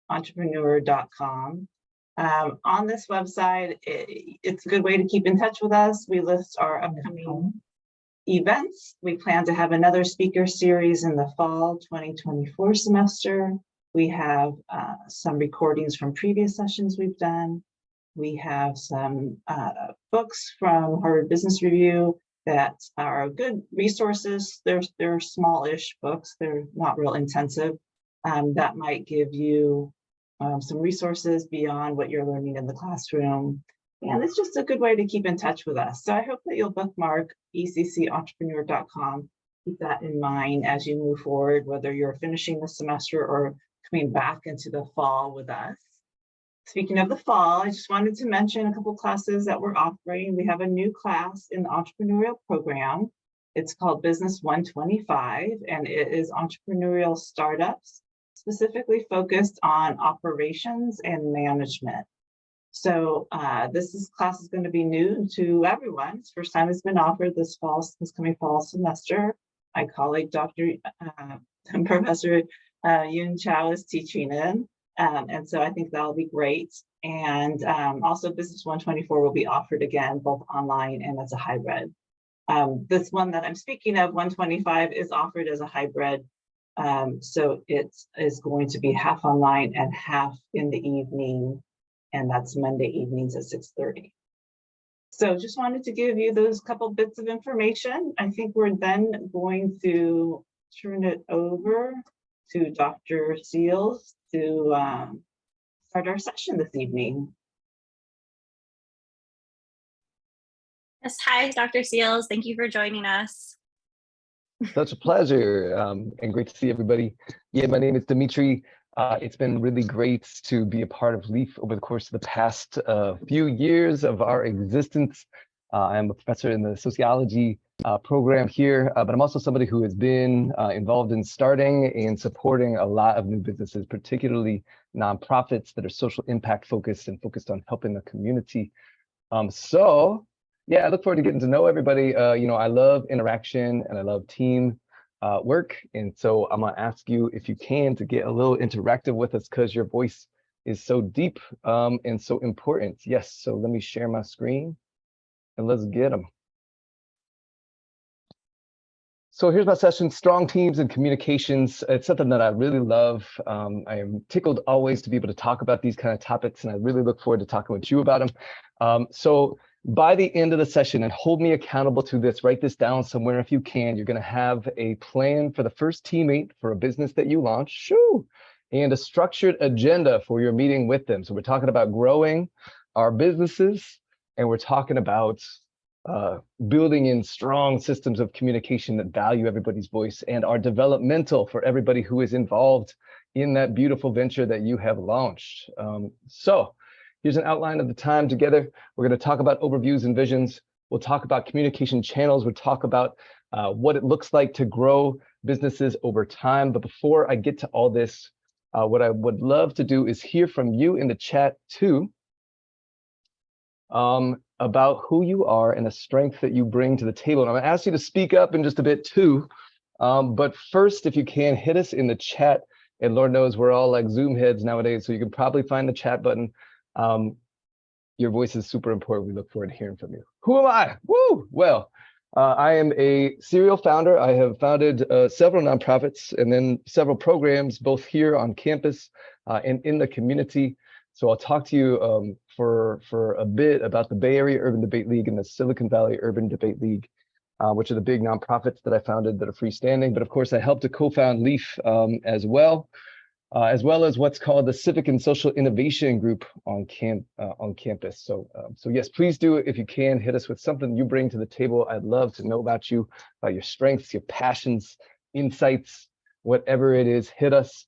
entrepreneur.com. On this website, it's a good way to keep in touch with us. We list our upcoming events. We plan to have another speaker series in the fall 2024 semester. We have some recordings from previous sessions we've done. We have some books from Harvard Business Review that are good resources. They're smallish books. They're not real intensive. That might give you some resources beyond what you're learning in the classroom. And it's just a good way to keep in touch with us. So I hope that you'll bookmark ECCentrepreneur.com. Keep that in mind as you move forward, whether you're finishing the semester or coming back into the fall with us. Speaking of the fall, I just wanted to mention a couple classes that we're offering. We have a new class in the entrepreneurial program. It's called Business 125, and it is entrepreneurial startups, specifically focused on operations and management. So this class is going to be new to everyone. It's the first time it's been offered this coming fall semester. My colleague, Professor Yun Chow is teaching in. And so I think that'll be great. And also Business 124 will be offered again, both online and as a hybrid. This one that I'm speaking of, 125, is offered as a hybrid. So it is going to be half online and half in the evening. And that's Monday evenings at 6:30. So just wanted to give you those couple bits of information. I think we're then going to turn it over to Dr. Seals to start our session this evening. Yes, hi, Dr. Seals. Thank you for joining us. Such a pleasure and great to see everybody. Yeah, my name is Dimitri. It's been really great to be a part of LEEAF over the course of the past few years of our existence. I'm a professor in the sociology program here, but I'm also somebody who has been involved in starting and supporting a lot of new businesses, particularly nonprofits that are social impact focused and focused on helping the community. So yeah, I look forward to getting to know everybody. You know, I love interaction and I love team work. And so I'm gonna ask you if you can to get a little interactive with us because your voice is so deep and so important. Yes, so let me share my screen and let's get them. So here's my session, Strong Teams and Communications. It's something that I really love. I am tickled always to be able to talk about these kind of topics, and I really look forward to talking with you about them. So by the end of the session, and hold me accountable to this, write this down somewhere if you can, you're gonna have a plan for the first teammate for a business that you launch, shoo, and a structured agenda for your meeting with them. So we're talking about growing our businesses, and we're talking about building in strong systems of communication that value everybody's voice and are developmental for everybody who is involved in that beautiful venture that you have launched. So here's an outline of the time together. We're going to talk about overviews and visions. We'll talk about communication channels. We'll talk about what it looks like to grow businesses over time. But before I get to all this, what I would love to do is hear from you in the chat too, about who you are and the strength that you bring to the table. And I'm gonna ask you to speak up in just a bit too. But first, if you can, hit us in the chat. And Lord knows we're all like Zoom heads nowadays, so you can probably find the chat button. Your voice is super important. We look forward to hearing from you. Who am I? Woo! Well, I am a serial founder. I have founded several nonprofits and then several programs, both here on campus and in the community. So I'll talk to you for a bit about the Bay Area Urban Debate League and the Silicon Valley Urban Debate League, which are the big nonprofits that I founded that are freestanding. But of course, I helped to co-found LEEAF as well as what's called the Civic and Social Innovation Group on campus. So yes, please do, if you can, hit us with something you bring to the table. I'd love to know about you, about your strengths, your passions, insights, whatever it is, hit us.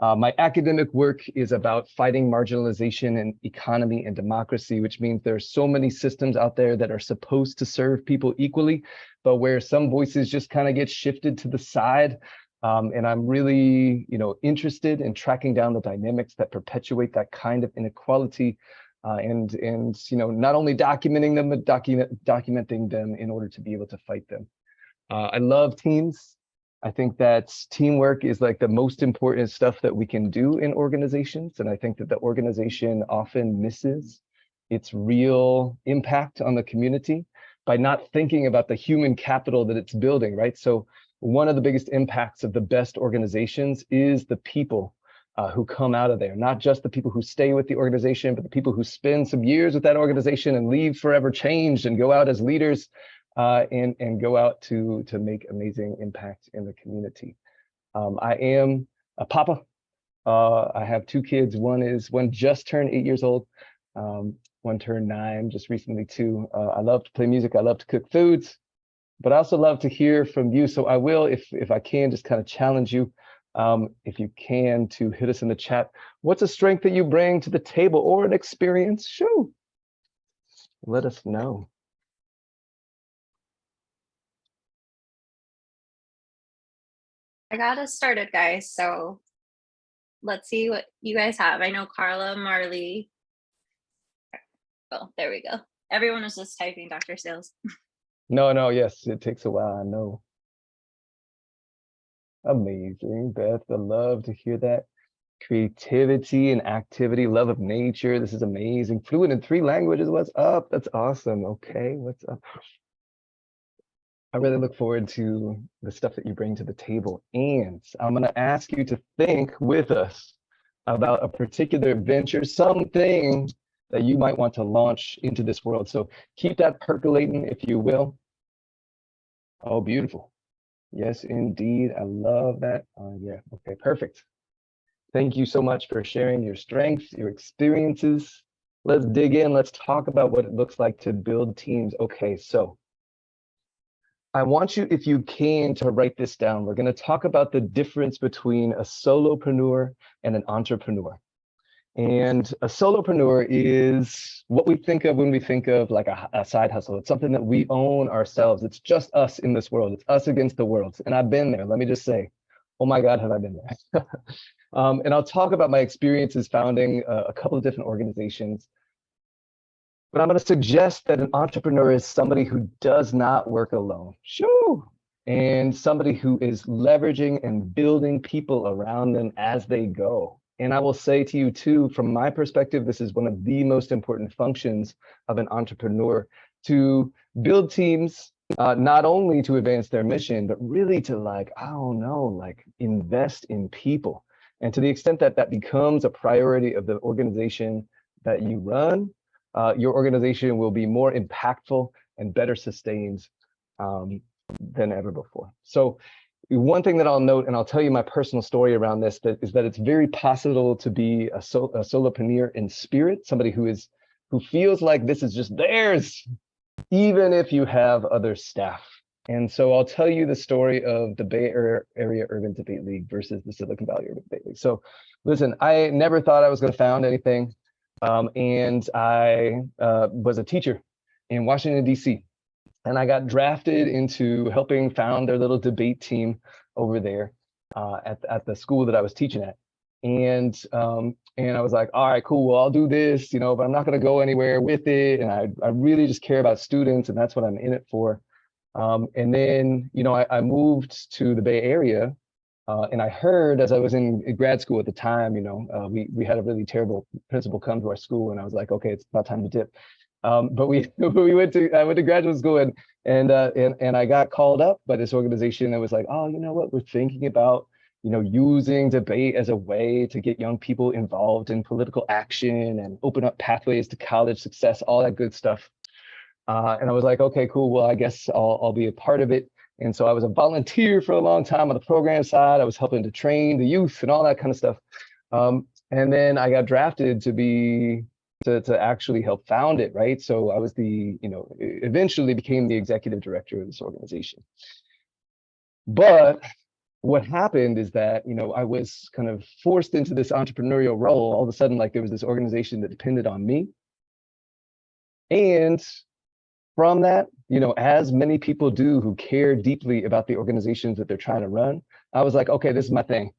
My academic work is about fighting marginalization in economy and democracy, which means there are so many systems out there that are supposed to serve people equally, but where some voices just kind of get shifted to the side. And I'm really, interested in tracking down the dynamics that perpetuate that kind of inequality, and not only documenting them, but documenting them in order to be able to fight them. I love teams. I think that teamwork is like the most important stuff that we can do in organizations. And I think that the organization often misses its real impact on the community by not thinking about the human capital that it's building, right? So one of the biggest impacts of the best organizations is the people who come out of there, not just the people who stay with the organization, but the people who spend some years with that organization and leave forever changed and go out as leaders and go out to make amazing impact in the community. I am a papa. I have two kids. One just turned 8 years old. One turned 9 just recently too. I love to play music. I love to cook foods, but I also love to hear from you. So I will, if I can, just kind of challenge you, if you can, to hit us in the chat. What's a strength that you bring to the table or an experience? Sure. Let us know. I got us started, guys. So let's see what you guys have. I know Carla, Marley. Oh, there we go. Everyone was just typing, Dr. Sales. No, yes, it takes a while, I know. Amazing, Beth. I love to hear that. Creativity and activity, love of nature. This is amazing. Fluent in 3 languages. What's up? That's awesome. Okay, what's up? I really look forward to the stuff that you bring to the table. And I'm going to ask you to think with us about a particular venture, something that you might want to launch into this world. So keep that percolating, if you will. Oh, beautiful. Yes, indeed. I love that. Yeah, okay, perfect. Thank you so much for sharing your strengths, your experiences. Let's dig in. Let's talk about what it looks like to build teams. Okay, so I want you, if you can, to write this down. We're going to talk about the difference between a solopreneur and an entrepreneur. And a solopreneur is what we think of when we think of like a side hustle. It's something that we own ourselves. It's just us in this world. It's us against the world. And I've been there. Let me just say, oh my God, have I been there? And I'll talk about my experiences founding a couple of different organizations. But I'm going to suggest that an entrepreneur is somebody who does not work alone. Sure. And somebody who is leveraging and building people around them as they go. And I will say to you too, from my perspective, this is one of the most important functions of an entrepreneur, to build teams, not only to advance their mission, but really to invest in people. And to the extent that that becomes a priority of the organization that you run, your organization will be more impactful and better sustained than ever before. So one thing that I'll note, and I'll tell you my personal story around this, is that it's very possible to be a solopreneur in spirit, somebody who feels like this is just theirs, even if you have other staff. And so I'll tell you the story of the Bay Area Urban Debate League versus the Silicon Valley Urban Debate League. So listen, I never thought I was going to found anything. And I was a teacher in Washington, D.C. And I got drafted into helping found their little debate team over there at the school that I was teaching at. And I was like, all right, cool, well, I'll do this, but I'm not going to go anywhere with it. And I really just care about students, and that's what I'm in it for. And then, I moved to the Bay Area. And I heard, as I was in grad school at the time, we had a really terrible principal come to our school, and I was like, okay, it's about time to dip. But I went to graduate school, and I got called up by this organization that was like, oh, you know what, we're thinking about, using debate as a way to get young people involved in political action and open up pathways to college success, all that good stuff. And I was like, okay, cool. Well, I guess I'll be a part of it. And so I was a volunteer for a long time on the program side. I was helping to train the youth and all that kind of stuff. And then I got drafted to actually help found it, right? So I was eventually became the executive director of this organization. But what happened is that, I was kind of forced into this entrepreneurial role. All of a sudden, like, there was this organization that depended on me. And from that, as many people do who care deeply about the organizations that they're trying to run, I was like, okay, this is my thing.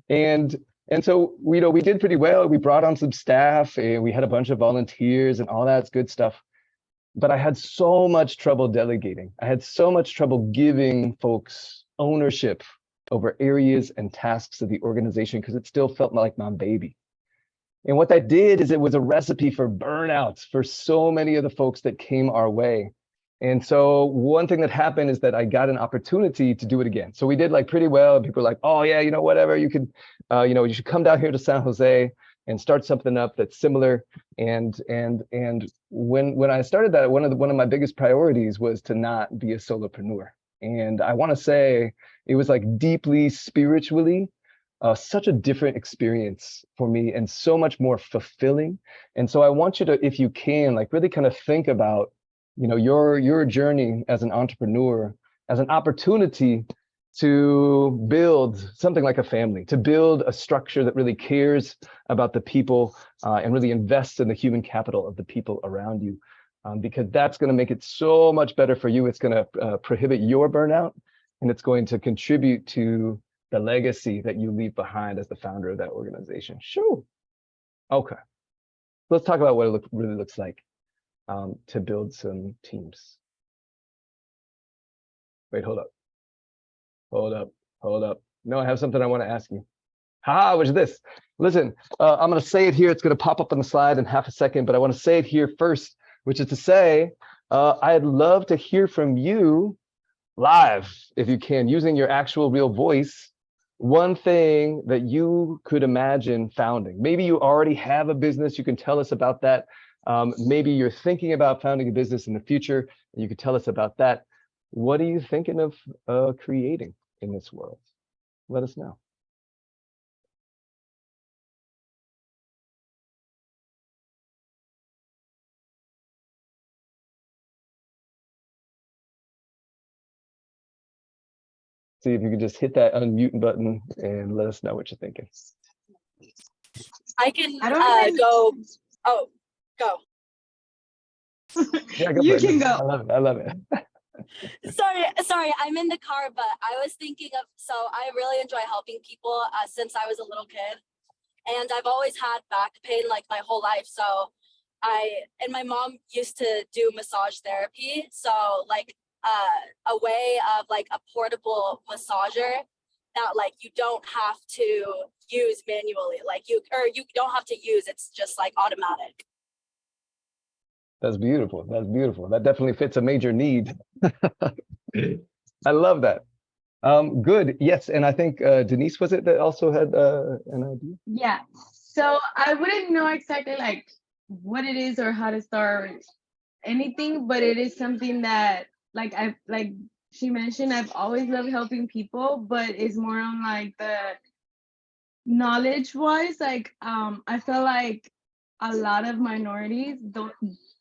And so, we did pretty well. We brought on some staff, and we had a bunch of volunteers and all that good stuff. but I had so much trouble delegating. I had so much trouble giving folks ownership over areas and tasks of the organization because it still felt like my baby. And what that did is it was a recipe for burnouts for so many of the folks that came our way. And so one thing that happened is that I got an opportunity to do it again. So we did like pretty well. People were like, oh yeah, you know, whatever, you could, you should come down here to San Jose and start something up that's similar. And when I started that, one of my biggest priorities was to not be a solopreneur. And I want to say it was like deeply spiritually, such a different experience for me and so much more fulfilling. And so I want you to, if you can, like really kind of think about, your journey as an entrepreneur as an opportunity to build something like a family, to build a structure that really cares about the people and really invests in the human capital of the people around you, because that's going to make it so much better for you. It's going to prohibit your burnout, and it's going to contribute to the legacy that you leave behind as the founder of that organization. Sure. Okay. Let's talk about what it really looks like to build some teams. Wait, hold up. Hold up. No, I have something I want to ask you. Which is this. Listen, I'm going to say it here. It's going to pop up on the slide in half a second, but I want to say it here first, which is to say, I'd love to hear from you live, if you can, using your actual real voice, one thing that you could imagine founding. Maybe you already have a business. You can tell us about that. Maybe you're thinking about founding a business in the future, and you could tell us about that. What are you thinking of creating in this world? Let us know. See if you can just hit that unmute button and let us know what you're thinking. I can go. Oh, go. Yeah, go You for it. can go. I love it. Sorry, I'm in the car, but I was thinking of, so I really enjoy helping people since I was a little kid, and I've always had back pain like my whole life. So and my mom used to do massage therapy. So like a way of like a portable massager that like you don't have to use manually, like you don't have to use, it's just like automatic. That's beautiful. That's beautiful. That definitely fits a major need. I love that. Good. Yes. And I think Denise, was it that also had an idea? Yeah. So I wouldn't know exactly like what it is or how to start anything, but it is something that like she mentioned, I've always loved helping people, but it's more on like the knowledge wise. Like I feel like a lot of minorities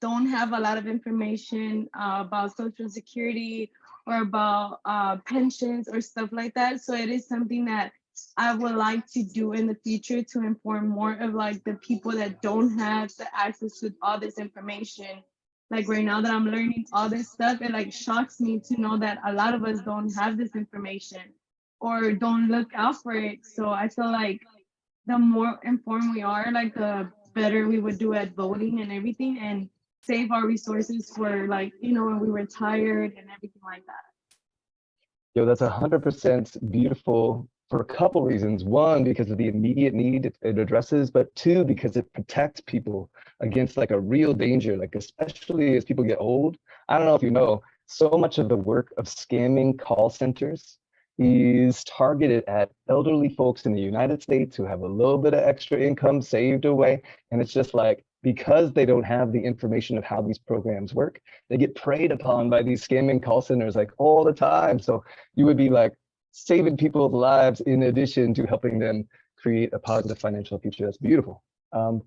don't have a lot of information about Social Security or about pensions or stuff like that. So it is something that I would like to do in the future to inform more of like the people that don't have the access to all this information. Like right now that I'm learning all this stuff, it like shocks me to know that a lot of us don't have this information or don't look out for it. So I feel like the more informed we are, like the better we would do at voting and everything, and save our resources for like, when we were tired and everything like that. Yo, that's 100% beautiful for a couple reasons. One, because of the immediate need it addresses, but two, because it protects people against like a real danger, like especially as people get old. I don't know if you know, so much of the work of scamming call centers is targeted at elderly folks in the United States who have a little bit of extra income saved away. And it's just like, because they don't have the information of how these programs work, they get preyed upon by these scamming call centers like all the time. So you would be like saving people's lives in addition to helping them create a positive financial future. That's beautiful.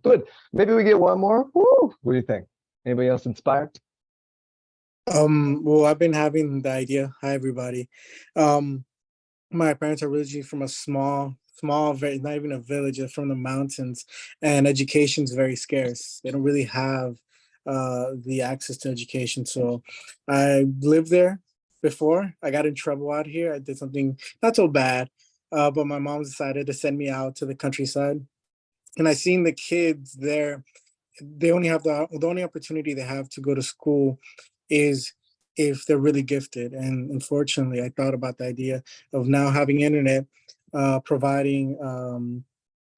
Good. Maybe we get one more. Woo! What do you think? Anybody else inspired? Well, I've been having the idea. Hi, everybody. My parents are originally from a small, not even a village, they're from the mountains, and education is very scarce. They don't really have the access to education. So I lived there before. I got in trouble out here. I did something not so bad, but my mom decided to send me out to the countryside. And I seen the kids there they only have the only opportunity they have to go to school is if they're really gifted. And unfortunately, I thought about the idea of now having internet, providing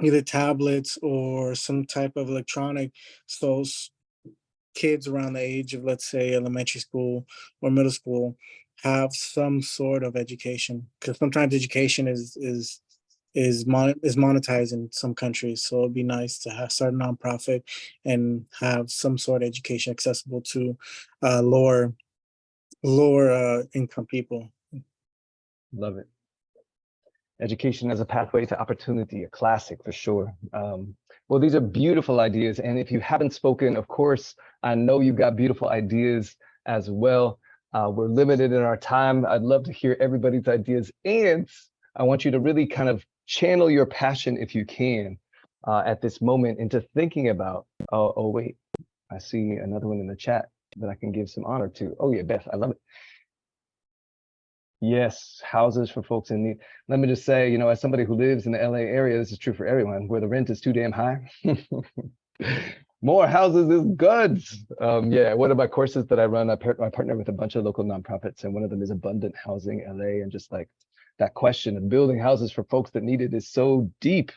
either tablets or some type of electronic, so kids around the age of, let's say, elementary school or middle school have some sort of education, because sometimes education is monetized in some countries. So it'd be nice to start a nonprofit and have some sort of education accessible to lower income people. Love it. Education as a pathway to opportunity, a classic for sure. Well, these are beautiful ideas. And if you haven't spoken, of course, I know you've got beautiful ideas as well. We're limited in our time. I'd love to hear everybody's ideas. And I want you to really kind of channel your passion, if you can, at this moment into thinking about, oh, wait, I see another one in the chat that I can give some honor to. Oh yeah, Beth, I love it. Yes, houses for folks in need. Let me just say, as somebody who lives in the LA area, this is true for everyone, where the rent is too damn high. More houses is good. Yeah, one of my courses that I run, I partner with a bunch of local nonprofits, and one of them is Abundant Housing LA. And just like that question of building houses for folks that need it is so deep,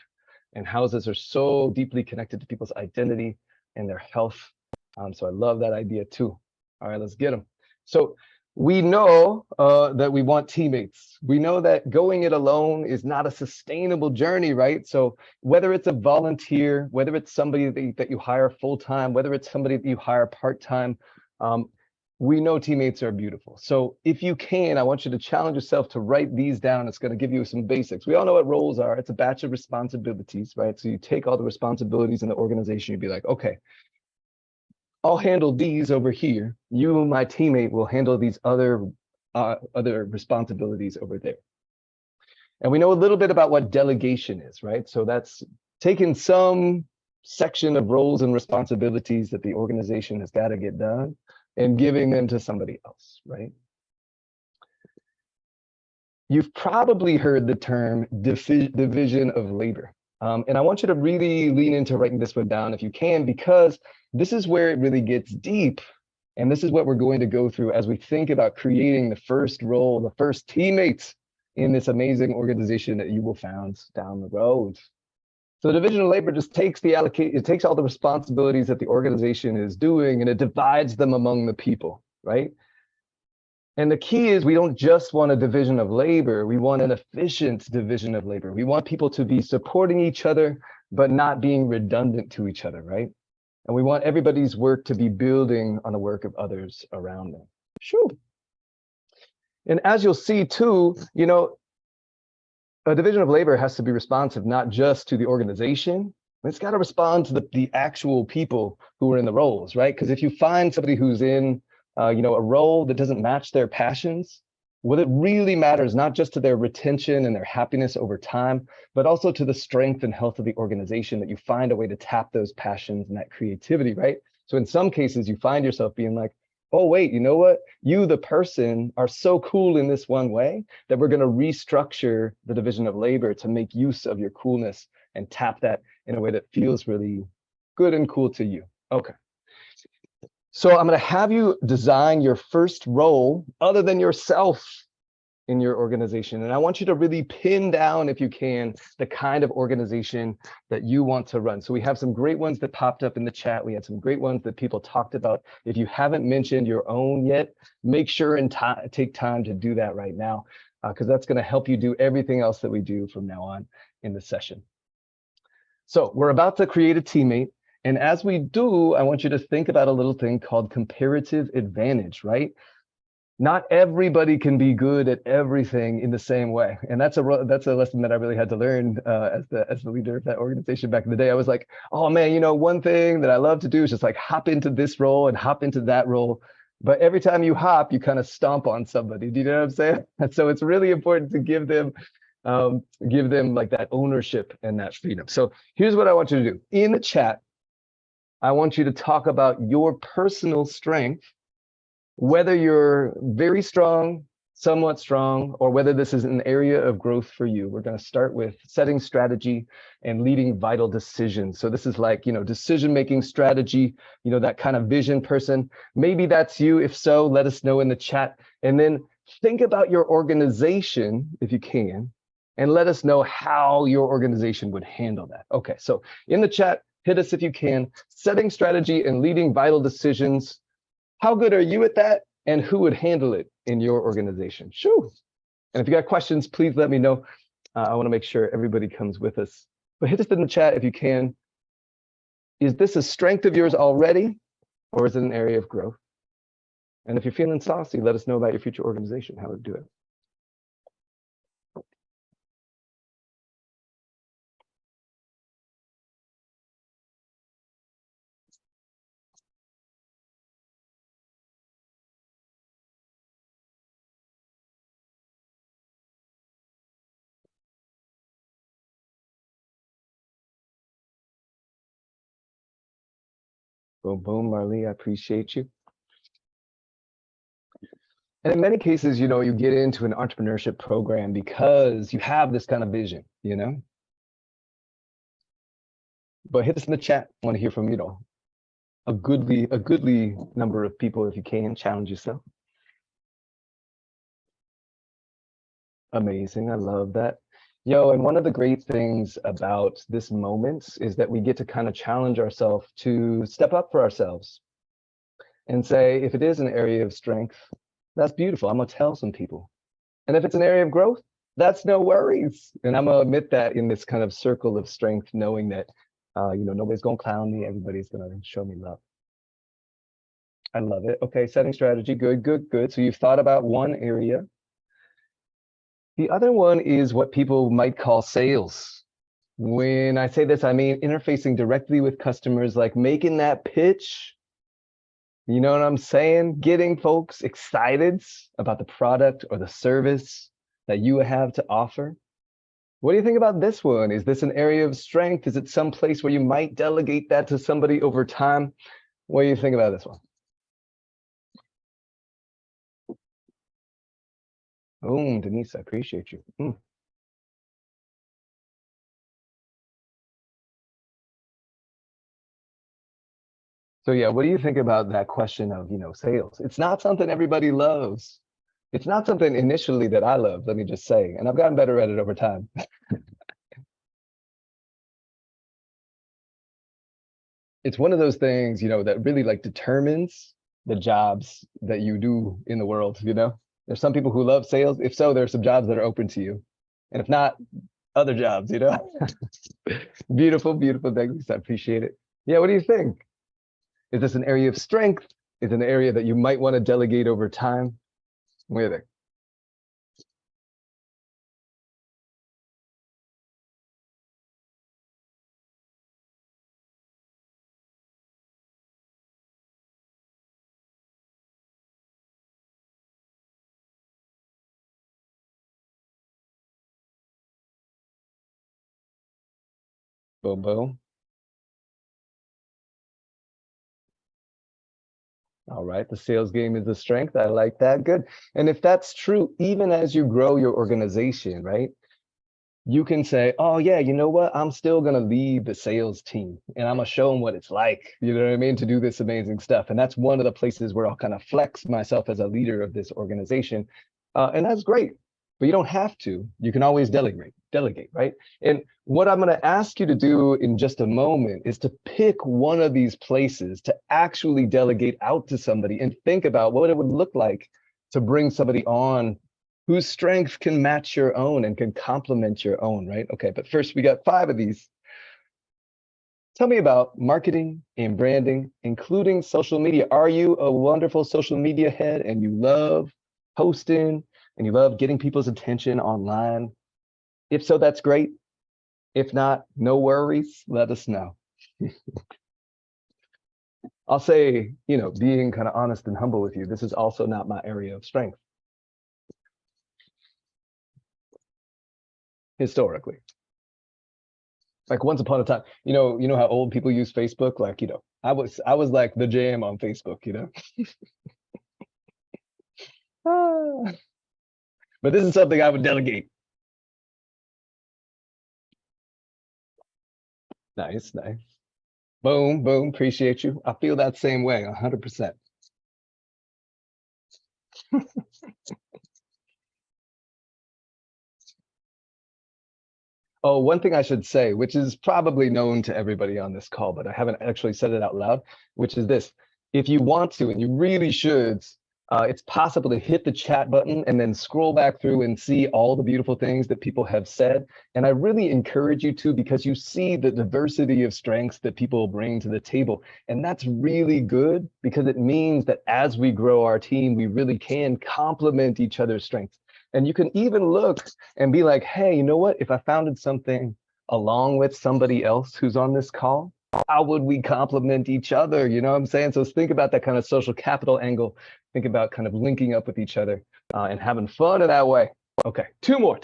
and houses are so deeply connected to people's identity and their health. So I love that idea too. All right, let's get them. So we know that we want teammates. We know that going it alone is not a sustainable journey, right? So whether it's a volunteer, whether it's somebody that you hire full-time, whether it's somebody that you hire part-time, we know teammates are beautiful. So if you can, I want you to challenge yourself to write these down. It's going to give you some basics. We all know what roles are. It's a batch of responsibilities, right? So you take all the responsibilities in the organization, you'd be like, okay, I'll handle these over here. You, my teammate, will handle these other responsibilities over there. And we know a little bit about what delegation is, right? So that's taking some section of roles and responsibilities that the organization has got to get done and giving them to somebody else, right? You've probably heard the term division of labor. And I want you to really lean into writing this one down if you can, because this is where it really gets deep. And this is what we're going to go through as we think about creating the first role, the first teammates in this amazing organization that you will found down the road. So the division of labor just takes it takes all the responsibilities that the organization is doing and it divides them among the people, right? And the key is we don't just want a division of labor, we want an efficient division of labor. We want people to be supporting each other, but not being redundant to each other, right? And we want everybody's work to be building on the work of others around them. Sure. And as you'll see too, a division of labor has to be responsive not just to the organization, it's got to respond to the actual people who are in the roles, right? Because if you find somebody who's in a role that doesn't match their passions, well, it really matters not just to their retention and their happiness over time, but also to the strength and health of the organization, that you find a way to tap those passions and that creativity, right? So in some cases, you find yourself being like, oh, wait, you know what? You, the person, are so cool in this one way that we're going to restructure the division of labor to make use of your coolness and tap that in a way that feels really good and cool to you. Okay. So I'm going to have you design your first role other than yourself in your organization. And I want you to really pin down, if you can, the kind of organization that you want to run. So we have some great ones that popped up in the chat. We had some great ones that people talked about. If you haven't mentioned your own yet, make sure and take time to do that right now, because that's going to help you do everything else that we do from now on in the session. So we're about to create a teammate. And as we do, I want you to think about a little thing called comparative advantage, right? Not everybody can be good at everything in the same way. And that's a lesson that I really had to learn as the leader of that organization back in the day. I was like, oh man, one thing that I love to do is just like hop into this role and hop into that role. But every time you hop, you kind of stomp on somebody. Do you know what I'm saying? And so it's really important to give them like that ownership and that freedom. So here's what I want you to do. In the chat, I want you to talk about your personal strength, whether you're very strong, somewhat strong, or whether this is an area of growth for you. We're going to start with setting strategy and leading vital decisions. So this is like, decision-making strategy, that kind of vision person. Maybe that's you. If so, let us know in the chat. And then think about your organization, if you can, and let us know how your organization would handle that. Okay, so in the chat, hit us if you can. Setting strategy and leading vital decisions. How good are you at that? And who would handle it in your organization? Sure. And if you got questions, please let me know. I want to make sure everybody comes with us. But hit us in the chat if you can. Is this a strength of yours already, or is it an area of growth? And if you're feeling saucy, let us know about your future organization, how to do it. Boom, boom, Marley, I appreciate you. And in many cases, you get into an entrepreneurship program because you have this kind of vision, But hit us in the chat. I want to hear from, a goodly number of people if you can. Challenge yourself. Amazing, I love that. And one of the great things about this moment is that we get to kind of challenge ourselves to step up for ourselves and say, if it is an area of strength, that's beautiful. I'm gonna tell some people. And if it's an area of growth, that's no worries. And I'm gonna admit that in this kind of circle of strength, knowing that, nobody's gonna clown me. Everybody's gonna show me love. I love it. Okay, setting strategy, good, good, good. So you've thought about one area. The other one is what people might call sales. When I say this, I mean interfacing directly with customers, like making that pitch. You know what I'm saying? Getting folks excited about the product or the service that you have to offer. What do you think about this one? Is this an area of strength? Is it some place where you might delegate that to somebody over time? What do you think about this one? Oh, Denise, I appreciate you. So yeah, what do you think about that question of, sales? It's not something everybody loves. It's not something initially that I loved, let me just say, and I've gotten better at it over time. It's one of those things, that really like determines the jobs that you do in the world, There's some people who love sales. If so, there are some jobs that are open to you. And if not, other jobs, Beautiful, beautiful. Thanks. I appreciate it. Yeah, what do you think? Is this an area of strength? Is it an area that you might want to delegate over time? What do you think? Boom, boom. All right, the sales game is the strength. I like that. Good. And if that's true, even as you grow your organization, right? You can say, oh yeah, you know what? I'm still gonna lead the sales team and I'm gonna show them what it's like, you know what I mean, to do this amazing stuff. And that's one of the places where I'll kind of flex myself as a leader of this organization. And that's great, but you don't have to. You can always delegate, right? And what I'm gonna ask you to do in just a moment is to pick one of these places to actually delegate out to somebody and think about what it would look like to bring somebody on whose strength can match your own and can complement your own, right? Okay, but first we got 5 of these. Tell me about marketing and branding, including social media. Are you a wonderful social media head and you love posting and you love getting people's attention online? If so, that's great. If not, no worries, let us know. I'll say, being kind of honest and humble with you, this is also not my area of strength. Historically, like once upon a time, you know how old people use Facebook, like, I was like the jam on Facebook, But this is something I would delegate. Nice, nice. Boom, boom. Appreciate you. I feel that same way, 100%. Oh, one thing I should say, which is probably known to everybody on this call, but I haven't actually said it out loud, which is this. If you want to, and you really should, it's possible to hit the chat button and then scroll back through and see all the beautiful things that people have said. And I really encourage you to, because you see the diversity of strengths that people bring to the table. And that's really good because it means that as we grow our team, we really can complement each other's strengths. And you can even look and be like, hey, you know what? If I founded something along with somebody else who's on this call, how would we complement each other? You know what I'm saying? So think about that kind of social capital angle. Think about kind of linking up with each other and having fun in that way. Okay, two more.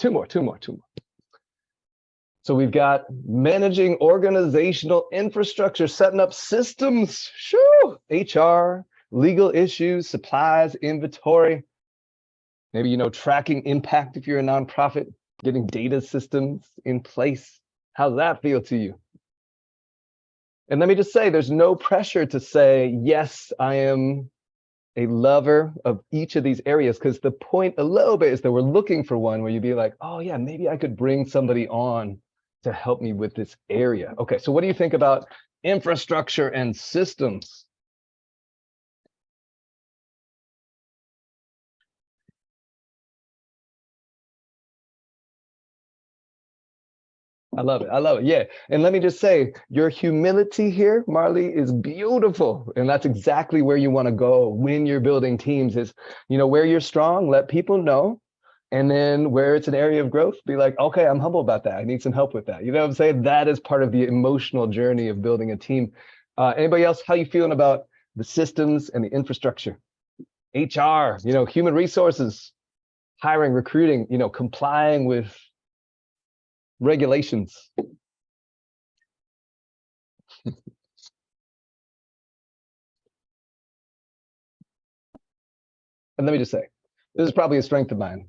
So we've got managing organizational infrastructure, setting up systems, HR, legal issues, supplies, inventory. Maybe, tracking impact if you're a nonprofit, getting data systems in place. How's that feel to you? And let me just say, there's no pressure to say, yes, I am a lover of each of these areas, because the point a little bit is that we're looking for one where you'd be like, oh yeah, maybe I could bring somebody on to help me with this area. Okay, so what do you think about infrastructure and systems? I love it. Yeah. And let me just say, your humility here, Marley, is beautiful. And that's exactly where you want to go when you're building teams is, where you're strong, let people know. And then where it's an area of growth, be like, okay, I'm humble about that. I need some help with that. You know what I'm saying? That is part of the emotional journey of building a team. Anybody else, how you feeling about the systems and the infrastructure? HR, human resources, hiring, recruiting, complying with regulations. And let me just say, this is probably a strength of mine.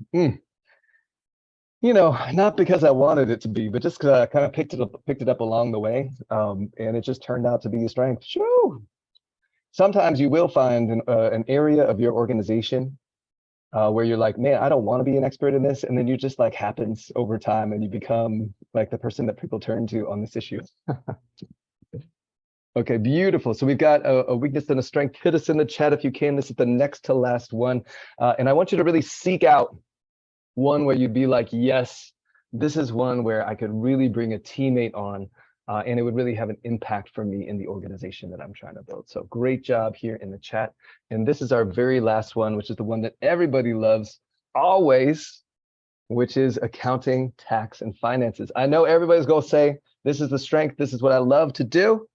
Not because I wanted it to be, but just because I kind of picked it up along the way, and it just turned out to be a strength. Shoo! Sometimes you will find an area of your organization where you're like, man, I don't want to be an expert in this, and then you just like happens over time, and you become like the person that people turn to on this issue. Okay, beautiful. So we've got a weakness and a strength. Hit us in the chat if you can. This is the next to last one. And I want you to really seek out one where you'd be like, yes, this is one where I could really bring a teammate on and it would really have an impact for me in the organization that I'm trying to build. So great job here in the chat. And this is our very last one, which is the one that everybody loves always, which is accounting, tax, and finances. I know everybody's going to say, this is the strength. This is what I love to do.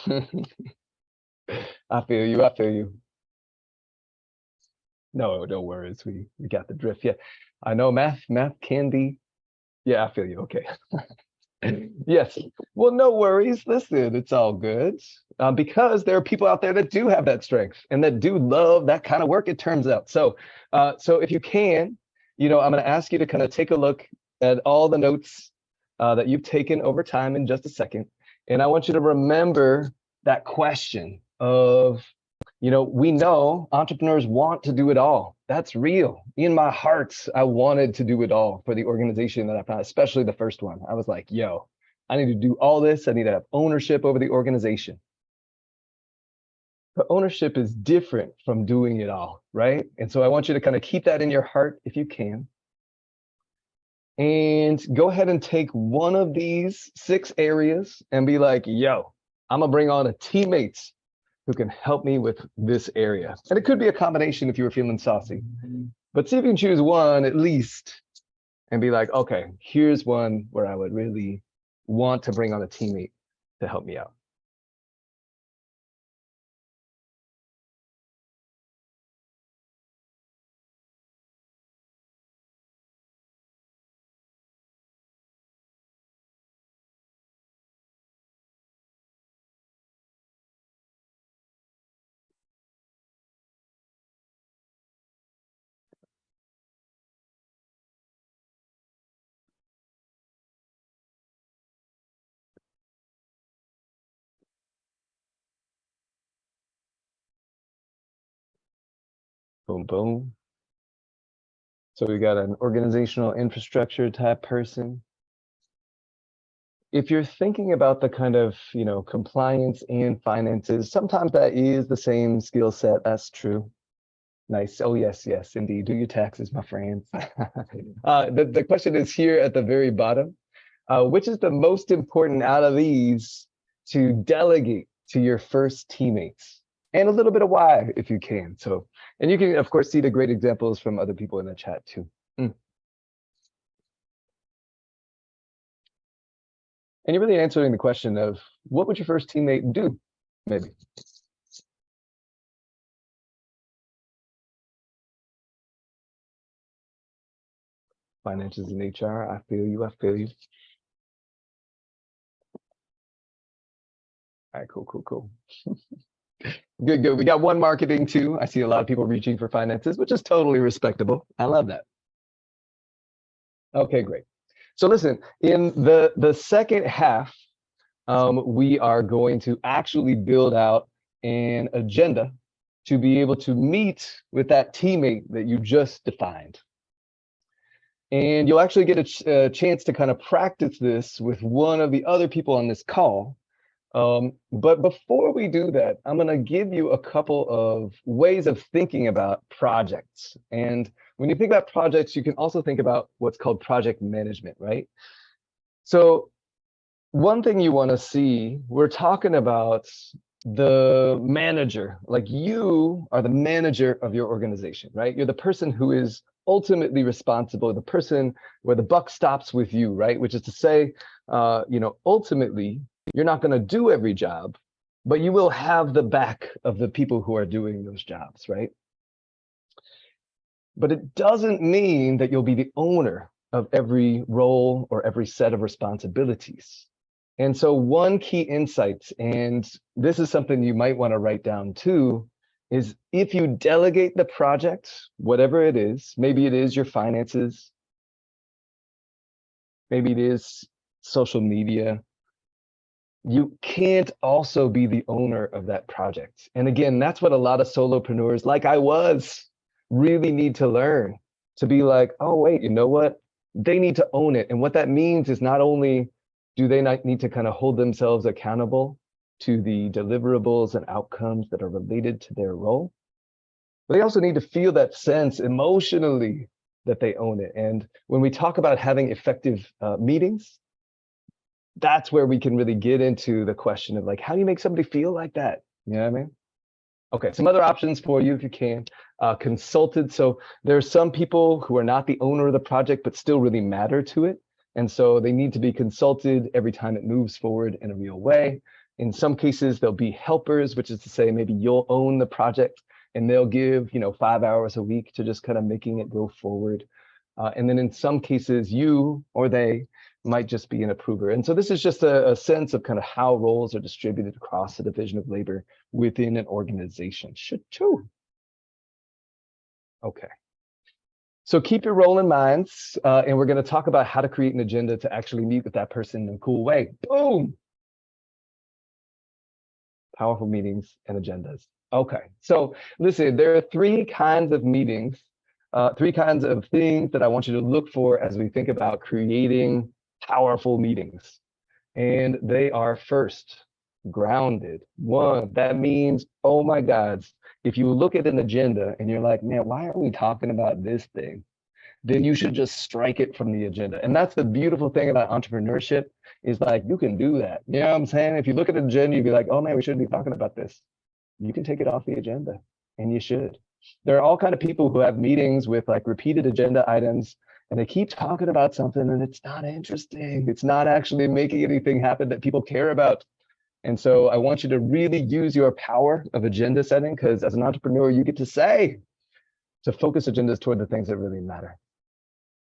I feel you. No worries. We got the drift. Yeah, I know math can be. Yeah, I feel you. Okay. Yes. Well, no worries. Listen, it's all good because there are people out there that do have that strength and that do love that kind of work. It turns out. So if you can, I'm going to ask you to kind of take a look at all the notes that you've taken over time in just a second. And I want you to remember that question of, we know entrepreneurs want to do it all. That's real. In my heart, I wanted to do it all for the organization that I found, especially the first one. I was like, yo, I need to do all this. I need to have ownership over the organization. But ownership is different from doing it all, right? And so I want you to kind of keep that in your heart if you can. And go ahead and take one of these 6 areas and be like, yo, I'm gonna bring on a teammates who can help me with this area. And it could be a combination if you were feeling saucy, but see if you can choose one at least and be like, okay, here's one where I would really want to bring on a teammate to help me out. Boom, boom. So we got an organizational infrastructure type person. If you're thinking about the kind of, compliance and finances, sometimes that is the same skill set. That's true. Nice. Oh, yes, yes, indeed. Do your taxes, my friends. The question is here at the very bottom. Which is the most important out of these to delegate to your first teammates? And a little bit of why, if you can. So, and you can, of course, see the great examples from other people in the chat too. And you're really answering the question of what would your first teammate do, maybe? Finances and HR, I feel you, I feel you. All right, cool, cool, cool. Good, good. We got one marketing too. I see a lot of people reaching for finances, which is totally respectable. I love that. Okay, great. So listen, in the second half, we are going to actually build out an agenda to be able to meet with that teammate that you just defined. And you'll actually get a chance to kind of practice this with one of the other people on this call. But before we do that, I'm going to give you a couple of ways of thinking about projects. And when you think about projects, you can also think about what's called project management, right? So one thing you want to see, we're talking about the manager, like you are the manager of your organization, right? You're the person who is ultimately responsible, the person where the buck stops with you, right? Which is to say, ultimately, you're not going to do every job, but you will have the back of the people who are doing those jobs, right? But it doesn't mean that you'll be the owner of every role or every set of responsibilities. And so one key insight, and this is something you might want to write down too, is if you delegate the project, whatever it is, maybe it is your finances, maybe it is social media, you can't also be the owner of that project. And again, that's what a lot of solopreneurs, like I was, really need to learn, to be like, oh, wait, you know what? They need to own it. And what that means is not only do they not need to kind of hold themselves accountable to the deliverables and outcomes that are related to their role, but they also need to feel that sense emotionally that they own it. And when we talk about having effective meetings, that's where we can really get into the question of like, how do you make somebody feel like that? You know what I mean? Okay, some other options for you if you can. Consulted. So there are some people who are not the owner of the project, but still really matter to it. And so they need to be consulted every time it moves forward in a real way. In some cases, there'll be helpers, which is to say maybe you'll own the project and they'll give 5 hours a week to just kind of making it go forward. And then in some cases, you or they might just be an approver. And so this is just a sense of kind of how roles are distributed across the division of labor within an organization. Okay. So keep your role in mind, and we're going to talk about how to create an agenda to actually meet with that person in a cool way. Boom. Powerful meetings and agendas. Okay, so listen, there are 3 kinds of meetings, 3 kinds of things that I want you to look for as we think about creating powerful meetings. And they are first, grounded. 1, that means, oh my God, if you look at an agenda and you're like, man, why are we talking about this thing? Then you should just strike it from the agenda. And that's the beautiful thing about entrepreneurship is like, you can do that. You know what I'm saying? If you look at an agenda, you'd be like, oh man, we shouldn't be talking about this. You can take it off the agenda, and you should. There are all kinds of people who have meetings with like repeated agenda items, and they keep talking about something and it's not interesting. It's not actually making anything happen that people care about. And so I want you to really use your power of agenda setting, because as an entrepreneur, you get to say, to focus agendas toward the things that really matter.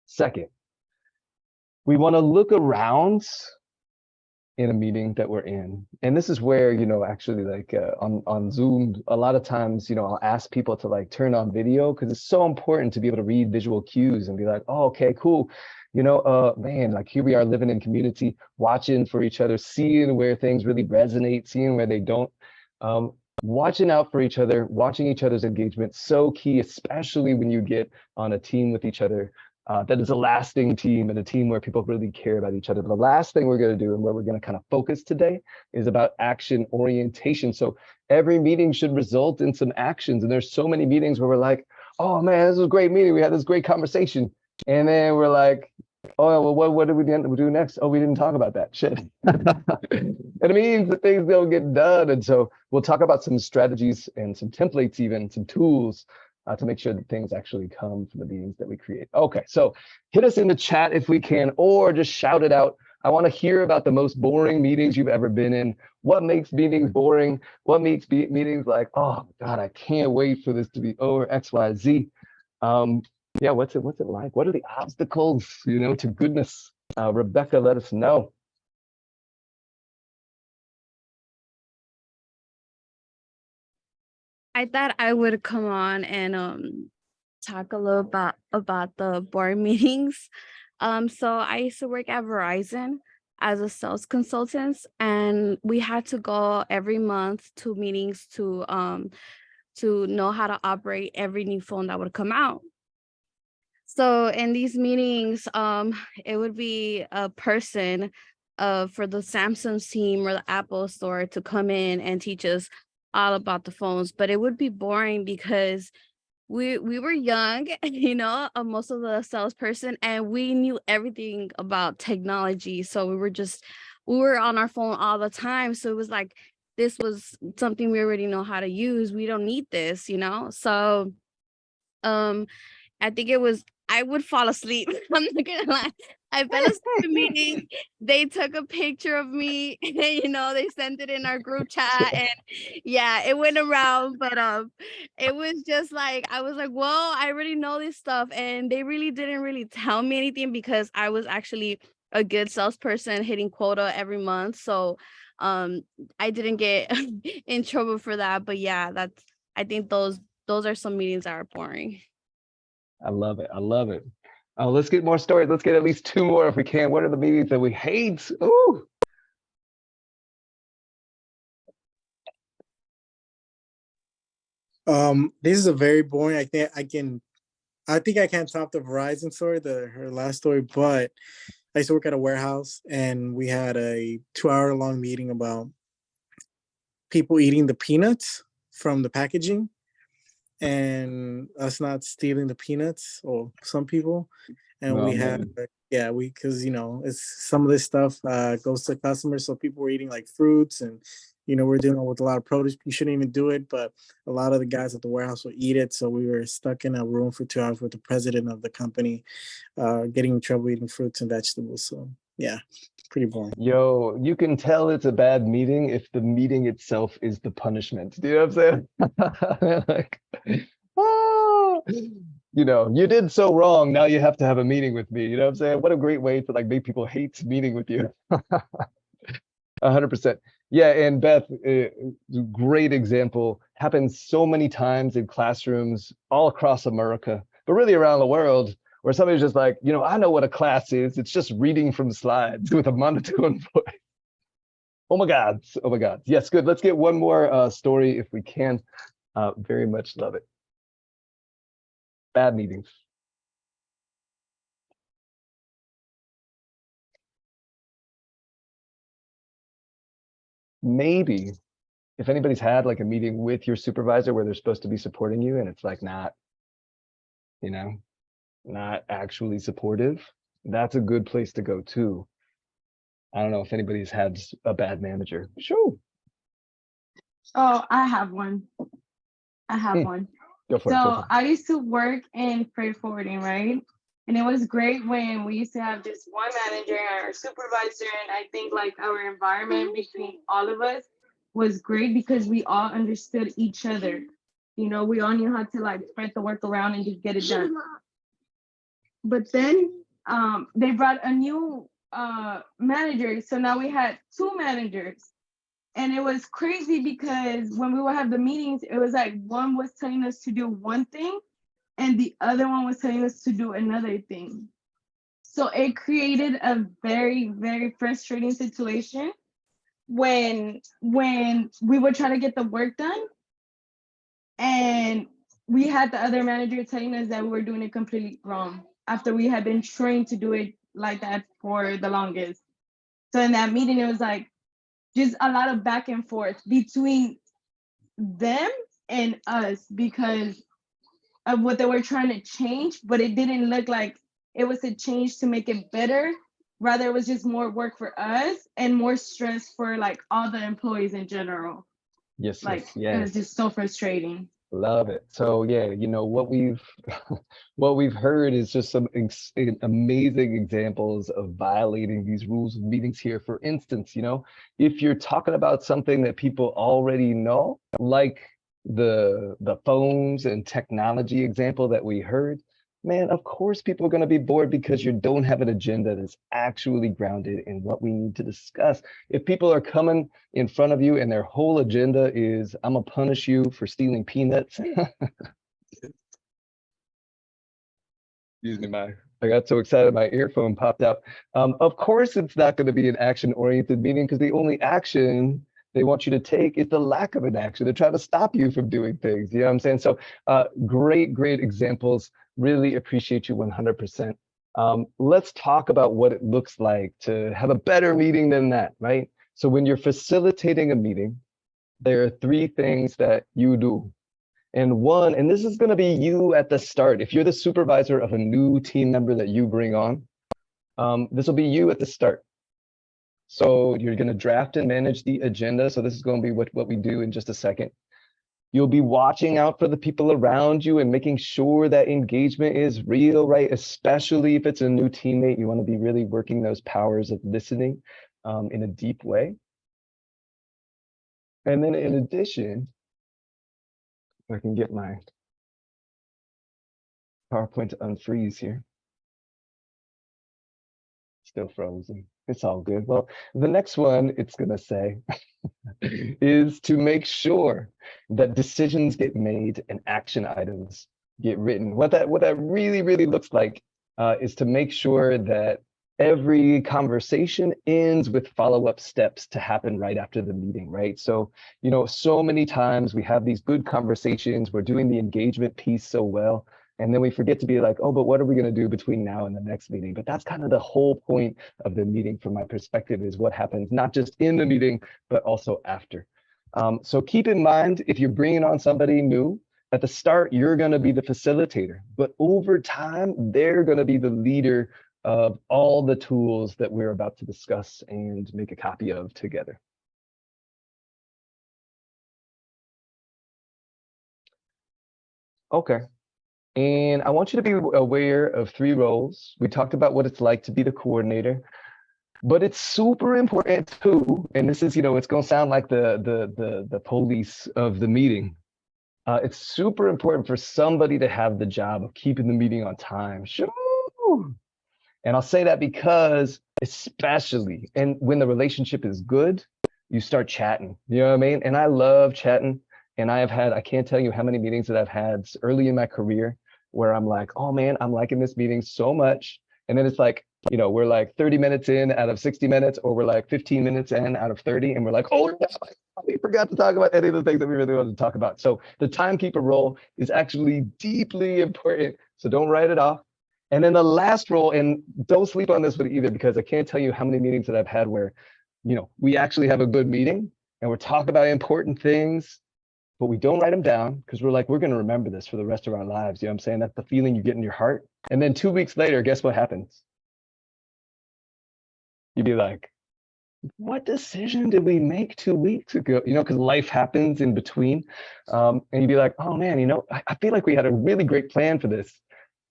Second, we want to look around in a meeting that we're in. And this is where, actually like on Zoom, a lot of times, I'll ask people to like turn on video, because it's so important to be able to read visual cues and be like, oh, okay, cool. Man, like here we are living in community, watching for each other, seeing where things really resonate, seeing where they don't. watching out for each other, watching each other's engagement, so key, especially when you get on a team with each other. That is a lasting team and a team where people really care about each other. But the last thing we're going to do and where we're going to kind of focus today is about action orientation. So every meeting should result in some actions. And there's so many meetings where we're like, oh man, this was a great meeting. We had this great conversation. And then we're like, oh, well, what did we do next? Oh, we didn't talk about that shit. It means that things don't get done. And so we'll talk about some strategies and some templates, even some tools to make sure that things actually come from the meetings that we create. Okay, so hit us in the chat if we can, or just shout it out. I want to hear about the most boring meetings you've ever been in. What makes meetings boring? What makes meetings like, oh God, I can't wait for this to be over, X, Y, Z. Yeah, what's it like? What are the obstacles, to goodness? Rebecca, let us know. I thought I would come on and talk a little about the board meetings. So I used to work at Verizon as a sales consultant, and we had to go every month to meetings to know how to operate every new phone that would come out. So in these meetings, it would be a person for the Samsung team or the Apple store to come in and teach us all about the phones, but it would be boring because we were young, most of the salesperson, and we knew everything about technology. So we were on our phone all the time. So it was like, this was something we already know how to use. We don't need this, So I think I would fall asleep. I'm not gonna lie. I fell asleep in a meeting. They took a picture of me, they sent it in our group chat, and yeah, it went around. But it was just like, I was like, well, I already know this stuff, and they really didn't really tell me anything because I was actually a good salesperson hitting quota every month. So I didn't get in trouble for that. But yeah, I think those are some meetings that are boring. I love it. I love it. Oh, let's get more stories. Let's get at least 2 more if we can. What are the meetings that we hate? Ooh. This is a very boring. I think I can't top the Verizon story, her last story, but I used to work at a warehouse and we had a 2-hour long meeting about people eating the peanuts from the packaging and us not stealing the peanuts, or some people. And we had, because it's some of this stuff goes to customers, so people were eating like fruits, and we're dealing with a lot of produce. You shouldn't even do it, but a lot of the guys at the warehouse will eat it. So we were stuck in a room for 2 hours with the president of the company, getting in trouble eating fruits and vegetables. So yeah, pretty boring. Yo, you can tell it's a bad meeting if the meeting itself is the punishment. Do you know what I'm saying? Like, oh, you did so wrong. Now you have to have a meeting with me. You know what I'm saying? What a great way to make people hate meeting with you. 100%. Yeah, and Beth, great example. Happens so many times in classrooms all across America, but really around the world, where somebody's just like, I know what a class is. It's just reading from slides with a monotone voice. Oh my God. Oh my God. Yes, good. Let's get one more story if we can. Very much love it. Bad meetings. Maybe if anybody's had a meeting with your supervisor where they're supposed to be supporting you and it's not, not actually supportive, that's a good place to go too. I don't know if anybody's had a bad manager. Sure. Oh, I have one. Go for it. So I used to work in freight forwarding, right? And it was great when we used to have just one manager and our supervisor. And I think our environment between all of us was great because we all understood each other. We all knew how to spread the work around and just get it done. But then they brought a new manager. So now we had 2 managers. And it was crazy because when we would have the meetings, it was like one was telling us to do one thing and the other one was telling us to do another thing. So it created a very, very frustrating situation when we were trying to get the work done, and we had the other manager telling us that we were doing it completely wrong after we had been trained to do it like that for the longest. So in that meeting, it was like just a lot of back and forth between them and us because of what they were trying to change, but it didn't look like it was a change to make it better. Rather, it was just more work for us and more stress for like all the employees in general. Yes, Like yes, yes. it was just so frustrating. Love it. So yeah, what we've what we've heard is just some amazing examples of violating these rules of meetings here. For instance, if you're talking about something that people already know, like the phones and technology example that we heard, man, of course people are going to be bored because you don't have an agenda that's actually grounded in what we need to discuss. If people are coming in front of you and their whole agenda is, I'm gonna punish you for stealing peanuts. Excuse me, I got so excited my earphone popped out. Of course it's not going to be an action-oriented meeting because the only action they want you to take is the lack of an action. They're trying to stop you from doing things. You know what I'm saying? So great examples. Really appreciate you 100%. Let's talk about what it looks like to have a better meeting than that, right? So when you're facilitating a meeting, there are 3 things that you do. And this is going to be you at the start. If you're the supervisor of a new team member that you bring on, this will be you at the start. So you're going to draft and manage the agenda. So this is going to be what we do in just a second. You'll be watching out for the people around you and making sure that engagement is real, right? Especially if it's a new teammate, you want to be really working those powers of listening in a deep way. And then in addition, if I can get my PowerPoint to unfreeze here. Still frozen. It's all good. Well, the next one it's going to say is to make sure that decisions get made and action items get written. What that really looks like is to make sure that every conversation ends with follow-up steps to happen right after the meeting, right? So, so many times we have these good conversations, we're doing the engagement piece so well, and then we forget to be like, oh, but what are we going to do between now and the next meeting? But that's kind of the whole point of the meeting from my perspective, is what happens not just in the meeting, but also after. So keep in mind, if you're bringing on somebody new, at the start, you're going to be the facilitator, but over time, they're going to be the leader of all the tools that we're about to discuss and make a copy of together. Okay. And I want you to be aware of 3 roles. We talked about what it's like to be the coordinator, but it's super important too. And this is, it's going to sound like the police of the meeting. It's super important for somebody to have the job of keeping the meeting on time. Sure. And I'll say that because especially, and when the relationship is good, you start chatting, you know what I mean? And I love chatting. And I can't tell you how many meetings that I've had early in my career where I'm like, oh man, I'm liking this meeting so much. And then it's like, we're like 30 minutes in out of 60 minutes, or we're like 15 minutes in out of 30. And we're like, oh, no, we forgot to talk about any of the things that we really wanted to talk about. So the timekeeper role is actually deeply important. So don't write it off. And then the last role, and don't sleep on this one either, because I can't tell you how many meetings that I've had where, we actually have a good meeting and we're talking about important things, but we don't write them down because we're like, we're going to remember this for the rest of our lives. You know what I'm saying? That's the feeling you get in your heart. And then 2 weeks later, guess what happens? You'd be like, what decision did we make 2 weeks ago? Because life happens in between. And you'd be like, oh man, I feel like we had a really great plan for this.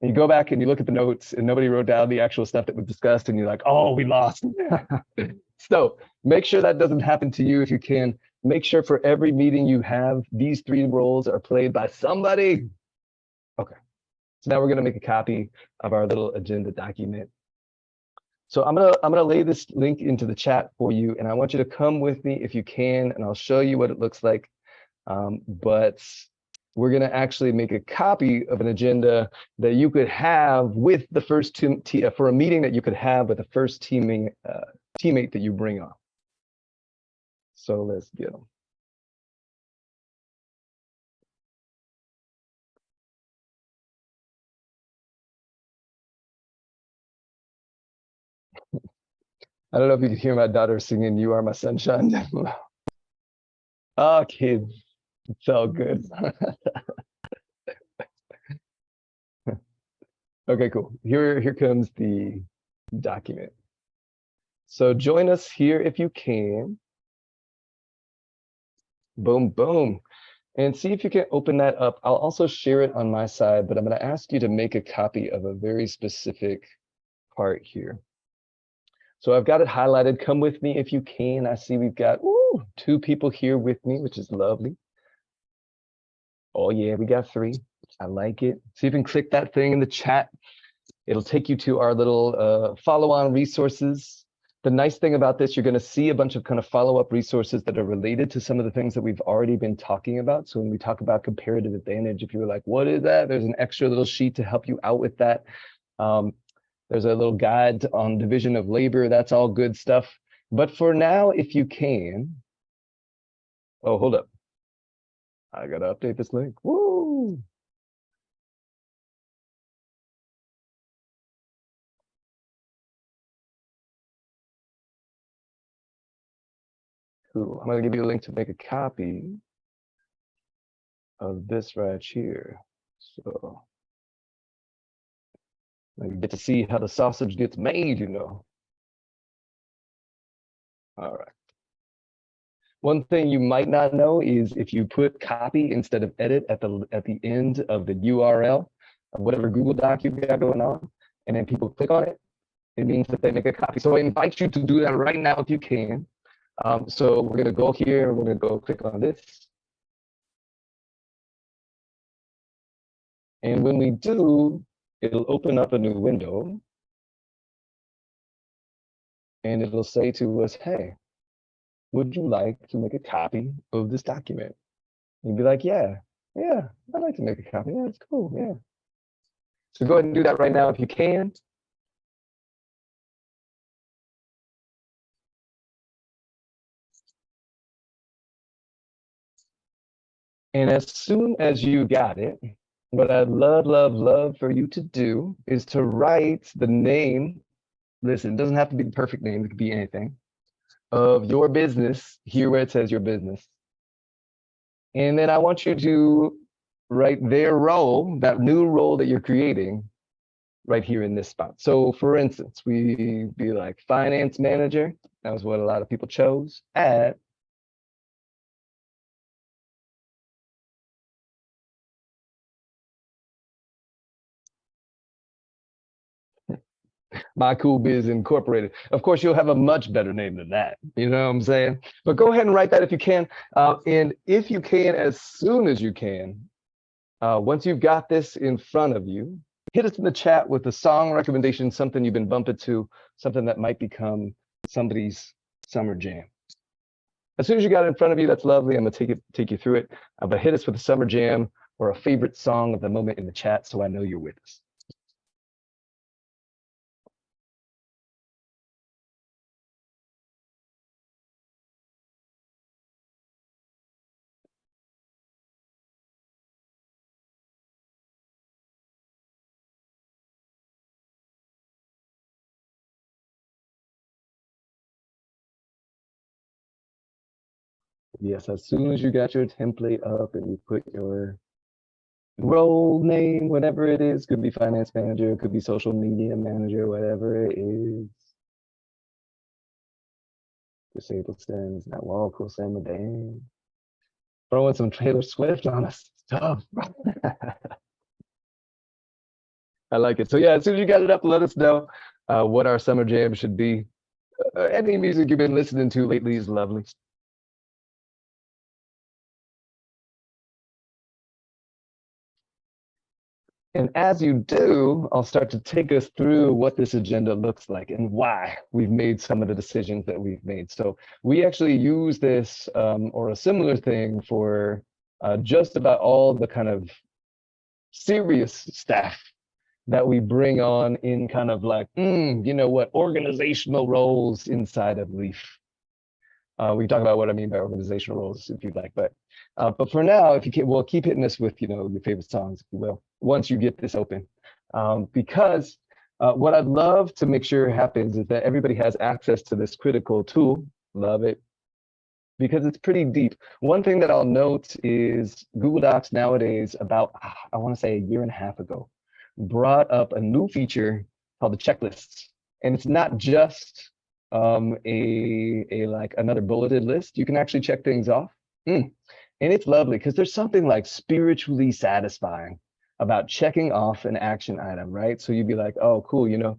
And you go back and you look at the notes and nobody wrote down the actual stuff that was discussed, and you're like, oh, we lost. So make sure that doesn't happen to you if you can. Make sure for every meeting you have, these 3 roles are played by somebody. Okay, so now we're gonna make a copy of our little agenda document. So I'm gonna lay this link into the chat for you, and I want you to come with me if you can, and I'll show you what it looks like. But we're going to actually make a copy of an agenda that you could have with the first for a meeting that you could have with the first teammate that you bring on. So let's get them. I don't know if you can hear my daughter singing "You Are My Sunshine." Oh, kids, it's all good. Okay, cool. Here comes the document. So join us here if you can. Boom, boom. And see if you can open that up. I'll also share it on my side, but I'm going to ask you to make a copy of a very specific part here. So I've got it highlighted. Come with me if you can. I see we've got 2 people here with me, which is lovely. Oh yeah, we got 3. I like it. So you can click that thing in the chat. It'll take you to our little follow-on resources. The nice thing about this, you're going to see a bunch of kind of follow-up resources that are related to some of the things that we've already been talking about. So when we talk about comparative advantage, if you were like, what is that? There's an extra little sheet to help you out with that. There's a little guide on division of labor. That's all good stuff. But for now, if you can, oh, hold up. I got to update this link. Woo! Cool. I'm going to give you a link to make a copy of this right here. So now you get to see how the sausage gets made, you know. All right. One thing you might not know is if you put copy instead of edit at the end of the URL of whatever Google Doc you've got going on, and then people click on it, it means that they make a copy. So I invite you to do that right now if you can. So we're going to go here. We're going to go click on this. And when we do, it'll open up a new window. And it'll say to us, hey, would you like to make a copy of this document? You'd be like, yeah, I'd like to make a copy. Yeah, it's cool, yeah. So go ahead and do that right now if you can. And as soon as you got it, what I'd love for you to do is to write the name. Listen, it doesn't have to be the perfect name. It could be anything of your business here where it says your business. And then I want you to write their role, that new role that you're creating right here in this spot. So for instance, we'd be like finance manager. That was what a lot of people chose at My Cool Biz Incorporated. Of course, you'll have a much better name than that. You know what I'm saying? But go ahead and write that if you can. And if you can, as soon as you can, once you've got this in front of you, hit us in the chat with a song recommendation, something you've been bumping to, something that might become somebody's summer jam. As soon as you got it in front of you, that's lovely. I'm gonna take you through it. But hit us with a summer jam or a favorite song of the moment in the chat so I know you're with us. Yes, as soon as you got your template up and you put your role name, whatever it is, could be finance manager, could be social media manager, whatever it is. Disabled stands, that wall, cool, Sam Dan. Throwing some Taylor Swift on us stuff. I like it. So yeah, as soon as you got it up, let us know what our summer jam should be. Any music you've been listening to lately is lovely. And as you do, I'll start to take us through what this agenda looks like and why we've made some of the decisions that we've made. So we actually use this or a similar thing for just about all the kind of serious staff that we bring on in kind of like, you know what, organizational roles inside of LEEAF. We can talk about what I mean by organizational roles if you'd like, but for now, if you can, we'll keep hitting this with, you know, your favorite songs, if you will, once you get this open. Because what I'd love to make sure happens is that everybody has access to this critical tool. Love it. Because it's pretty deep. One thing that I'll note is Google Docs nowadays, about, I want to say a year and a half ago, brought up a new feature called the checklists. And it's not just a like another bulleted list. You can actually check things off. And it's lovely because there's something like spiritually satisfying about checking off an action item, right? So you'd be like, oh, cool, you know,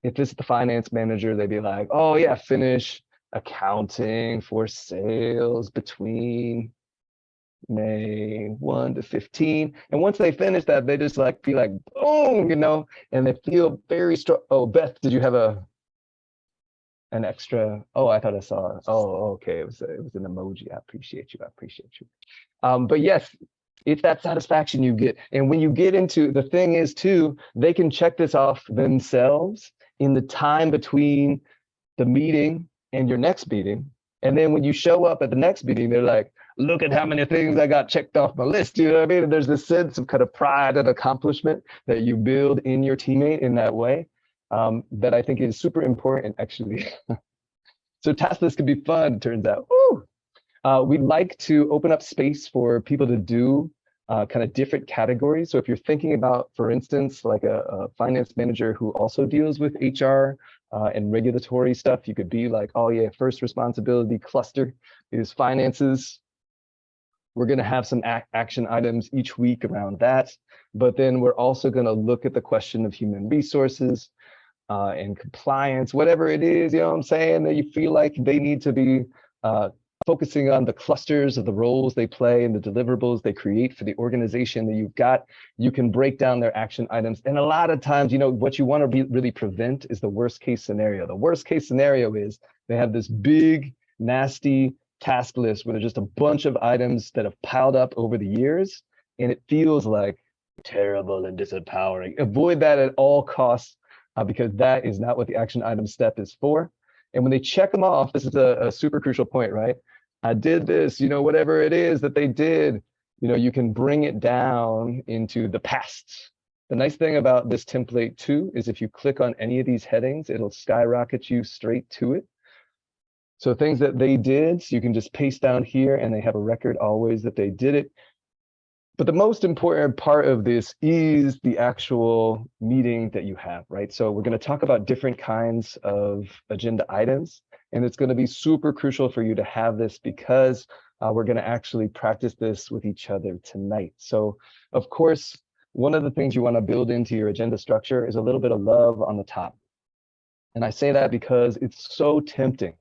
if it's the finance manager, they'd be like, oh yeah, finish accounting for sales between May 1 to 15. And once they finish that, they just like feel like, boom, you know, and they feel very strong. Oh, Beth, did you have an extra? Oh, I thought I saw. Oh, okay. It was an emoji. I appreciate you. I appreciate you. But yes, it's that satisfaction you get. And when you get into, the thing is too, they can check this off themselves in the time between the meeting and your next meeting. And then when you show up at the next meeting, they're like, look at how many things I got checked off my list. You know what I mean? And there's this sense of kind of pride and accomplishment that you build in your teammate in that way, that I think is super important, actually. So task lists can be fun, turns out. We'd like to open up space for people to do kind of different categories. So if you're thinking about, for instance, like a finance manager who also deals with HR and regulatory stuff, you could be like, oh yeah, first responsibility cluster is finances. We're going to have some action items each week around that. But then we're also going to look at the question of human resources and compliance, whatever it is, you know what I'm saying, that you feel like they need to be focusing on the clusters of the roles they play and the deliverables they create for the organization that you've got. You can break down their action items. And a lot of times, you know, what you want to really prevent is the worst case scenario. The worst case scenario is they have this big, nasty task list where there's just a bunch of items that have piled up over the years, and it feels like terrible and disempowering. Avoid that at all costs, because that is not what the action item step is for. And when they check them off, this is a super crucial point, right? I did this, you know, whatever it is that they did, you know, you can bring it down into the past. The nice thing about this template too is if you click on any of these headings, it'll skyrocket you straight to it. So things that they did, so you can just paste down here and they have a record always that they did it. But the most important part of this is the actual meeting that you have, right? So we're going to talk about different kinds of agenda items, and it's going to be super crucial for you to have this because we're going to actually practice this with each other tonight. So of course, one of the things you want to build into your agenda structure is a little bit of love on the top. And I say that because it's so tempting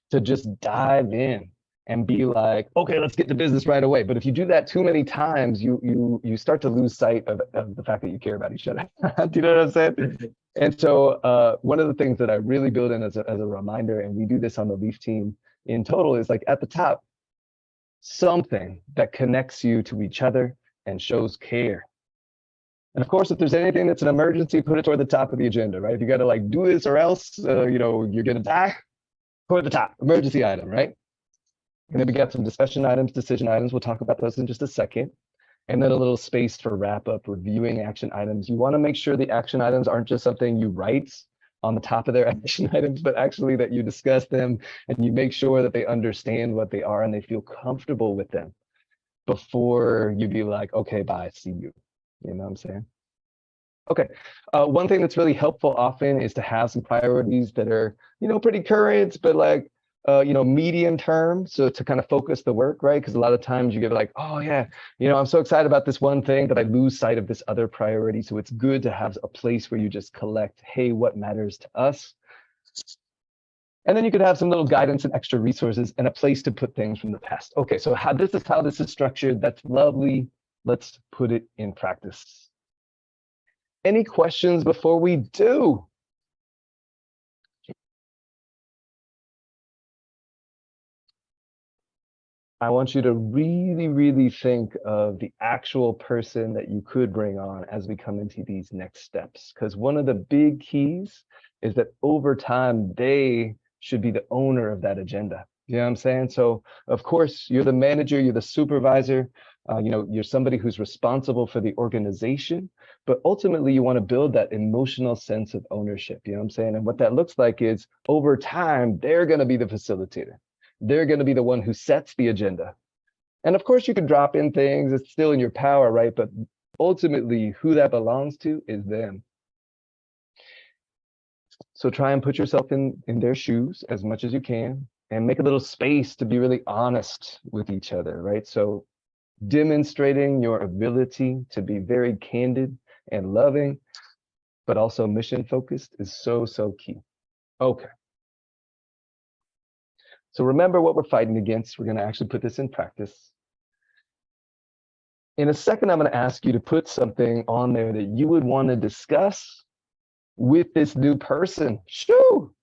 to just dive in and be like, okay, let's get to business right away. But if you do that too many times, you start to lose sight of the fact that you care about each other. Do you know what I'm saying? And so one of the things that I really build in as a reminder, and we do this on the LEEAF team in total, is like at the top, something that connects you to each other and shows care. And of course, if there's anything that's an emergency, put it toward the top of the agenda, right? If you got to like do this or else, you know, you're going to die, toward the top, emergency item, right? And then we got some discussion items, decision items. We'll talk about those in just a second. And then a little space for wrap up, reviewing action items. You want to make sure the action items aren't just something you write on the top of their action items, but actually that you discuss them and you make sure that they understand what they are and they feel comfortable with them before you be like, okay, bye, see you. You know what I'm saying? Okay, one thing that's really helpful often is to have some priorities that are, you know, pretty current, but like, you know, medium term. So to kind of focus the work, right? Because a lot of times you get like, oh yeah, you know, I'm so excited about this one thing, but I lose sight of this other priority. So it's good to have a place where you just collect, hey, what matters to us? And then you could have some little guidance and extra resources and a place to put things from the past. Okay, so this is how this is structured. That's lovely. Let's put it in practice. Any questions before we do? I want you to really, really think of the actual person that you could bring on as we come into these next steps. Because one of the big keys is that over time, they should be the owner of that agenda. You know what I'm saying? So of course, you're the manager, you're the supervisor, you're somebody who's responsible for the organization, but ultimately you want to build that emotional sense of ownership. You know what I'm saying? And what that looks like is over time, they're going to be the facilitator. They're going to be the one who sets the agenda. And of course you can drop in things, it's still in your power, right? But ultimately who that belongs to is them. So try and put yourself in their shoes as much as you can and make a little space to be really honest with each other, right? So demonstrating your ability to be very candid and loving, but also mission focused is so, so key. Okay. So remember what we're fighting against. We're going to actually put this in practice. In a second, I'm going to ask you to put something on there that you would want to discuss with this new person. Shoo!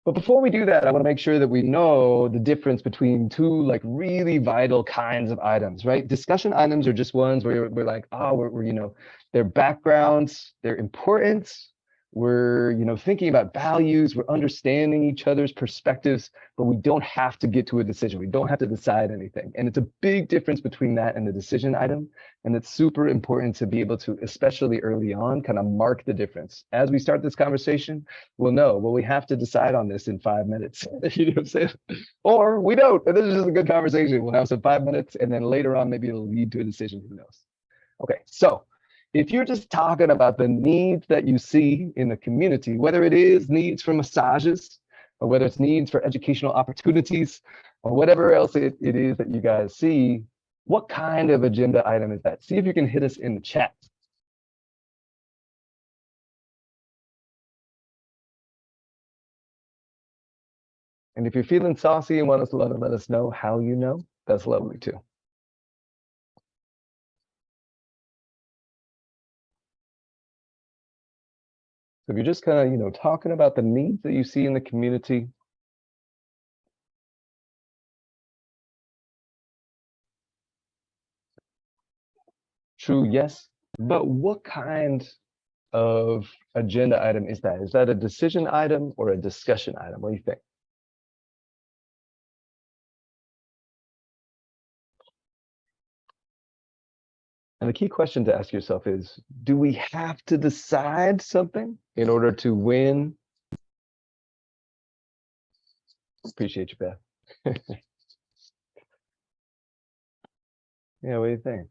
But before we do that, I want to make sure that we know the difference between two like really vital kinds of items, right? Discussion items are just ones where we're like, oh, we're their backgrounds, their importance. We're, thinking about values. We're understanding each other's perspectives, but we don't have to get to a decision. We don't have to decide anything. And it's a big difference between that and the decision item. And it's super important to be able to, especially early on, kind of mark the difference. As we start this conversation, we'll know, well, we have to decide on this in 5 minutes. You know what I'm saying? Or we don't. And this is just a good conversation. We'll have some 5 minutes, and then later on, maybe it'll lead to a decision. Who knows? Okay, so if you're just talking about the needs that you see in the community, whether it is needs for massages, or whether it's needs for educational opportunities, or whatever else it is that you guys see, what kind of agenda item is that? See if you can hit us in the chat. And if you're feeling saucy and want us to let us know how you know, that's lovely too. So if you're just kind of, talking about the needs that you see in the community, true, yes, but what kind of agenda item is that? Is that a decision item or a discussion item? What do you think? And the key question to ask yourself is, do we have to decide something in order to win? Appreciate you, Beth. Yeah, what do you think?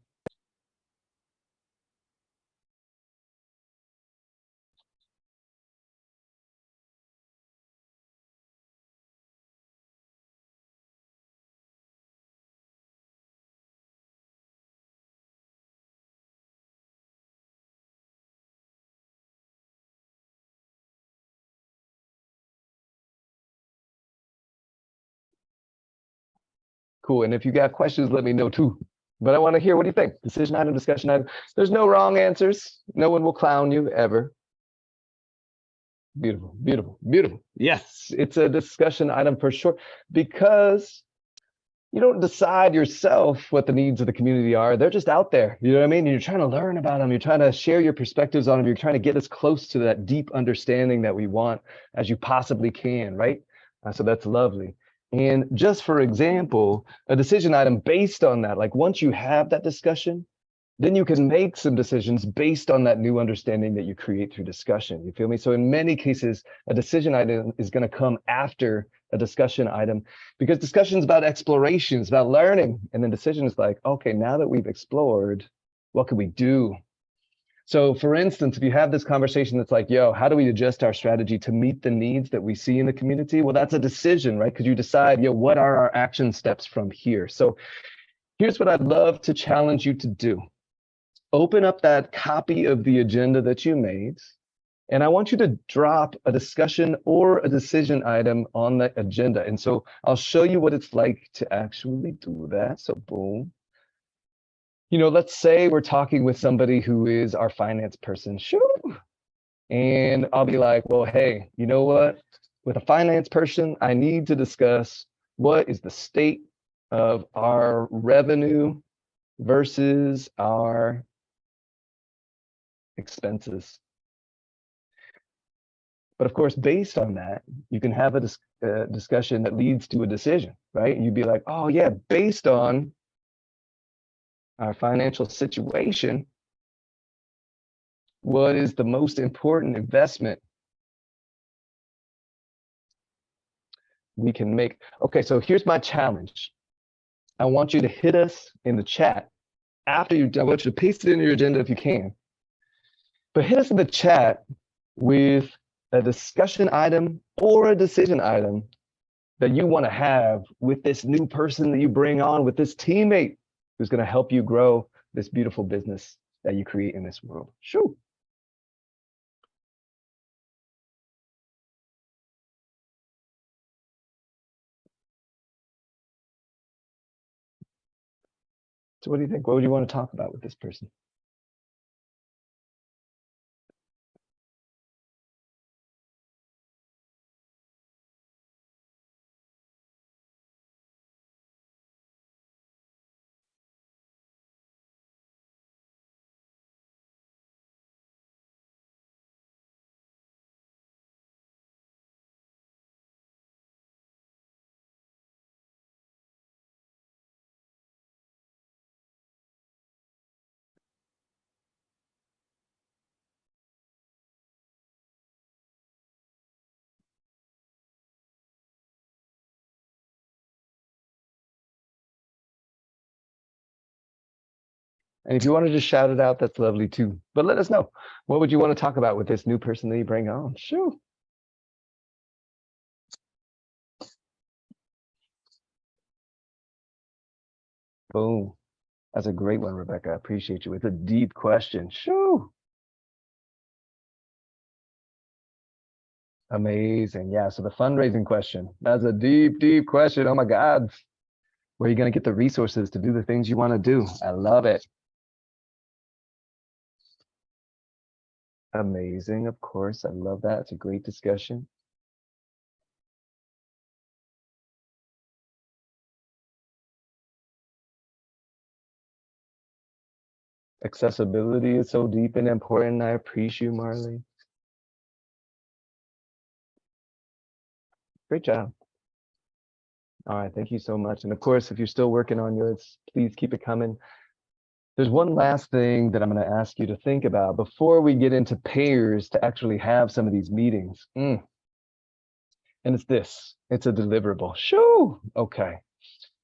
Cool. And if you got questions, let me know too. But I want to hear, what do you think? Decision item, discussion item. There's no wrong answers. No one will clown you ever. Beautiful, beautiful, beautiful. Yes, it's a discussion item for sure, because you don't decide yourself what the needs of the community are. They're just out there. You know what I mean? You're trying to learn about them. You're trying to share your perspectives on them. You're trying to get as close to that deep understanding that we want as you possibly can, right? So that's lovely. And just for example, a decision item based on that, like once you have that discussion, then you can make some decisions based on that new understanding that you create through discussion. You feel me? So in many cases, a decision item is going to come after a discussion item, because discussion is about exploration, it's about learning. And then decision is like, okay, now that we've explored, what can we do? So for instance, if you have this conversation that's like, yo, how do we adjust our strategy to meet the needs that we see in the community? Well, that's a decision, right? Because you decide, yo, what are our action steps from here? So here's what I'd love to challenge you to do. Open up that copy of the agenda that you made, and I want you to drop a discussion or a decision item on the agenda. And so I'll show you what it's like to actually do that. So boom. Let's say we're talking with somebody who is our finance person. Shoo! And I'll be like, well, hey, you know what? With a finance person, I need to discuss what is the state of our revenue versus our expenses. But of course, based on that, you can have a discussion that leads to a decision, right? You'd be like, oh yeah, based on our financial situation, what is the most important investment we can make? Okay, so here's my challenge. I want you to hit us in the chat after you, I want you to paste it in your agenda if you can, but hit us in the chat with a discussion item or a decision item that you want to have with this new person that you bring on, with this teammate who's going to help you grow this beautiful business that you create in this world. Shoo. So what do you think? What would you want to talk about with this person? And if you want to just shout it out, that's lovely too. But let us know. What would you want to talk about with this new person that you bring on? Shoo. Boom. That's a great one, Rebecca. I appreciate you. It's a deep question. Shoo. Amazing. Yeah. So the fundraising question, that's a deep, deep question. Oh my God. Where are you going to get the resources to do the things you want to do? I love it. Amazing. Of course. I love that. It's a great discussion. Accessibility is so deep and important. I appreciate you, Marley. Great job. All right, thank you so much. And of course, if you're still working on yours, please keep it coming. There's one last thing that I'm going to ask you to think about before we get into pairs to actually have some of these meetings. And it's this, it's a deliverable. Shoo, okay.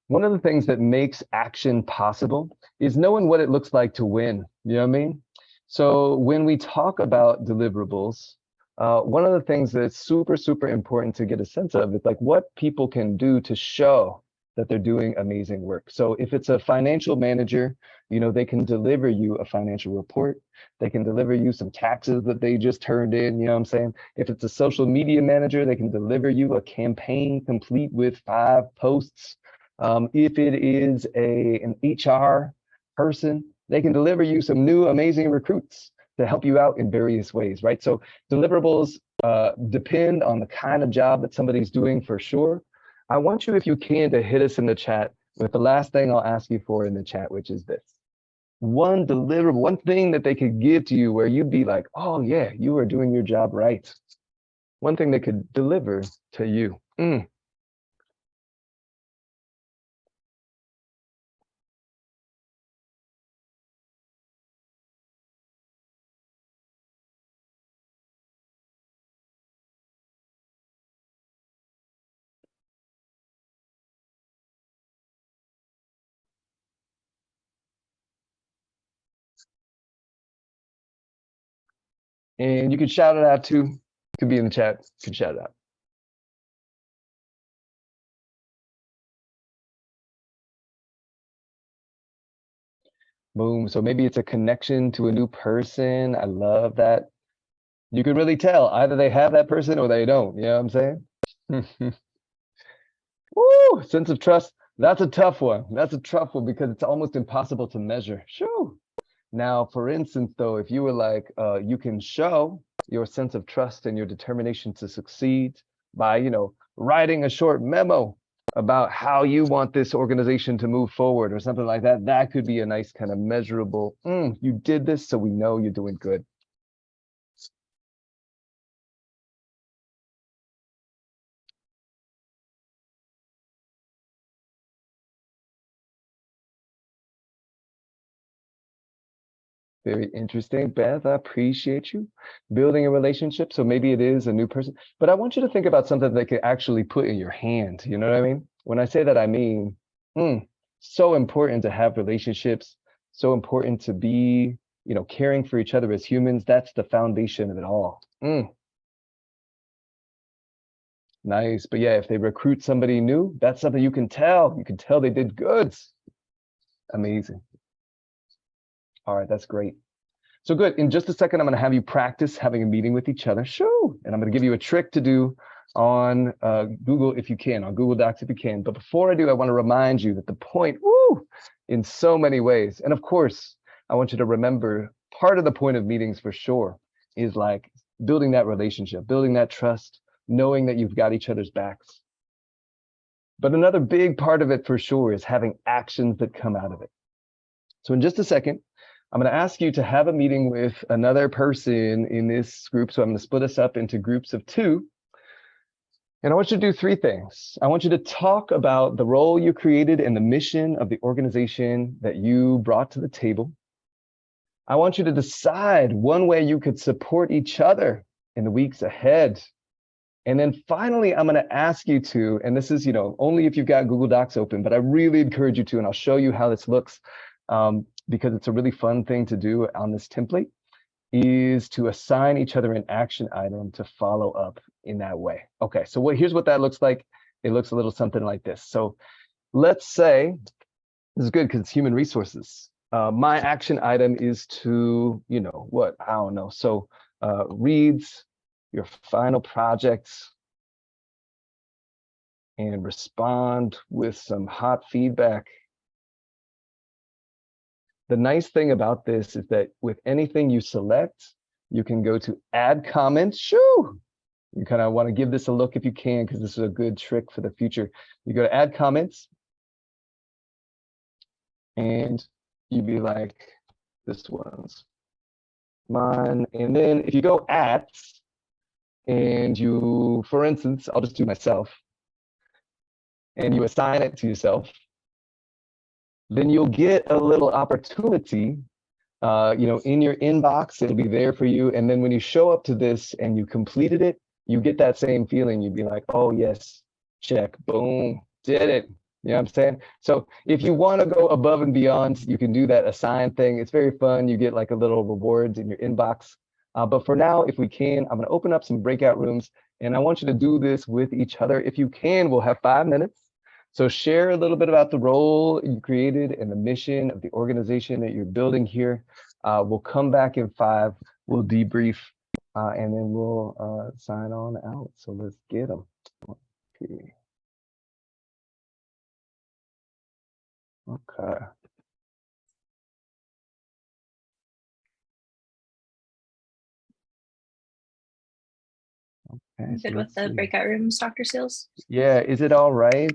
One of the things that makes action possible is knowing what it looks like to win. You know what I mean? So when we talk about deliverables, one of the things that's super, super important to get a sense of is like what people can do to show that they're doing amazing work. So if it's a financial manager, you know, they can deliver you a financial report. They can deliver you some taxes that they just turned in, you know what I'm saying? If it's a social media manager, they can deliver you a campaign complete with 5 posts. If it is an HR person, they can deliver you some new amazing recruits to help you out in various ways, right? So deliverables depend on the kind of job that somebody's doing for sure. I want you, if you can, to hit us in the chat with the last thing I'll ask you for in the chat, which is this. One deliverable, one thing that they could give to you where you'd be like, oh yeah, you are doing your job right. One thing they could deliver to you. And you can shout it out too. Could be in the chat. You can shout it out. Boom. So maybe it's a connection to a new person. I love that. You can really tell either they have that person or they don't. You know what I'm saying? Woo! Sense of trust. That's a tough one. That's a tough one because it's almost impossible to measure. Sure. Now, for instance, though, if you were like, you can show your sense of trust and your determination to succeed by, you know, writing a short memo about how you want this organization to move forward or something like that, that could be a nice kind of measurable, you did this, so we know you're doing good. Very interesting. Beth, I appreciate you building a relationship. So maybe it is a new person, but I want you to think about something that could actually put in your hand. You know what I mean? When I say that, I mean, so important to have relationships, so important to be, caring for each other as humans. That's the foundation of it all. Nice. But yeah, if they recruit somebody new, that's something you can tell. You can tell they did good. Amazing. All right, that's great. So good. In just a second, I'm going to have you practice having a meeting with each other. Sure. And I'm going to give you a trick to do on Google if you can, on Google Docs if you can. But before I do, I want to remind you that the point, in so many ways. And of course, I want you to remember part of the point of meetings for sure is like building that relationship, building that trust, knowing that you've got each other's backs. But another big part of it for sure is having actions that come out of it. So in just a second, I'm going to ask you to have a meeting with another person in this group. So I'm going to split us up into groups of 2. And I want you to do 3 things. I want you to talk about the role you created and the mission of the organization that you brought to the table. I want you to decide one way you could support each other in the weeks ahead. And then finally, I'm going to ask you to, and this is, only if you've got Google Docs open, but I really encourage you to, and I'll show you how this looks. Because it's a really fun thing to do on this template, is to assign each other an action item to follow up in that way. Okay, so here's what that looks like. It looks a little something like this. So let's say, this is good because it's human resources. My action item is to, I don't know. So reads your final projects and respond with some hot feedback. The nice thing about this is that with anything you select, you can go to add comments. Shoo! You kind of want to give this a look if you can, because this is a good trick for the future. You go to add comments, and you'd be like, this one's mine. And then if you go at, and you, for instance, I'll just do myself, and you assign it to yourself, then you'll get a little opportunity, in your inbox. It'll be there for you. And then when you show up to this and you completed it, you get that same feeling. You'd be like, oh, yes, check, boom, did it. You know what I'm saying? So if you want to go above and beyond, you can do that assign thing. It's very fun. You get like a little rewards in your inbox. But for now, if we can, I'm going to open up some breakout rooms. And I want you to do this with each other. If you can, we'll have 5 minutes. So share a little bit about the role you created and the mission of the organization that you're building here. We'll come back in 5, we'll debrief, and then we'll sign on out. So let's get them. Okay. Okay, so Good with let's the see. breakout rooms, Dr. Seals? Yeah, is it all right,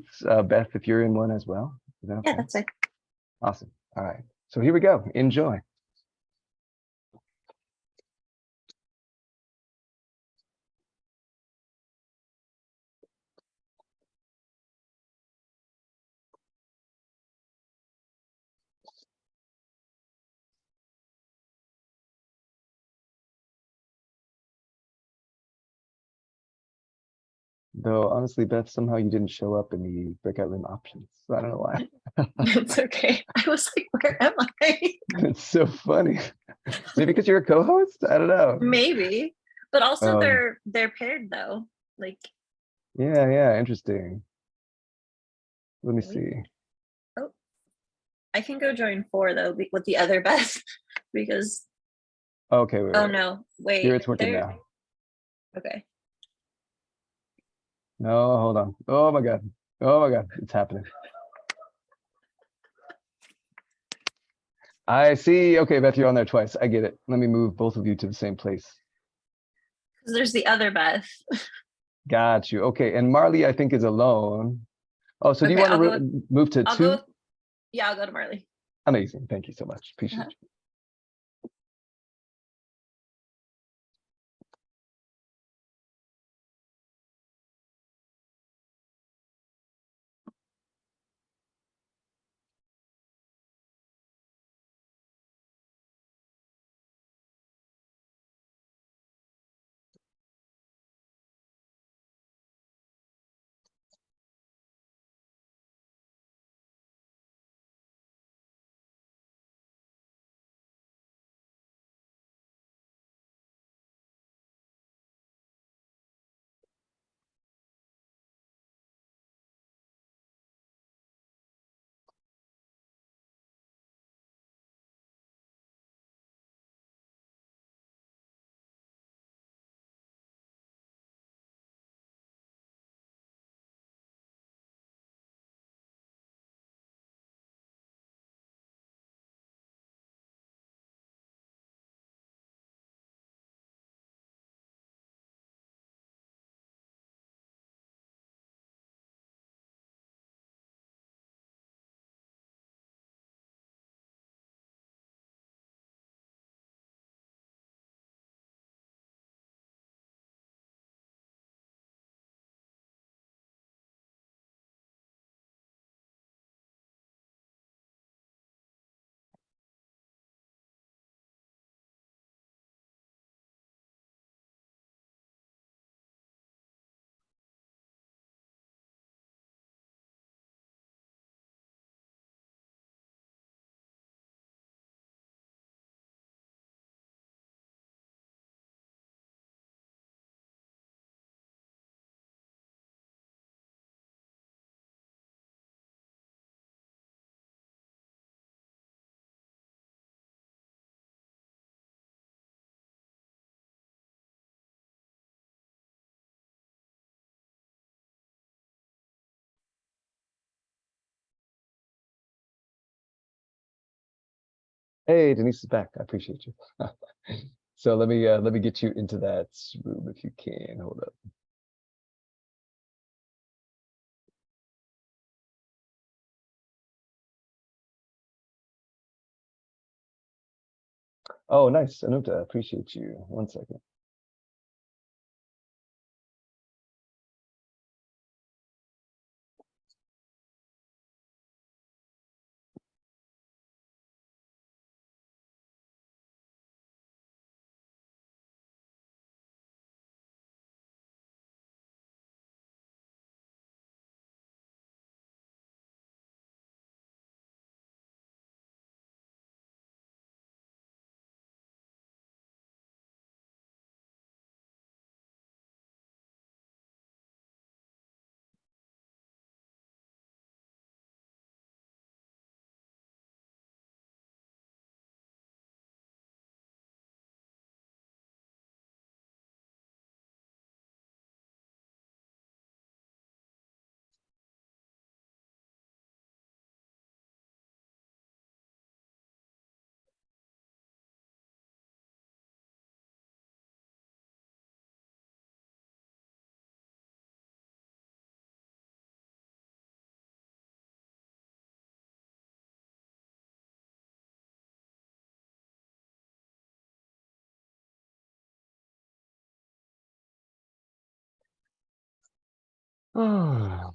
Beth, if you're in one as well? Is that okay? Yeah, that's it. Awesome. All right. So here we go. Enjoy. Though honestly, Beth, somehow you didn't show up in the breakout room options. So I don't know why. It's okay. I was like, where am I? It's so funny. Maybe because you're a co-host? I don't know. Maybe. But also Um, they're paired though. Like, yeah, interesting. Let me see. oh, I can go join 4 though with the other Beth because Okay, wait. oh no, wait. Here it's working they're- now. Okay. No, hold on. Oh my God. Oh my God, it's happening. I see. Okay, Beth, you're on there twice. I get it. Let me move both of you to the same place. Because there's the other Beth. Got you. Okay, and Marley, I think, is alone. Oh, so do you Okay, want to I'll move to I'll 2? go. Yeah, I'll go to Marley. Amazing. Thank you so much. Appreciate you. Hey, Denise is back. I appreciate you. So let me get you into that room if you can. Hold up. Oh, nice. Anuta, I appreciate you. 1 second. Ah.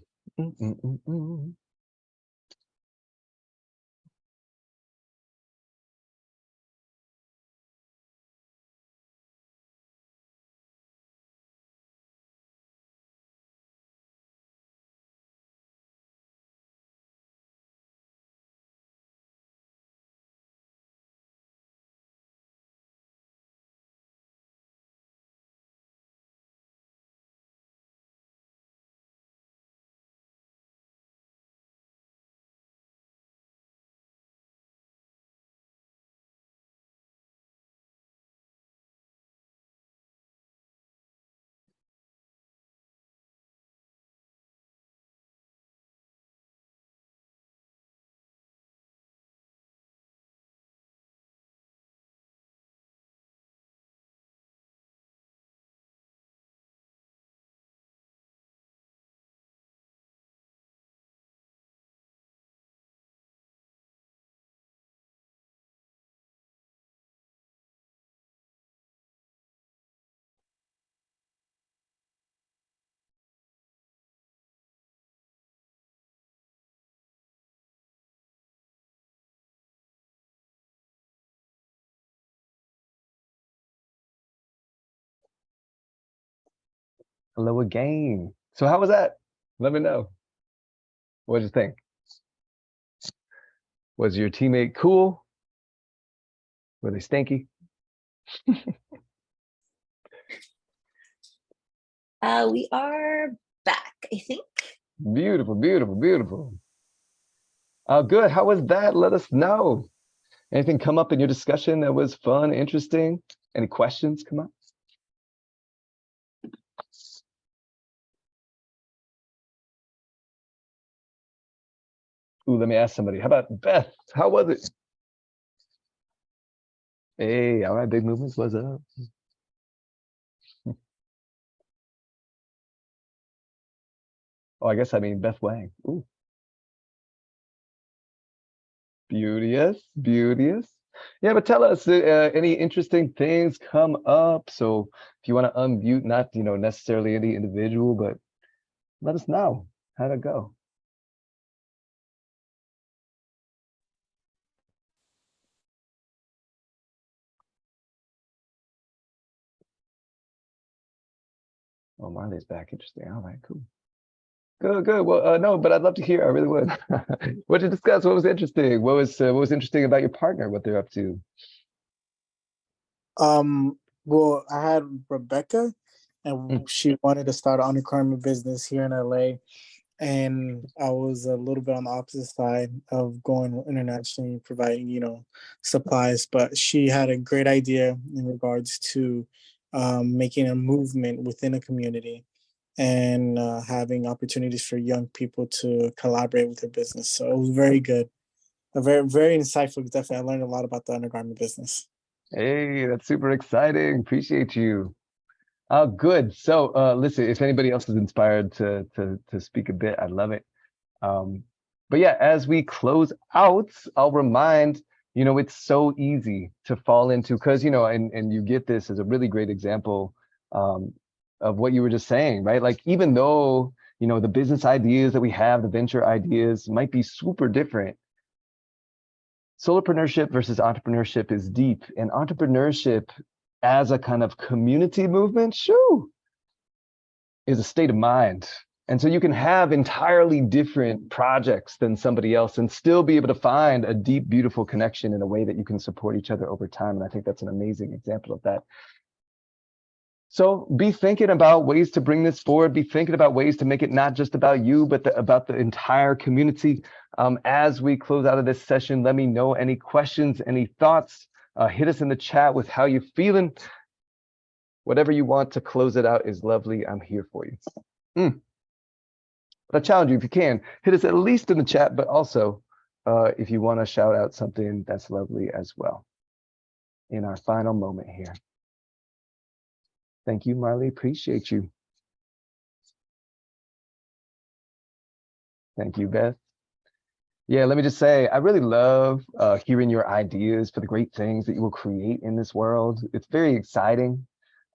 Hello again. So how was that? Let me know. What'd you think? Was your teammate cool? Were they stinky? We are back, I think. Beautiful, beautiful, beautiful. Good. How was that? Let us know. Anything come up in your discussion that was fun, interesting? Any questions come up? Ooh, let me ask somebody. How about Beth? How was it? Hey, all right, big movements. What's up? Oh, I guess I mean Beth Wang. Ooh, beauteous, beauteous. Yeah, but tell us any interesting things come up. So if you want to unmute, not necessarily any individual, but let us know. How'd it go? Oh, Marley's back. Interesting. All right, cool. Good, good. Well, no, but I'd love to hear. I really would. What did you discuss? What was interesting? What was interesting about your partner? What they're up to? Well, I had Rebecca, and she wanted to start an undergarment business here in LA. And I was a little bit on the opposite side of going internationally, providing, supplies. But she had a great idea in regards to making a movement within a community and having opportunities for young people to collaborate with their business. So it was very good. very, very insightful. Definitely, I learned a lot about the undergarment business. Hey, that's super exciting. Appreciate you. Good. So listen, if anybody else is inspired to speak a bit, I love it. But yeah, as we close out, I'll remind, it's so easy to fall into, because, and you get this as a really great example of what you were just saying, right? Like, even though, the business ideas that we have, the venture ideas might be super different, solopreneurship versus entrepreneurship is deep, and entrepreneurship as a kind of community movement, is a state of mind. And so you can have entirely different projects than somebody else and still be able to find a deep, beautiful connection in a way that you can support each other over time. And I think that's an amazing example of that. So be thinking about ways to bring this forward, be thinking about ways to make it not just about you, but about the entire community. As we close out of this session, let me know any questions, any thoughts. Hit us in the chat with how you're feeling. Whatever you want to close it out is lovely. I'm here for you. But I challenge you, if you can, hit us at least in the chat, but also if you want to shout out something, that's lovely as well. In our final moment here. Thank you, Marley. Appreciate you. Thank you, Beth. Yeah, let me just say, I really love hearing your ideas for the great things that you will create in this world. It's very exciting.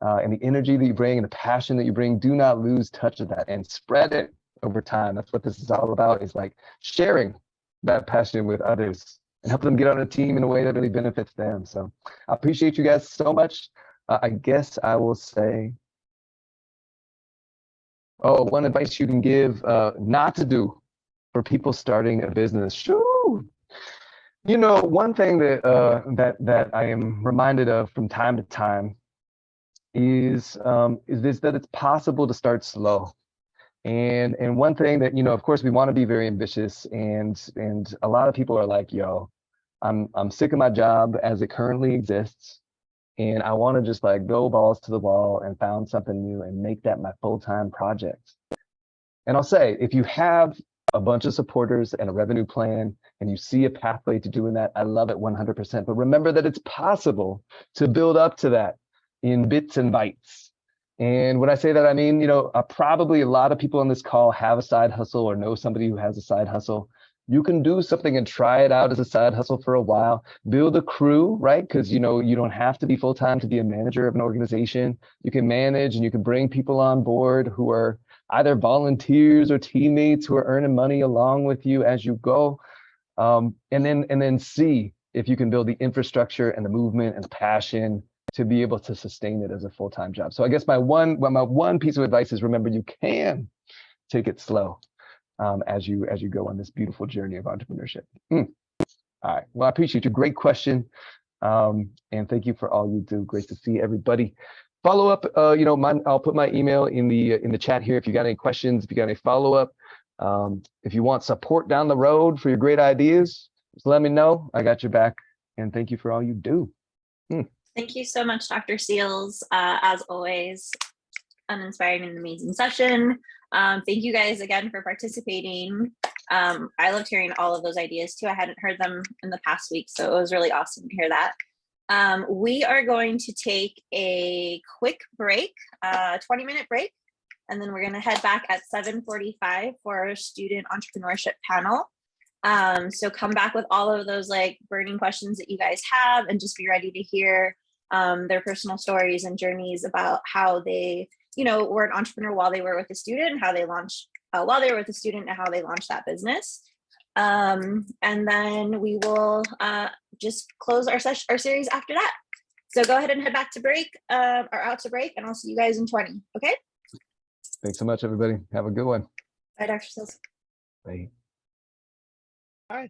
And the energy that you bring and the passion that you bring, do not lose touch of that and spread it over time. That's what this is all about, is like sharing that passion with others and help them get on a team in a way that really benefits them. So I appreciate you guys so much. I guess I will say, one advice you can give not to do for people starting a business. One thing that I am reminded of from time to time is this, that it's possible to start slow. And one thing that, of course, we want to be very ambitious, and a lot of people are like, yo, I'm sick of my job as it currently exists, and I want to just like go balls to the wall and found something new and make that my full-time project. And I'll say, if you have a bunch of supporters and a revenue plan, and you see a pathway to doing that, I love it 100%. But remember that it's possible to build up to that in bits and bytes. And when I say that, I mean, probably a lot of people on this call have a side hustle or know somebody who has a side hustle. You can do something and try it out as a side hustle for a while. Build a crew, right? Because, you don't have to be full-time to be a manager of an organization. You can manage and you can bring people on board who are either volunteers or teammates who are earning money along with you as you go. And then see if you can build the infrastructure and the movement and the passion to be able to sustain it as a full-time job. So I guess my one piece of advice is, remember, you can take it slow as you go on this beautiful journey of entrepreneurship. All right. Well, I appreciate you. Great question. And thank you for all you do. Great to see everybody. Follow up, I'll put my email in the chat here if you got any questions, if you got any follow-up. If you want support down the road for your great ideas, just let me know. I got your back. And thank you for all you do. Thank you so much, Dr. Seals. As always, an inspiring and amazing session. Thank you guys again for participating. I loved hearing all of those ideas too. I hadn't heard them in the past week, so it was really awesome to hear that. We are going to take a quick break, 20-minute break, and then we're going to head back at 7:45 for our student entrepreneurship panel. So come back with all of those like burning questions that you guys have, and just be ready to hear their personal stories and journeys about how they, were an entrepreneur while they were with a student, how they launched while they were with a student, and how they launched that business. And then we will just close our series after that. So go ahead and head back to break or out to break, and I'll see you guys in 20. Okay. Thanks so much, everybody. Have a good one. Bye, Dr. Sills. Bye. Hi.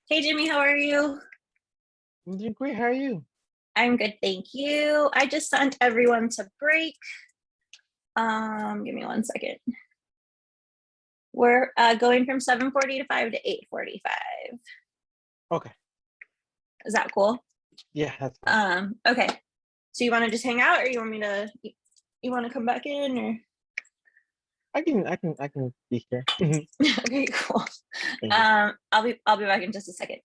Hey, Jimmy, how are you? I'm doing great. How are you? I'm good, thank you. I just sent everyone to break. Give me 1 second. We're going from 7:45 to 8:45. Okay. Is that cool? Yeah, that's fine. Okay. So you want to just hang out, or you want me to? You want to come back in, or? I can be here. Thank Okay, cool. you. I'll be back in just a second.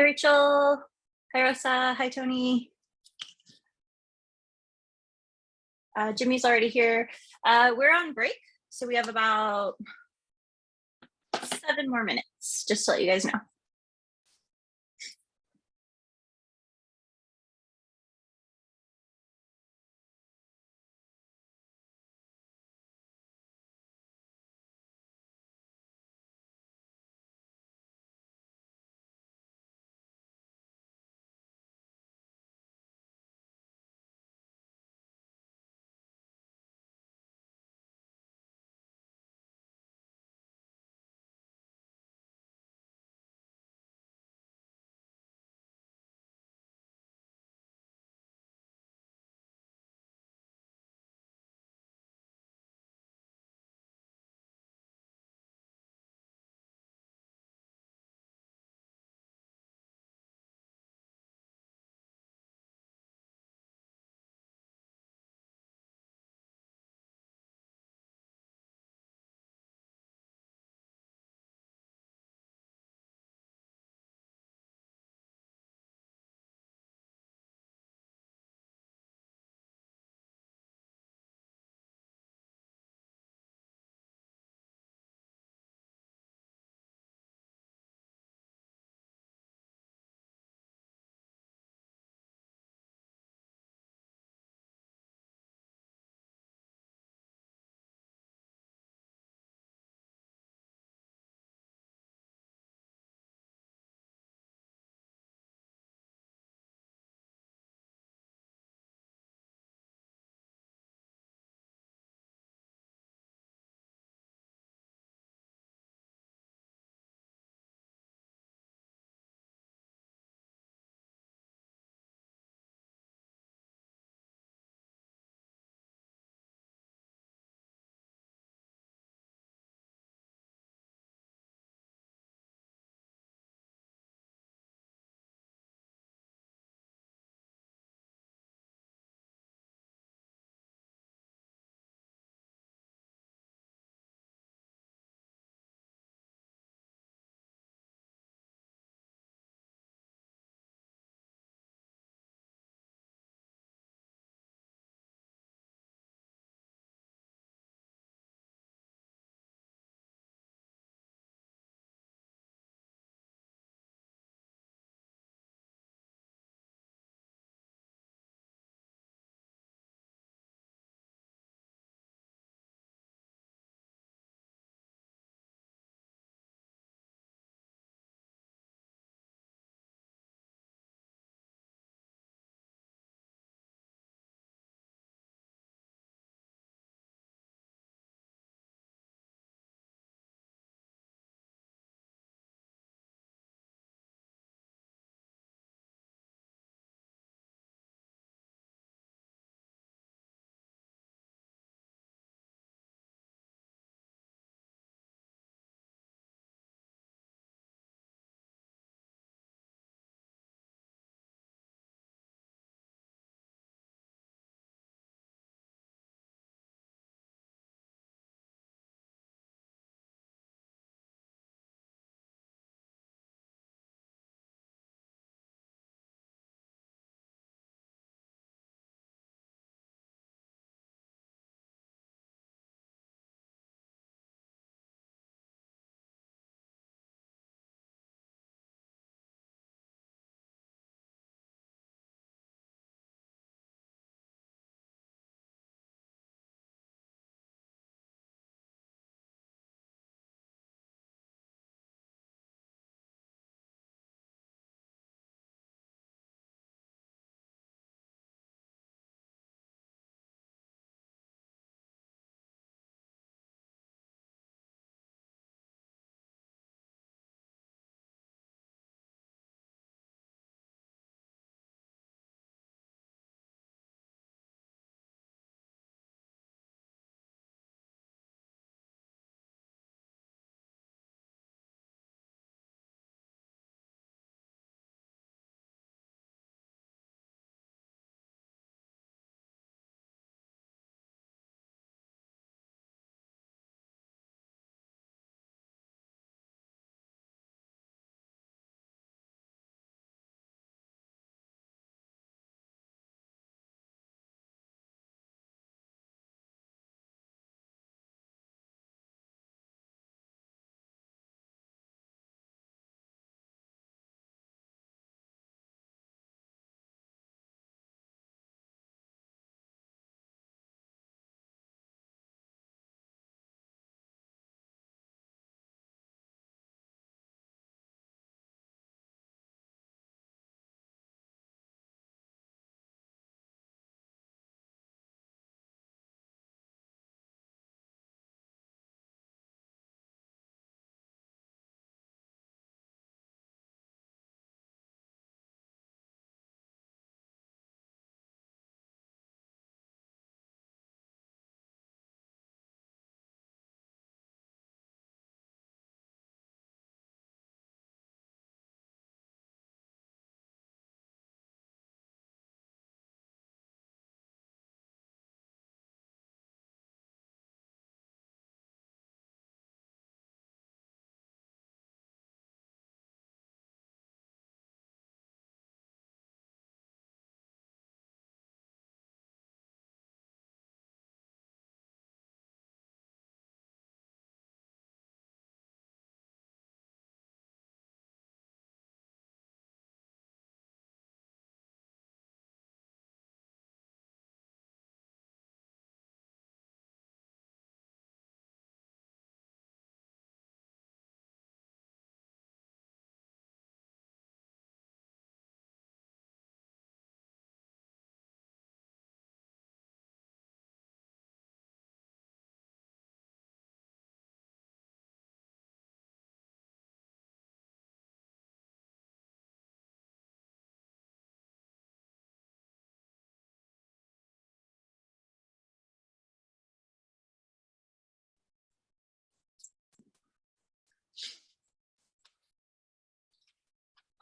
Rachel. Hi, Rosa. Hi, Tony. Jimmy's already here. We're on break, so we have about 7 more minutes, just to let you guys know.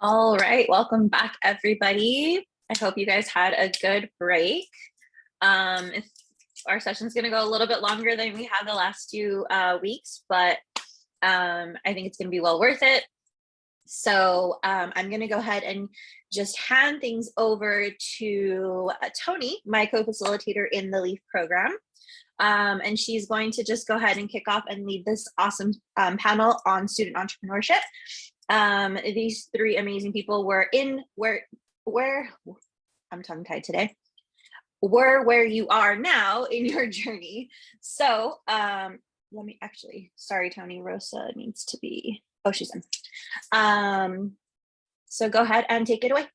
All right, welcome back, everybody. I hope you guys had a good break. If our session's going to go a little bit longer than we had the last few weeks, but I think it's going to be well worth it. So I'm going to go ahead and just hand things over to Tony, my co-facilitator in the LEEAF program. And she's going to just go ahead and kick off and lead this awesome panel on student entrepreneurship. These three amazing people were where I'm tongue-tied today. Where you are now in your journey. So let me actually, sorry, Tony, Rosa needs to be, oh, she's in. So go ahead and take it away.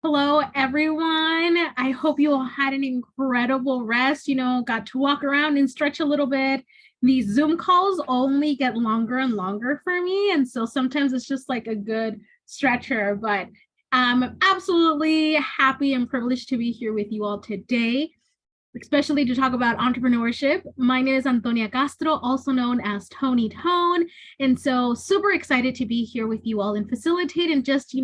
Hello, everyone. I hope you all had an incredible rest, got to walk around and stretch a little bit. These Zoom calls only get longer and longer for me. And so sometimes it's just like a good stretcher, but I'm absolutely happy and privileged to be here with you all today, especially to talk about entrepreneurship. My name is Antonia Castro, also known as Tony Tone. And so super excited to be here with you all and facilitate and just,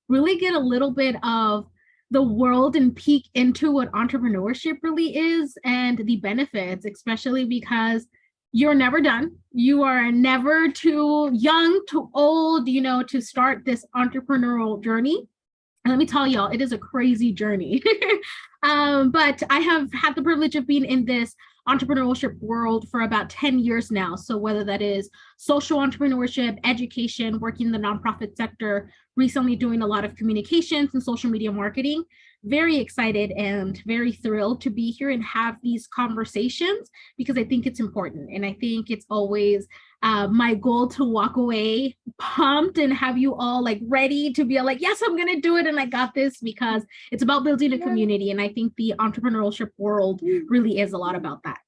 really get a little bit of the world and peek into what entrepreneurship really is and the benefits, especially because you're never done. You are never too young, too old, to start this entrepreneurial journey. And let me tell y'all, it is a crazy journey. But I have had the privilege of being in this entrepreneurship world for about 10 years now. So whether that is social entrepreneurship, education, working in the nonprofit sector, recently doing a lot of communications and social media marketing, very excited and very thrilled to be here and have these conversations because I think it's important. And I think it's always my goal to walk away pumped and have you all like ready to be like, yes, I'm going to do it. And I got this, because it's about building a community. And I think the entrepreneurship world really is a lot about that.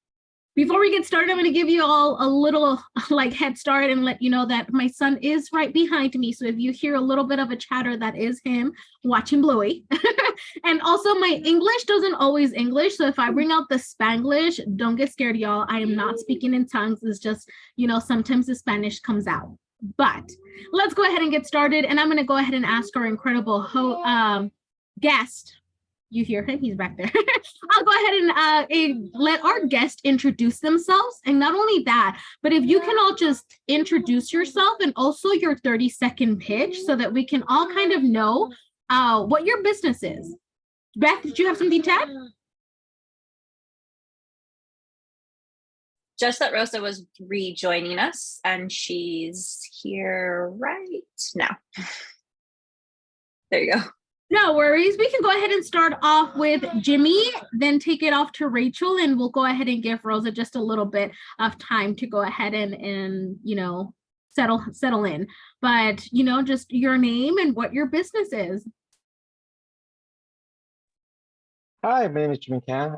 Before we get started, I'm going to give you all a little like head start and let you know that my son is right behind me. So if you hear a little bit of a chatter, that is him watching Bluey. And also my English doesn't always English. So if I bring out the Spanglish, don't get scared, y'all. I am not speaking in tongues. It's just, sometimes the Spanish comes out. But let's go ahead and get started. And I'm going to go ahead and ask our incredible guest. You hear him, he's back there. I'll go ahead and let our guest introduce themselves. And not only that, but if you can all just introduce yourself and also your 30-second pitch so that we can all kind of know what your business is. Beth, did you have something to add? Just that Rosa was rejoining us and she's here right now. There you go. No worries. We can go ahead and start off with Jimmy, then take it off to Rachel, and we'll go ahead and give Rosa just a little bit of time to go ahead and settle in. But, just your name and what your business is. Hi, my name is Jimmy Can.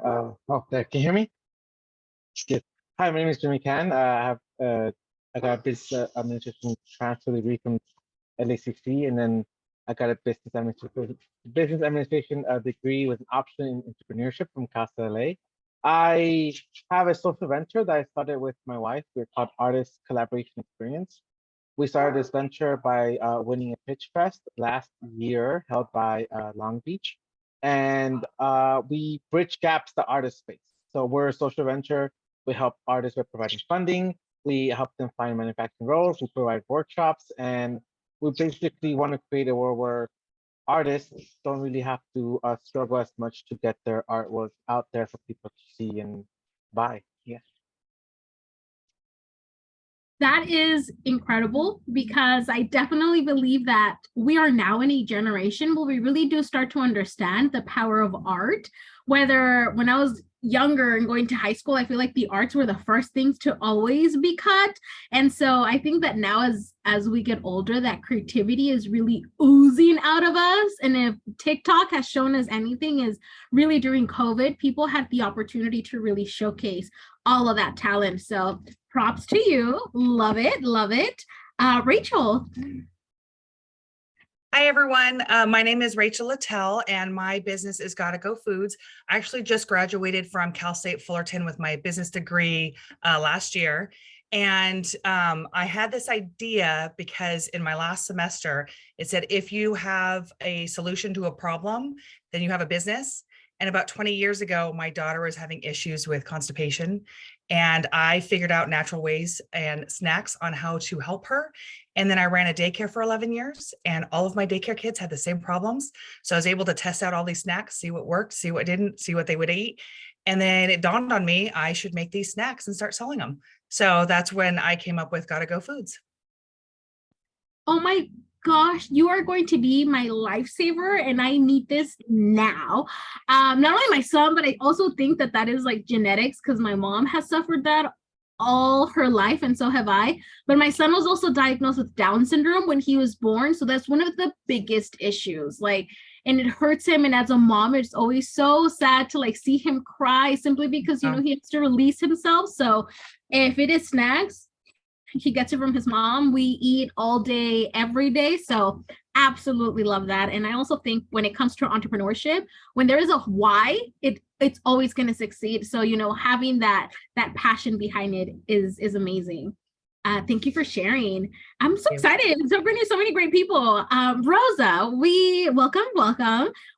There, can you hear me? Good. Hi, my name is Jimmy Can. I got a business administration transfer degree from LEEAF, and then I got a business administration degree with an option in entrepreneurship from Casa LA. I have a social venture that I started with my wife. We're called Artist Collaboration Experience. We started this venture by winning a pitch fest last year held by Long Beach. And we bridge gaps to artist space. So we're a social venture. We help artists by providing funding. We help them find manufacturing roles. We provide workshops, and we basically want to create a world where artists don't really have to struggle as much to get their artwork out there for people to see and buy. Yeah. That is incredible, because I definitely believe that we are now in a generation where we really do start to understand the power of art. Whether when I was younger and going to high school, I feel like the arts were the first things to always be cut. And so I think that now as we get older, that creativity is really oozing out of us. And if TikTok has shown us anything, is really during COVID, people had the opportunity to really showcase all of that talent. So props to you. Love it. Love it. Rachel. Hi, everyone. My name is Rachel Littell, and my business is Gotta Go Foods. I actually just graduated from Cal State Fullerton with my business degree last year. And I had this idea because in my last semester, it said, if you have a solution to a problem, then you have a business. And about 20 years ago, my daughter was having issues with constipation. And I figured out natural ways and snacks on how to help her. And then I ran a daycare for 11 years, and all of my daycare kids had the same problems. So I was able to test out all these snacks, see what worked, see what didn't, see what they would eat. And then it dawned on me, I should make these snacks and start selling them. So that's when I came up with Gotta Go Foods. Oh my gosh, you are going to be my lifesaver, and I need this now. Not only my son, but I also think that that is like genetics, because my mom has suffered that all her life, and so have I. But my son was also diagnosed with Down syndrome when he was born. So that's one of the biggest issues. Like, and it hurts him. And as a mom, it's always so sad to like see him cry simply because, you know, he has to release himself. So if it is snacks, he gets it from his mom. We eat all day, every day. So absolutely love that. And I also think when it comes to entrepreneurship, when there is a why, it's always going to succeed. So, you know, having that passion behind it is amazing. Thank you for sharing. I'm so excited. So bringing so many great people. Rosa, we welcome.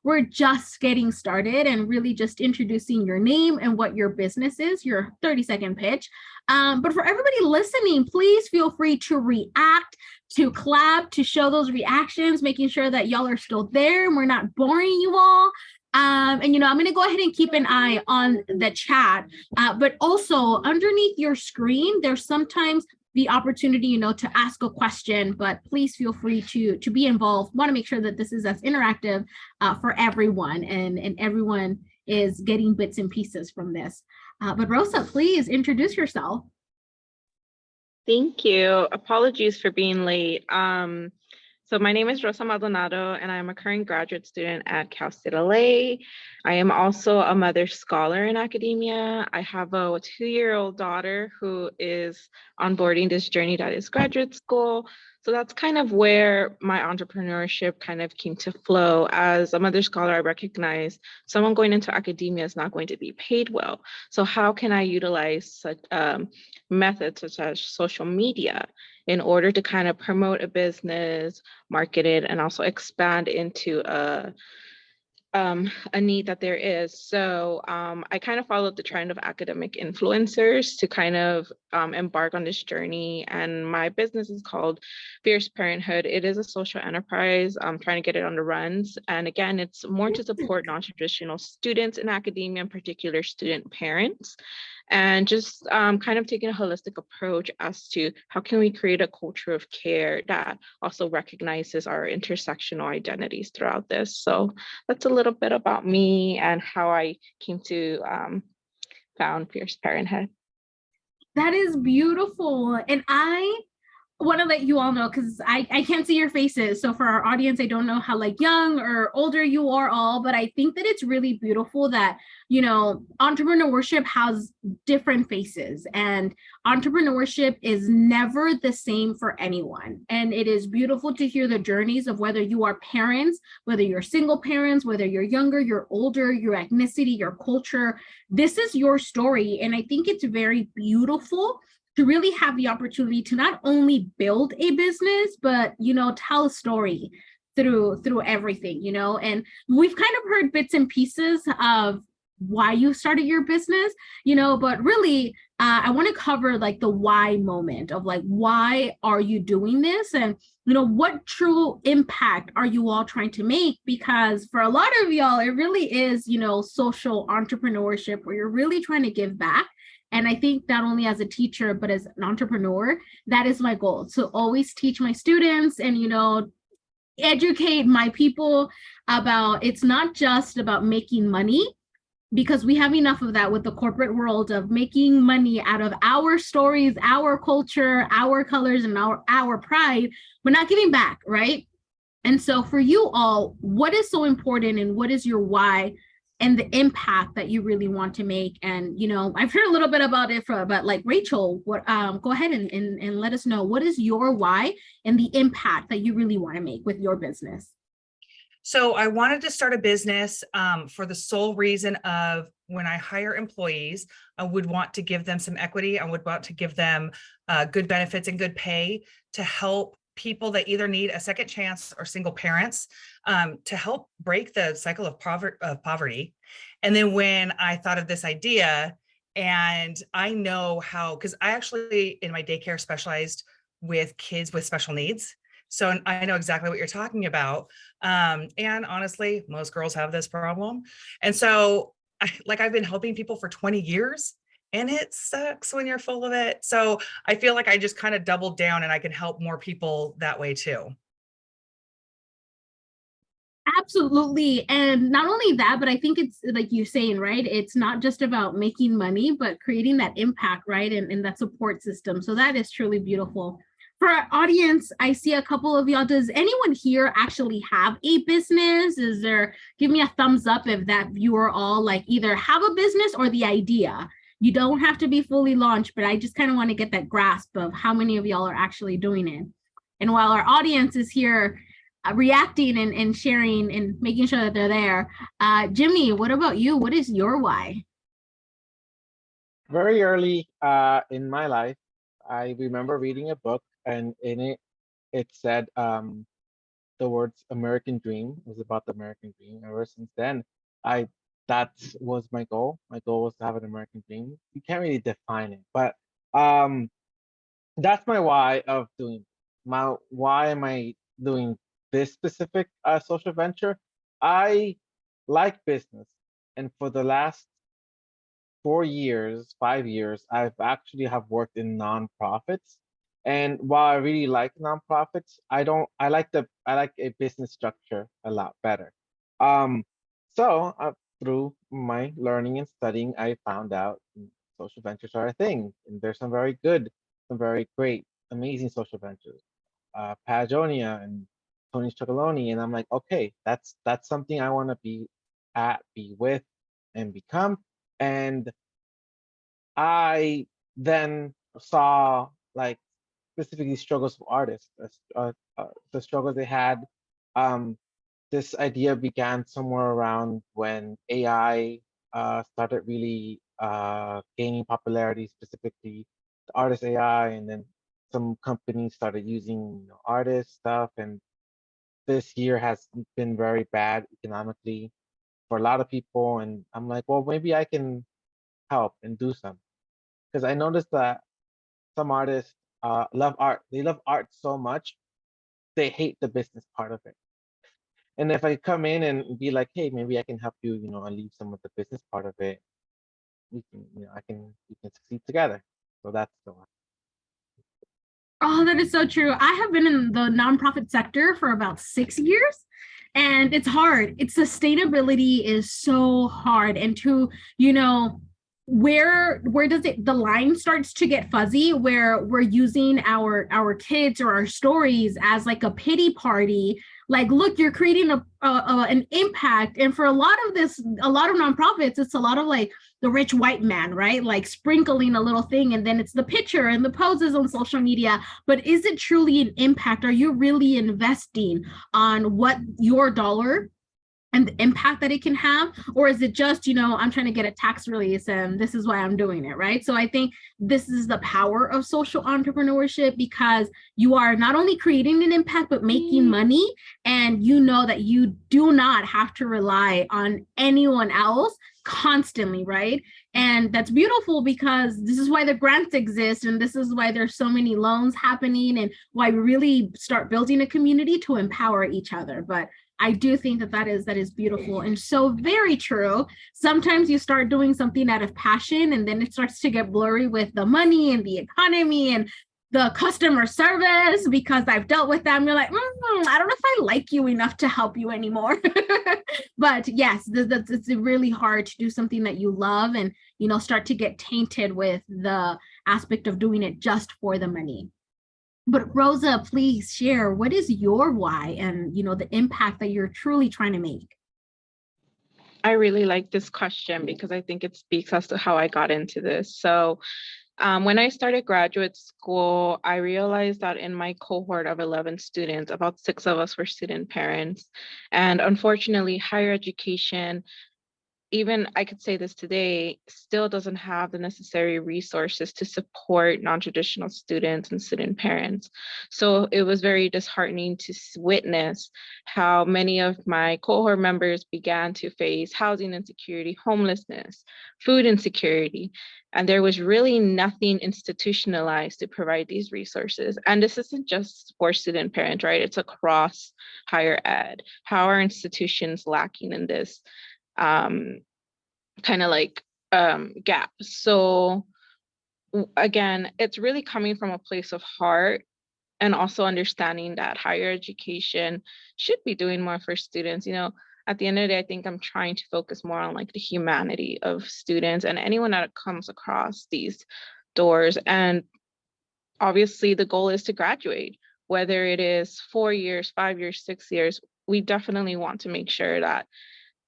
We're just getting started and really just introducing your name and what your business is, your 30-second pitch. But for everybody listening, please feel free to react, to clap, to show those reactions, making sure that y'all are still there and we're not boring you all. And, you know, I'm going to go ahead and keep an eye on the chat, but also underneath your screen, there's sometimes the opportunity, you know, to ask a question, but please feel free to be involved. Want to make sure that this is as interactive for everyone, and everyone is getting bits and pieces from this. But Rosa, please introduce yourself. Thank you. Apologies for being late. So my name is Rosa Maldonado, and I'm a current graduate student at Cal State LA. I am also a mother scholar in academia. I have a 2-year-old daughter who is onboarding this journey that is graduate school. So that's kind of where my entrepreneurship kind of came to flow. As a mother scholar, I recognize someone going into academia is not going to be paid well. So how can I utilize such methods such as social media in order to kind of promote a business, market it, and also expand into a need that there is. So I kind of followed the trend of academic influencers to kind of embark on this journey. And my business is called Fierce Parenthood. It is a social enterprise. I'm trying to get it on the runs. And again, it's more to support non-traditional students in academia, in particular student parents, and just kind of taking a holistic approach as to how can we create a culture of care that also recognizes our intersectional identities throughout this. So that's a little bit about me and how I came to found Fierce Parenthood. That is beautiful. And I want to let you all know, because I can't see your faces. So for our audience, I don't know how like young or older you are all, but I think that it's really beautiful that, you know, entrepreneurship has different faces, and entrepreneurship is never the same for anyone. And it is beautiful to hear the journeys of whether you are parents, whether you're single parents, whether you're younger, you're older, your ethnicity, your culture. This is your story. And I think it's very beautiful to really have the opportunity to not only build a business, but, you know, tell a story through everything, you know. And we've kind of heard bits and pieces of why you started your business, you know, but really I want to cover like the why moment of like, why are you doing this? And, you know, what true impact are you all trying to make? Because for a lot of y'all, it really is, you know, social entrepreneurship where you're really trying to give back. And I think not only as a teacher, but as an entrepreneur, that is my goal, to always teach my students and, you know, educate my people about, it's not just about making money, because we have enough of that with the corporate world of making money out of our stories, our culture, our colors, and our pride, but not giving back, right? And so for you all, what is so important and what is your why and the impact that you really want to make? And, you know, I've heard a little bit about it but like Rachel, what go ahead and let us know, what is your why and the impact that you really want to make with your business? So I wanted to start a business for the sole reason of when I hire employees, I would want to give them some equity. I would want to give them good benefits and good pay to help people that either need a second chance or single parents, to help break the cycle of poverty. And then when I thought of this idea, and I know how, because I actually in my daycare specialized with kids with special needs. So I know exactly what you're talking about. And honestly, most girls have this problem. And so I've been helping people for 20 years. And it sucks when you're full of it. So I feel like I just kind of doubled down and I can help more people that way too. Absolutely. And not only that, but I think it's like you're saying, right? It's not just about making money, but creating that impact, right? And that support system. So that is truly beautiful. For our audience, I see a couple of y'all. Does anyone here actually have a business? Give me a thumbs up if that you are all like either have a business or the idea. You don't have to be fully launched, but I just kind of want to get that grasp of how many of y'all are actually doing it. And while our audience is here reacting and sharing and making sure that they're there, Jimmy, what about you? What is your why? Very early in my life, I remember reading a book, and in it said the words American dream. It was about the American dream. Ever since then, that was my goal. My goal was to have an American dream. You can't really define it, but that's my why of doing. Why am I doing this specific social venture? I like business, and for the last 5 years, I've actually have worked in nonprofits. And while I really like nonprofits, I like a business structure a lot better. So through my learning and studying, I found out social ventures are a thing, and there's some very good, some very great, amazing social ventures. Patagonia and Tony Chocoloni, and I'm like, okay, that's something I want to be with, and become. And I then saw like specifically struggles of artists, the struggles they had. This idea began somewhere around when AI started really gaining popularity, specifically the artist AI, and then some companies started using artist stuff. And this year has been very bad economically for a lot of people. And I'm like, well, maybe I can help and do something, because I noticed that some artists love art. They love art so much, they hate the business part of it. And if I come in and be like, hey, maybe I can help you, and leave some of the business part of it, we can succeed together. So that's the one. Oh, that is so true. I have been in the nonprofit sector for about 6 years, and it's hard. Sustainability is so hard. And where does the line starts to get fuzzy, where we're using our kids or our stories as like a pity party. Like, look, you're creating an impact. And for a lot of nonprofits, it's a lot of like the rich white man, right? Like sprinkling a little thing, and then it's the picture and the poses on social media. But is it truly an impact? Are you really investing on what your dollar and the impact that it can have? Or is it just, I'm trying to get a tax release and this is why I'm doing it, right? So I think this is the power of social entrepreneurship, because you are not only creating an impact, but making money. And you know that you do not have to rely on anyone else constantly, right? And that's beautiful, because this is why the grants exist, and this is why there's so many loans happening, and why we really start building a community to empower each other. But I do think that is beautiful and so very true. Sometimes you start doing something out of passion, and then it starts to get blurry with the money and the economy and the customer service, because I've dealt with them. You're like, I don't know if I like you enough to help you anymore. But yes, it's really hard to do something that you love and, start to get tainted with the aspect of doing it just for the money. But Rosa, please share, what is your why and, the impact that you're truly trying to make? I really like this question because I think it speaks as to how I got into this. So when I started graduate school, I realized that in my cohort of 11 students, about 6 of us were student parents. And unfortunately, higher education, even I could say this today, still doesn't have the necessary resources to support non-traditional students and student parents. So it was very disheartening to witness how many of my cohort members began to face housing insecurity, homelessness, food insecurity, and there was really nothing institutionalized to provide these resources. And this isn't just for student parents, right? It's across higher ed. How are institutions lacking in this kind of like gap? So again, it's really coming from a place of heart and also understanding that higher education should be doing more for students. You know, at the end of the day, I think I'm trying to focus more on like the humanity of students and anyone that comes across these doors. And obviously the goal is to graduate, whether it is 4 years, 5 years, 6 years. We definitely want to make sure that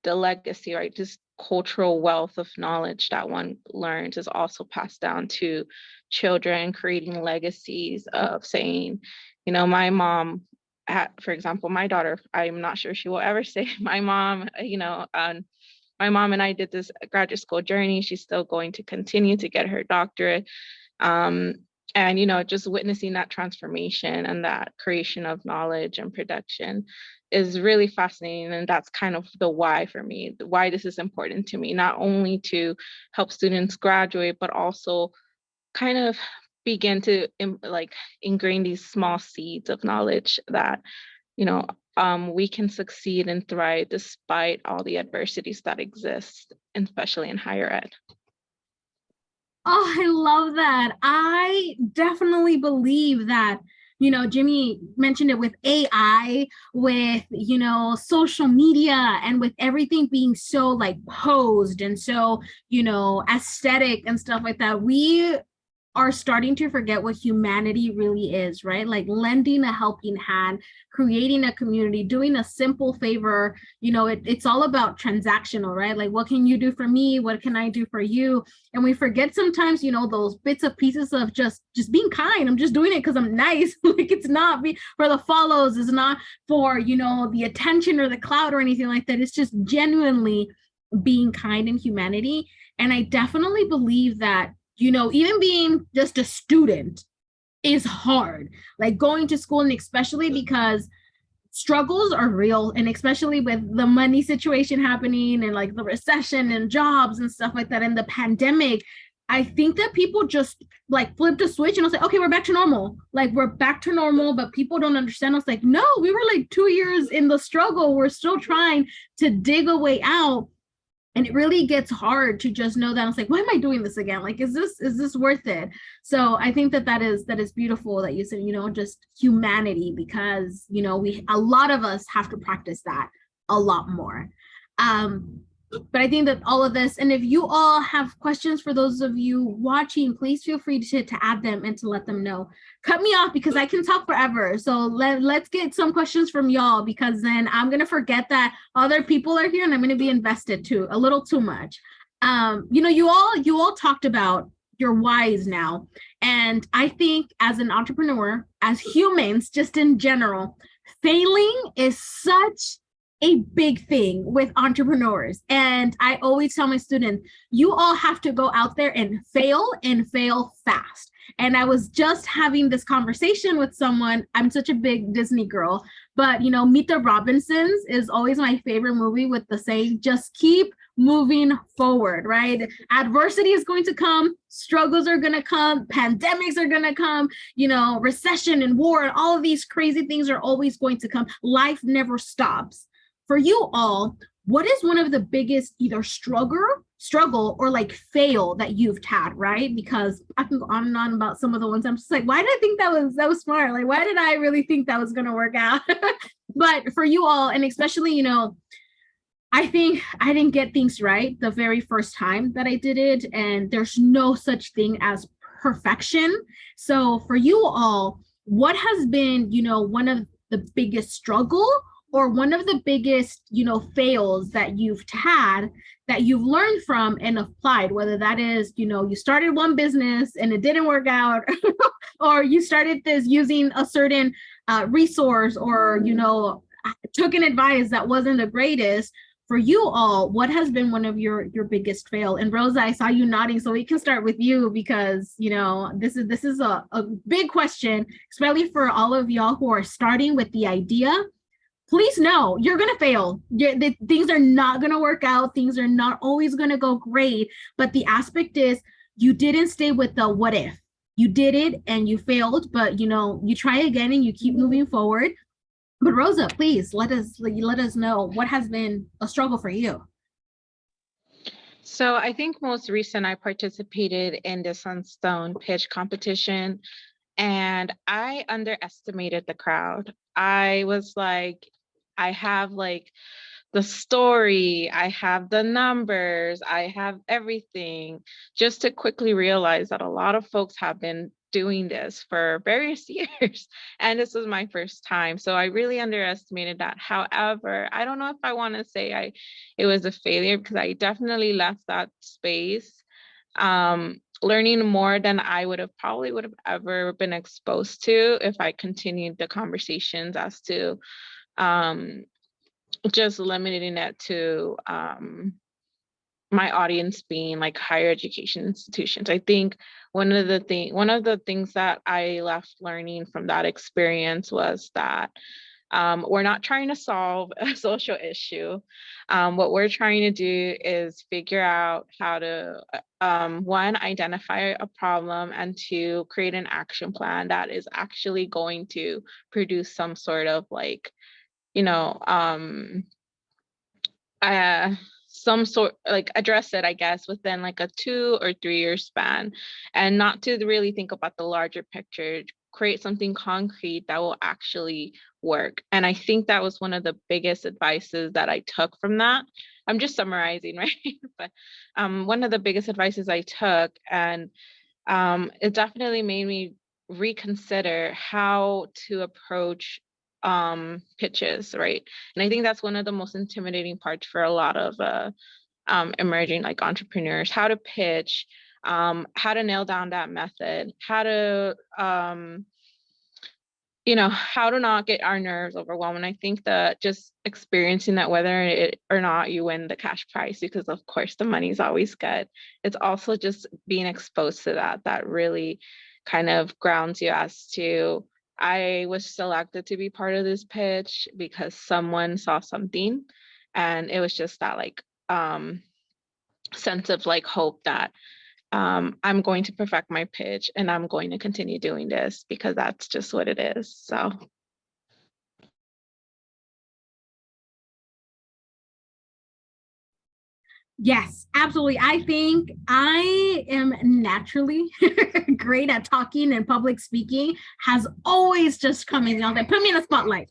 the legacy, right, this cultural wealth of knowledge that one learns is also passed down to children, creating legacies of saying, you know, my mom, for example, my daughter, I'm not sure she will ever say my mom, you know, my mom and I did this graduate school journey. She's still going to continue to get her doctorate. And, you know, just witnessing that transformation and that creation of knowledge and production is really fascinating. And that's kind of the why for me, why this is important to me, not only to help students graduate, but also kind of begin to like ingrain these small seeds of knowledge that, you know, we can succeed and thrive despite all the adversities that exist, especially in higher ed. Oh, I love that. I definitely believe that, you know, Jimmy mentioned it with AI, with, you know, social media, and with everything being so like posed and so, you know, aesthetic and stuff like that. We are starting to forget what humanity really is, right? Like lending a helping hand, creating a community, doing a simple favor. You know, it's all about transactional, right? Like, what can you do for me? What can I do for you? And we forget sometimes, you know, those bits of pieces of just being kind. I'm just doing it because I'm nice. Like, it's not for the follows, it's not for, you know, the attention or the clout or anything like that. It's just genuinely being kind in humanity. And I definitely believe that, you know, even being just a student is hard, like going to school, and especially because struggles are real, and especially with the money situation happening and like the recession and jobs and stuff like that and the pandemic. I think that people just like flipped a switch and was like, okay, we're back to normal. Like, we're back to normal, but people don't understand. I was like, no, we were like 2 years in the struggle. We're still trying to dig a way out. And it really gets hard to just know that. I was like, why am I doing this again? Like, is this worth it? So I think that is beautiful that you said, you know, just humanity, because, you know, a lot of us have to practice that a lot more. But I think that all of this, and if you all have questions for those of you watching, please feel free to add them and to let them know. Cut me off because I can talk forever. So let's get some questions from y'all, because then I'm going to forget that other people are here and I'm going to be invested too, a little too much. You know, you all talked about your whys now. And I think as an entrepreneur, as humans, just in general, failing is such a big thing with entrepreneurs. And I always tell my students, you all have to go out there and fail fast. And I was just having this conversation with someone. I'm such a big Disney girl, but you know, Meet the Robinsons is always my favorite movie, with the saying, just keep moving forward, right? Adversity is going to come, struggles are going to come, pandemics are going to come, you know, recession and war and all of these crazy things are always going to come. Life never stops. For you all, what is one of the biggest either struggle or like fail that you've had, right? Because I can go on and on about some of the ones. I'm just like, why did I think that was smart? Like, why did I really think that was going to work out? But for you all, and especially, you know, I think I didn't get things right the very first time that I did it. And there's no such thing as perfection. So for you all, what has been, you know, one of the biggest struggle or one of the biggest, you know, fails that you've had that you've learned from and applied, whether that is, you know, you started one business and it didn't work out, or you started this using a certain resource, or, you know, took an advice that wasn't the greatest. for you all, what has been one of your biggest fail? And Rosa, I saw you nodding, so we can start with you because this is a big question, especially for all of y'all who are starting with the idea. Please know you're gonna fail. Things are not gonna work out. Things are not always gonna go great. But the aspect is you didn't stay with the what if. You did it and you failed, but you try again and you keep moving forward. But Rosa, please let us know what has been a struggle for you. So I think most recent I participated in the Sunstone pitch competition and I underestimated the crowd. I was like, I have like the story, I have the numbers, I have everything, just to quickly realize that a lot of folks have been doing this for various years. And this was my first time. So I really underestimated that. However, I don't know if I want to say it was a failure because I definitely left that space learning more than I would have ever been exposed to if I continued the conversations as to just limiting it to my audience being like higher education institutions. I think one of the things that I left learning from that experience was that we're not trying to solve a social issue. What we're trying to do is figure out how to, one, identify a problem, and two, create an action plan that is actually going to produce some sort of like, some sort like address it, I guess, within like a 2 or 3 year span, and not to really think about the larger picture, create something concrete that will actually work. And I think that was one of the biggest advices that I took from that. I'm just summarizing, right? But one of the biggest advices I took, and it definitely made me reconsider how to approach pitches, right? And I think that's one of the most intimidating parts for a lot of emerging like entrepreneurs: how to pitch, how to nail down that method, how to how to not get our nerves overwhelmed. And I think that just experiencing that, whether or not you win the cash prize, because of course the money is always good, it's also just being exposed to that really kind of grounds you as to, I was selected to be part of this pitch because someone saw something, and it was just that like sense of like hope that I'm going to perfect my pitch and I'm going to continue doing this because that's just what it is. So. Yes, absolutely. I think I am naturally great at talking, and public speaking has always just come in. Put me in a spotlight.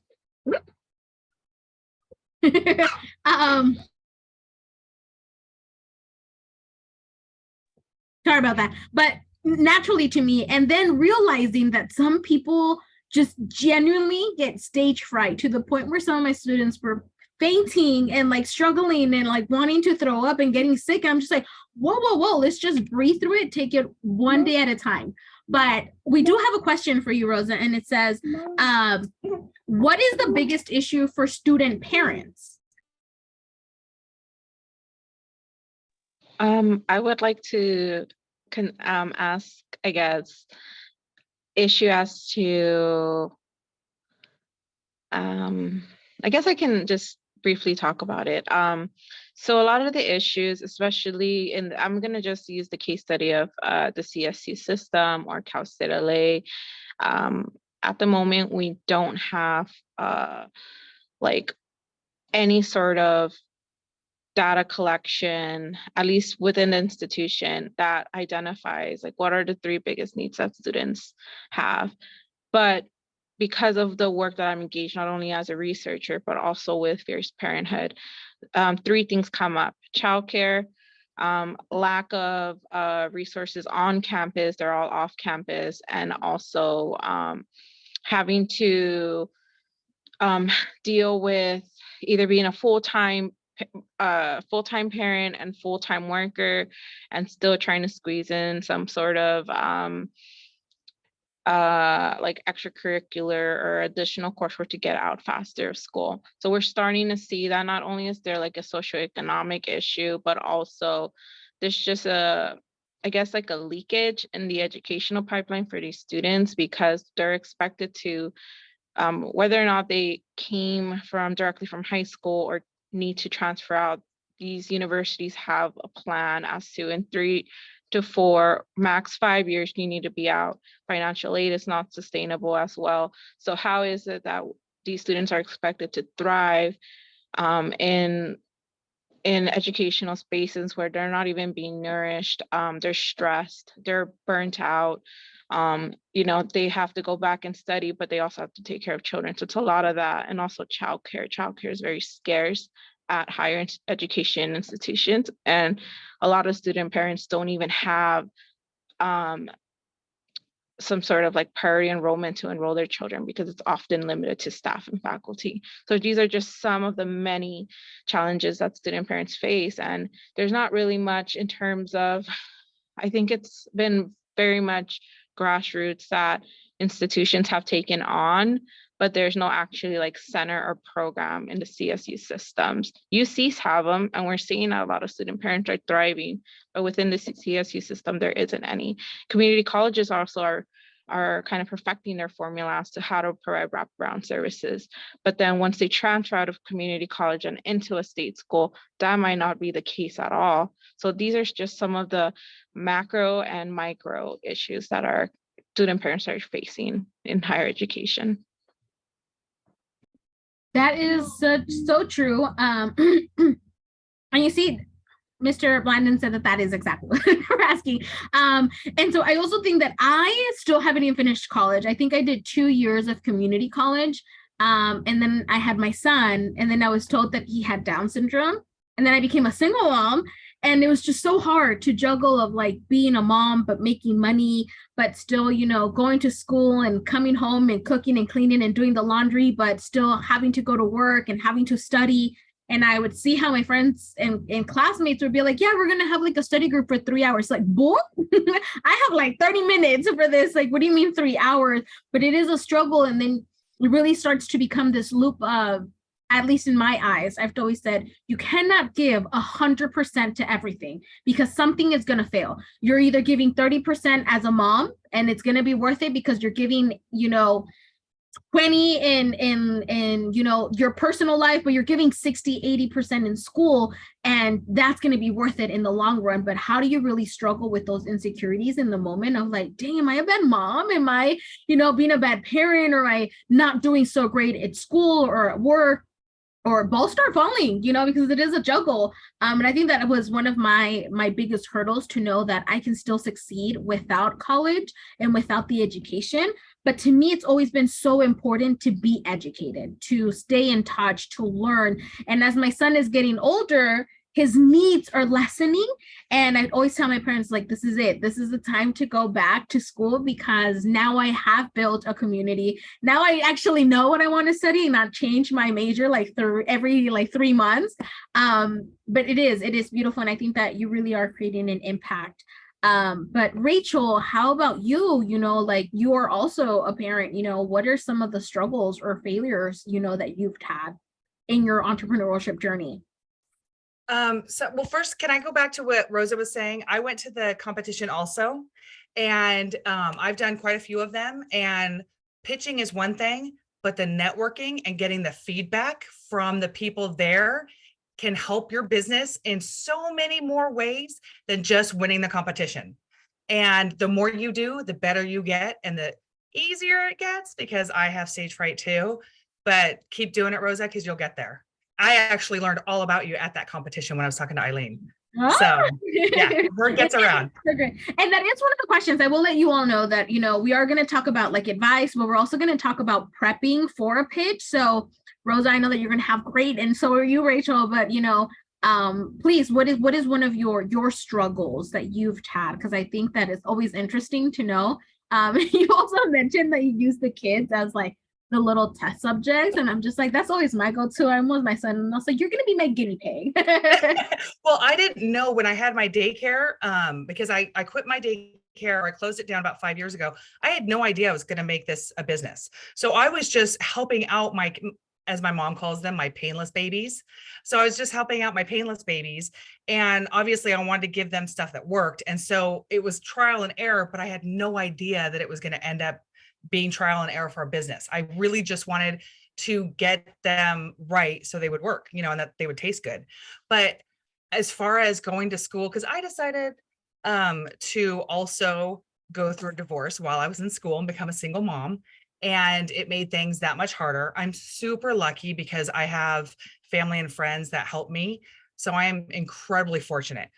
Sorry about that. But naturally to me, and then realizing that some people just genuinely get stage fright to the point where some of my students were fainting and like struggling and like wanting to throw up and getting sick. I'm just like, whoa, let's just breathe through it, take it one day at a time. But we do have a question for you, Rosa, and it says, what is the biggest issue for student parents? I would like to ask, I guess, issue as to, I guess I can just briefly talk about it. So a lot of the issues, especially I'm going to just use the case study of the CSC system or Cal State LA. At the moment, we don't have like any sort of data collection, at least within the institution, that identifies like what are the 3 biggest needs that students have. But because of the work that I'm engaged, not only as a researcher, but also with Fierce Parenthood, 3 things come up: childcare, lack of resources on campus, they're all off campus, and also having to deal with either being a full-time parent and full-time worker, and still trying to squeeze in some sort of like extracurricular or additional coursework to get out faster of school. So we're starting to see that not only is there like a socioeconomic issue, but also there's just I guess like a leakage in the educational pipeline for these students, because they're expected to, whether or not they came from directly from high school or need to transfer out, these universities have a plan as to in 3 to 4, max 5 years, you need to be out. Financial aid is not sustainable as well. So how is it that these students are expected to thrive in educational spaces where they're not even being nourished? They're stressed, they're burnt out. You know, they have to go back and study, but they also have to take care of children. So it's a lot of that. And also childcare. Childcare is very scarce at higher education institutions. And a lot of student parents don't even have some sort of like priority enrollment to enroll their children, because it's often limited to staff and faculty. So these are just some of the many challenges that student parents face. And there's not really much in terms of, I think it's been very much grassroots that institutions have taken on, but there's no actually like center or program in the CSU systems. UCs have them, and we're seeing that a lot of student parents are thriving, but within the CSU system, there isn't any. Community colleges also are kind of perfecting their formula as to how to provide wraparound services. But then once they transfer out of community college and into a state school, that might not be the case at all. So these are just some of the macro and micro issues that our student parents are facing in higher education. That is so true. And you see, Mr. Blandon said that is exactly what we're asking. And so I also think that I still haven't even finished college. I think I did 2 years of community college. And then I had my son, and then I was told that he had Down syndrome. And then I became a single mom. And it was just so hard to juggle of like being a mom, but making money, but still, you know, going to school and coming home and cooking and cleaning and doing the laundry, but still having to go to work and having to study. And I would see how my friends and classmates would be like, yeah, we're going to have like a study group for 3 hours. Like, boy, I have like 30 minutes for this. Like, what do you mean 3 hours? But it is a struggle. And then it really starts to become this loop of, at least in my eyes, I've always said, you cannot give 100% to everything, because something is going to fail. You're either giving 30% as a mom, and it's going to be worth it because you're giving, you know, 20 in you know, your personal life, but you're giving 60-80% in school, and that's going to be worth it in the long run. But how do you really struggle with those insecurities in the moment of like, dang, am I a bad mom? Am I, you know, being a bad parent? Or am I not doing so great at school or at work? Or both start falling, you know, because it is a juggle. And I think that was one of my biggest hurdles, to know that I can still succeed without college and without the education. But to me, it's always been so important to be educated, to stay in touch, to learn. And as my son is getting older, his needs are lessening. And I'd always tell my parents, like, this is it. This is the time to go back to school, because now I have built a community. Now I actually know what I want to study, and not change my major like every 3 months. But it is beautiful. And I think that you really are creating an impact. But Rachel, how about you? You know, like, you are also a parent, you know, what are some of the struggles or failures, you know, that you've had in your entrepreneurship journey? Well, first, can I go back to what Rosa was saying? I went to the competition also, and I've done quite a few of them, and pitching is one thing, but the networking and getting the feedback from the people there can help your business in so many more ways than just winning the competition. And the more you do, the better you get, and the easier it gets, because I have stage fright too. But keep doing it, Rosa, because you'll get there. I actually learned all about you at that competition when I was talking to Eileen. So yeah, word gets around. And that is one of the questions. I will let you all know that, you know, we are going to talk about like advice, but we're also going to talk about prepping for a pitch. So Rosa, I know that you're going to have great, and so are you, Rachel, but you know, please, what is one of your struggles that you've had? Because I think that it's always interesting to know. You also mentioned that you use the kids as like the little test subjects, and I'm just like, that's always my go-to. I'm with my son, and I was like, you're gonna be my guinea pig. Well, I didn't know when I had my daycare, because I quit my daycare daycare, or I closed it down about 5 years ago. I had no idea I was going to make this a business. So I was just helping out my, as my mom calls them, my painless babies. So I was just helping out my painless babies. And obviously I wanted to give them stuff that worked. And so it was trial and error, but I had no idea that it was going to end up being trial and error for a business. I really just wanted to get them right so they would work, you know, and that they would taste good. But as far as going to school, because I decided to also go through a divorce while I was in school and become a single mom. And it made things that much harder. I'm super lucky because I have family and friends that help me. So I am incredibly fortunate.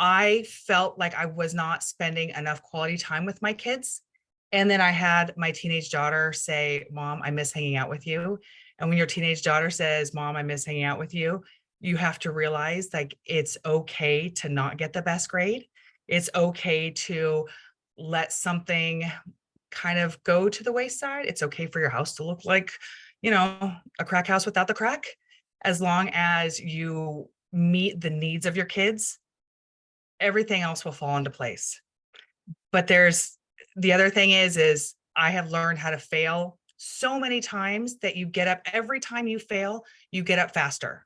I felt like I was not spending enough quality time with my kids. And then I had my teenage daughter say, Mom, I miss hanging out with you. And when your teenage daughter says, Mom, I miss hanging out with you, you have to realize like it's okay to not get the best grade. It's okay to let something kind of go to the wayside. It's okay for your house to look like, you know, a crack house without the crack, as long as you meet the needs of your kids, everything else will fall into place. But the other thing is I have learned how to fail so many times that you get up, every time you fail, you get up faster.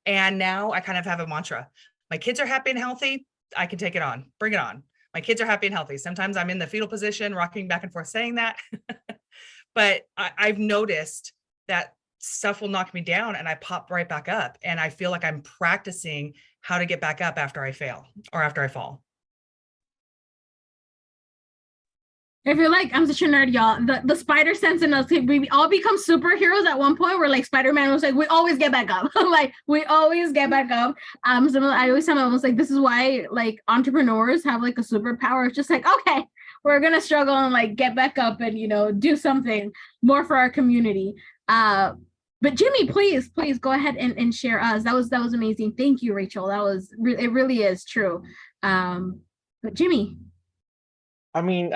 And now I kind of have a mantra. My kids are happy and healthy. I can take it on, bring it on. My kids are happy and healthy. Sometimes I'm in the fetal position, rocking back and forth saying that. But I've noticed that stuff will knock me down and I pop right back up. And I feel like I'm practicing how to get back up after I fail or after I fall. I feel like I'm such a nerd, y'all. The spider sense in us, we all become superheroes at one point. Where like Spider-Man was like, we always get back up. Like we always get back up. So I always tell them, like, this is why like entrepreneurs have like a superpower. It's just like, okay, we're gonna struggle and like get back up and, you know, do something more for our community. But Jimmy, please go ahead and share us. That was amazing. Thank you, Rachel. It really is true. But Jimmy. I mean,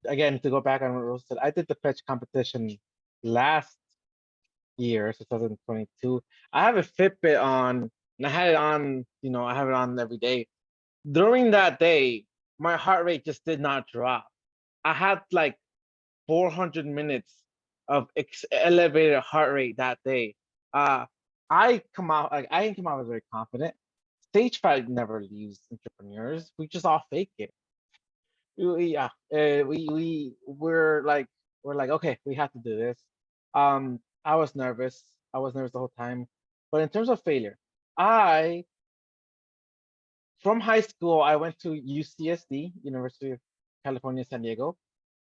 again, to go back on what Rose said, I did the fetch competition last year, 2022. I have a Fitbit on, and I had it on, you know, I have it on every day. During that day, my heart rate just did not drop. I had like 400 minutes of elevated heart rate that day. I didn't come out as very confident. Stage fright never leaves entrepreneurs. We just all fake it. Yeah, we're like, okay, we have to do this. I was nervous the whole time. But in terms of failure, from high school, I went to UCSD, University of California, San Diego.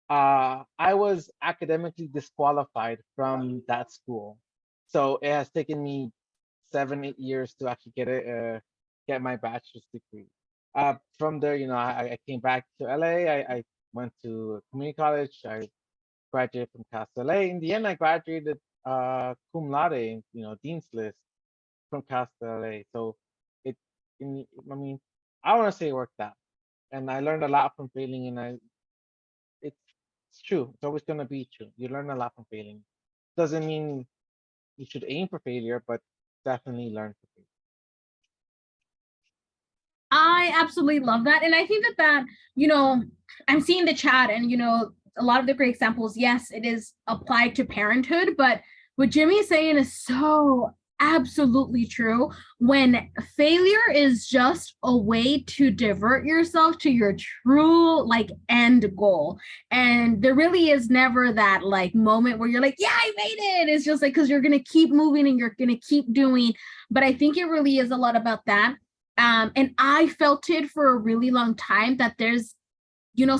I was academically disqualified from that school. So it has taken me 7-8 years to actually get my bachelor's degree. From there, I came back to LA. I went to community college. I graduated from Cal LA. In the end, I graduated cum laude, Dean's List from Cal LA. So I want to say it worked out, and I learned a lot from failing. And it's true. It's always gonna be true. You learn a lot from failing. Doesn't mean you should aim for failure, but definitely learn from failure. I absolutely love that. And I think that, I'm seeing the chat and, a lot of the great examples, yes, it is applied to parenthood, but what Jimmy is saying is so absolutely true. When failure is just a way to divert yourself to your true end goal. And there really is never that moment where you're like, yeah, I made it. It's just because you're going to keep moving and you're going to keep doing. But I think it really is a lot about that. And I felt it for a really long time that there's,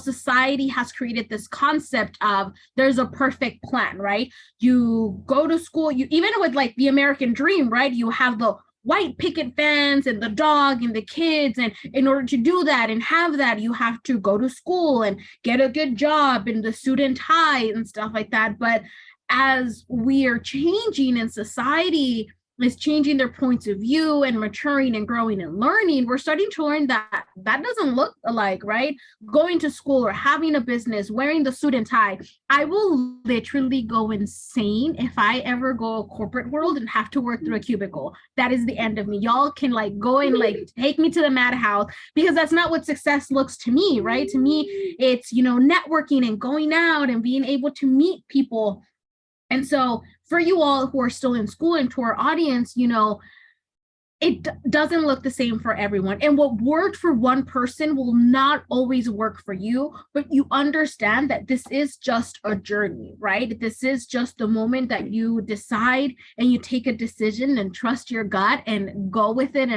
society has created this concept of there's a perfect plan, right? You go to school, even with the American dream, right? You have the white picket fence and the dog and the kids. And in order to do that and have that, you have to go to school and get a good job and the suit and tie and stuff like that. But as we are changing in society, is changing their points of view and maturing and growing and learning, we're starting to learn that that doesn't look alike, right? Going to school or having a business, wearing the suit and tie. I will literally go insane if I ever go a corporate world and have to work through a cubicle. That is the end of me. Y'all can like go and like take me to the madhouse, because that's not what success looks to me, right? To me, it's, you know, networking and going out and being able to meet people. And so for you all who are still in school and to our audience, you know, it doesn't look the same for everyone. And what worked for one person will not always work for you, but you understand that this is just a journey, right? This is just the moment that you decide and you take a decision and trust your gut and go with it,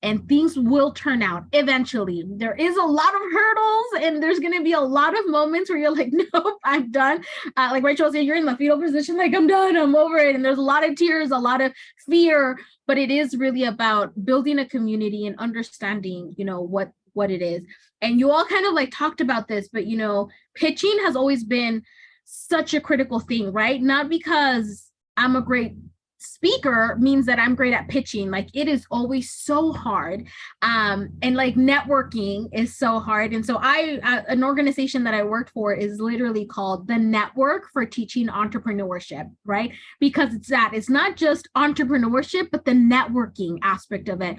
and things will turn out eventually. There is a lot of hurdles and there's going to be a lot of moments where you're like, nope, I'm done. Like Rachel said, you're in the fetal position, like I'm done, I'm over it. And there's a lot of tears, a lot of fear, but it is really about building a community and understanding, you know, what it is. And you all kind of like talked about this, but you know, pitching has always been such a critical thing, right? Not because I'm a great speaker means that I'm great at pitching. Like it is always so hard. And like networking is so hard. And so an organization that I worked for is literally called the Network for Teaching Entrepreneurship, right? Because it's not just entrepreneurship, but the networking aspect of it,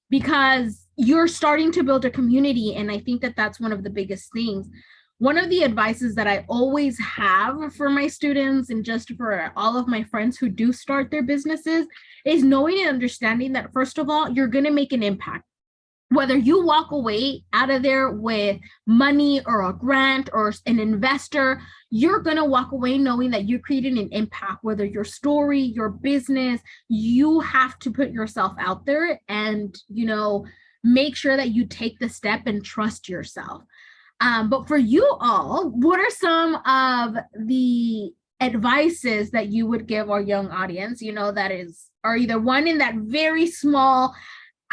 because you're starting to build a community. And I think that that's one of the biggest things. One of the advices that I always have for my students and just for all of my friends who do start their businesses is knowing and understanding that, first of all, you're going to make an impact. Whether you walk away out of there with money or a grant or an investor, you're going to walk away knowing that you created an impact. Whether your story, your business, you have to put yourself out there and, you know, make sure that you take the step and trust yourself. But for you all, what are some of the advices that you would give our young audience, you know, are either one in that very small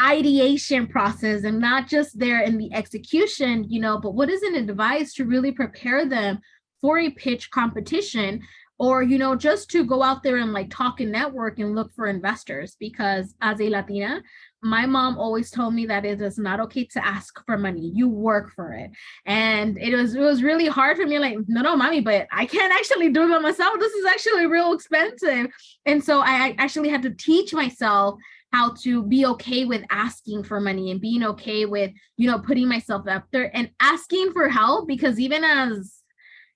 ideation process and not just there in the execution, you know, but what is an advice to really prepare them for a pitch competition, or, you know, just to go out there and like talk and network and look for investors? Because as a Latina, my mom always told me that it is not okay to ask for money. You work for it. And it was really hard for me, like, no, mommy, but I can't actually do it by myself. This is actually real expensive. And so I actually had to teach myself how to be okay with asking for money and being okay with, you know, putting myself up there and asking for help. Because even as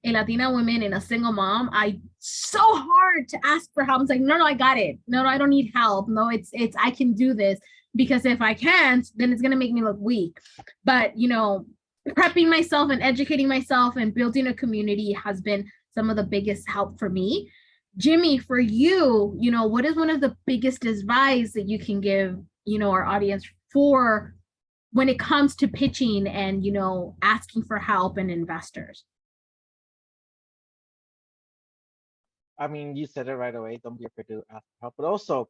a Latina woman and a single mom, so hard to ask for help. It's like, no, I got it. No, I don't need help. No, it's I can do this. Because if I can't, then it's going to make me look weak. But, you know, prepping myself and educating myself and building a community has been some of the biggest help for me. Jimmy, for you, you know, what is one of the biggest advice that you can give, you know, our audience for when it comes to pitching and, you know, asking for help and investors? I mean, you said it right away. Don't be afraid to ask for help. But also,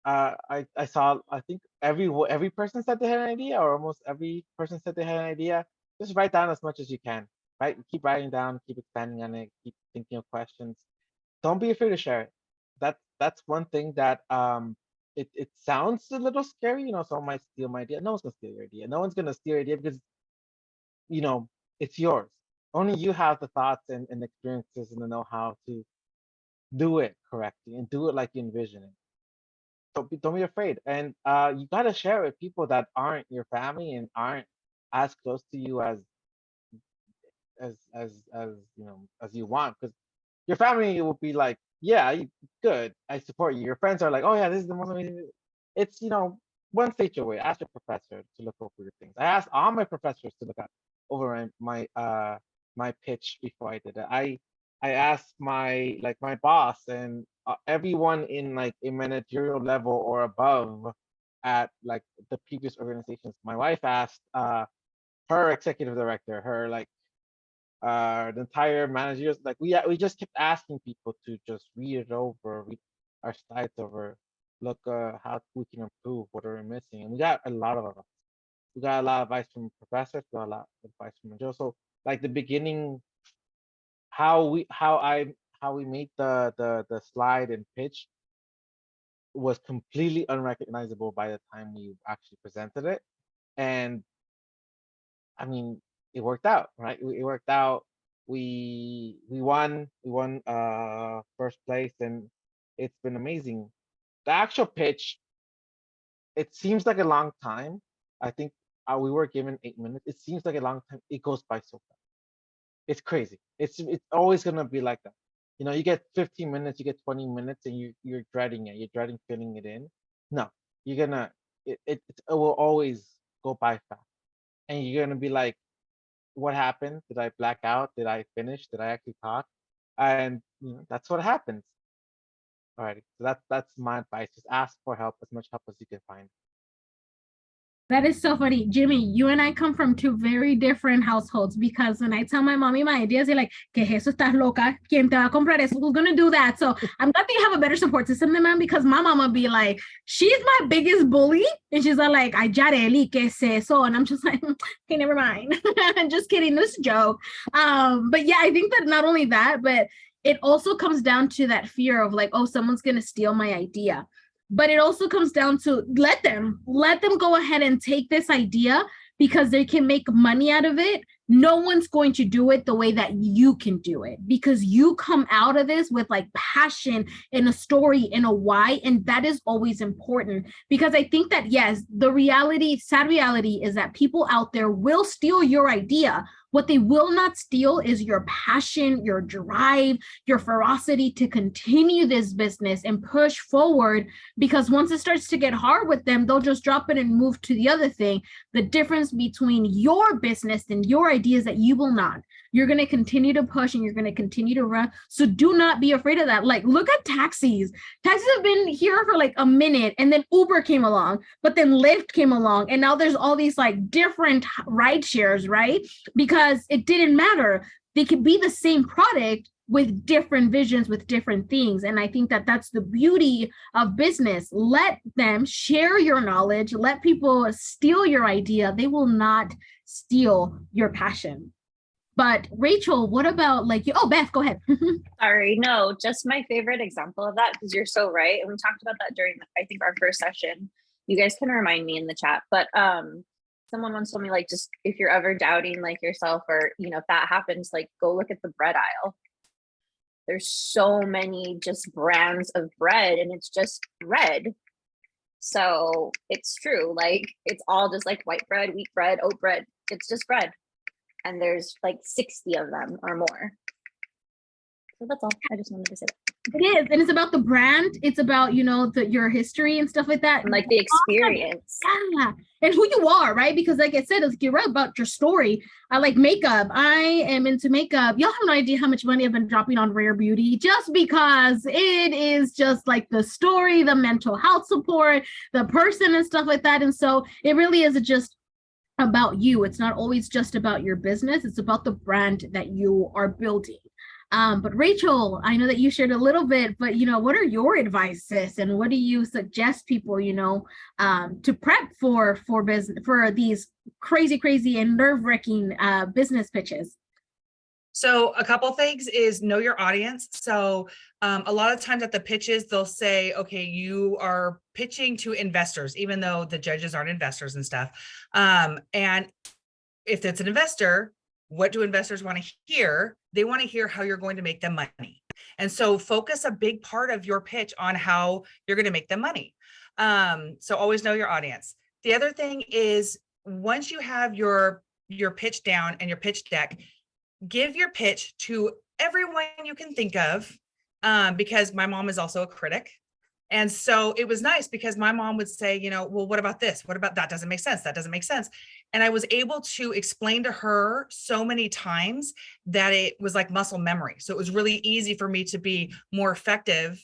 I saw, I think every person said they had an idea, or almost every person said they had an idea. Just write down as much as you can, right? Keep writing down, keep expanding on it, keep thinking of questions. Don't be afraid to share it. That's one thing that it sounds a little scary, you know, someone might steal my idea. No one's gonna steal your idea. No one's gonna steal your idea because, you know, it's yours. Only you have the thoughts and experiences and the know-how to do it correctly and do it like you envision it. Don't be afraid, and you gotta share it with people that aren't your family and aren't as close to you as you know, as you want, because your family will be like, yeah, good, I support you. Your friends are like, oh yeah, this is the most amazing. It's, you know, one stage away. Ask your professor to look over your things. I asked all my professors to look at over my pitch before I did it. I asked my boss and everyone in like a managerial level or above at like the previous organizations. My wife asked her executive director, her like the entire managers. Like we just kept asking people to just read it over, read our slides over, look how we can improve, what are we missing, and we got a lot of advice. We got a lot of advice from professors, we got a lot of advice from Joe. So like the beginning, how we made the slide and pitch, was completely unrecognizable by the time we actually presented it. And I mean, it worked out, right? It worked out. We won first place, and it's been amazing. The actual pitch, it seems like a long time. I think we were given 8 minutes. It seems like a long time. It goes by so fast. It's crazy. It's always gonna be like that. You know, you get 15 minutes, you get 20 minutes, and you're dreading it. You're dreading filling it in. No, you're gonna it will always go by fast, and you're gonna be like, what happened? Did I black out? Did I finish? Did I actually talk? And that's what happens. Alrighty, so that's my advice. Just ask for help, as much help as you can find. That is so funny. Jimmy, you and I come from two very different households, because when I tell my mommy my ideas, they're like, ¿Qué es eso? ¿Estás loca? ¿Quién te va a comprar eso? Who's going to do that? So I'm glad that you have a better support system than mine, because my mama be like, she's my biggest bully. And she's like, ay, Yareli, ¿qué es eso? And I'm just like, okay, never mind. Just kidding. This joke. But yeah, I think that not only that, but it also comes down to that fear of like, oh, someone's going to steal my idea. But it also comes down to let them go ahead and take this idea, because they can make money out of it. No one's going to do it the way that you can do it, because you come out of this with like passion and a story and a why. And that is always important, because I think that, yes, sad reality is that people out there will steal your idea. What they will not steal is your passion, your drive, your ferocity to continue this business and push forward, because once it starts to get hard with them, they'll just drop it and move to the other thing. The difference between your business and your idea is that you will not. You're going to continue to push and you're going to continue to run. So do not be afraid of that. Like, look at taxis. Taxis have been here for like a minute, and then Uber came along, but then Lyft came along. And now there's all these like different ride shares, right? Because it didn't matter. They could be the same product with different visions, with different things. And I think that that's the beauty of business. Let them share your knowledge. Let people steal your idea. They will not steal your passion. But Rachel, what about like you? Oh, Beth, go ahead. Sorry, no, just my favorite example of that, because you're so right. And we talked about that during, I think, our first session. You guys can remind me in the chat. But someone once told me, like, just if you're ever doubting like yourself, or if that happens, like, go look at the bread aisle. There's so many just brands of bread, and it's just bread. So it's true. Like, it's all just like white bread, wheat bread, oat bread. It's just bread. And there's like 60 of them or more. So that's all. I just wanted to say that. It is. And it's about the brand. It's about, your history and stuff like that. And like the experience. Yeah. And who you are, right? Because like I said, you're right about your story. I like makeup. I am into makeup. Y'all have no idea how much money I've been dropping on Rare Beauty, just because it is just like the story, the mental health support, the person and stuff like that. And so it really is just about you. It's not always just about your business. It's about the brand that you are building. But Rachel, I know that you shared a little bit, but what are your advices, and what do you suggest people, to prep for business, for these crazy and nerve-wracking business pitches? So a couple things is know your audience. So a lot of times at the pitches, they'll say, okay, you are pitching to investors, even though the judges aren't investors and stuff. And if it's an investor, what do investors want to hear? They want to hear how you're going to make them money. And so focus a big part of your pitch on how you're going to make them money. So always know your audience. The other thing is, once you have your pitch down and your pitch deck, give your pitch to everyone you can think of, because my mom is also a critic. And so it was nice because my mom would say, well, what about this? What about that? Doesn't make sense. That doesn't make sense. And I was able to explain to her so many times that it was like muscle memory. So it was really easy for me to be more effective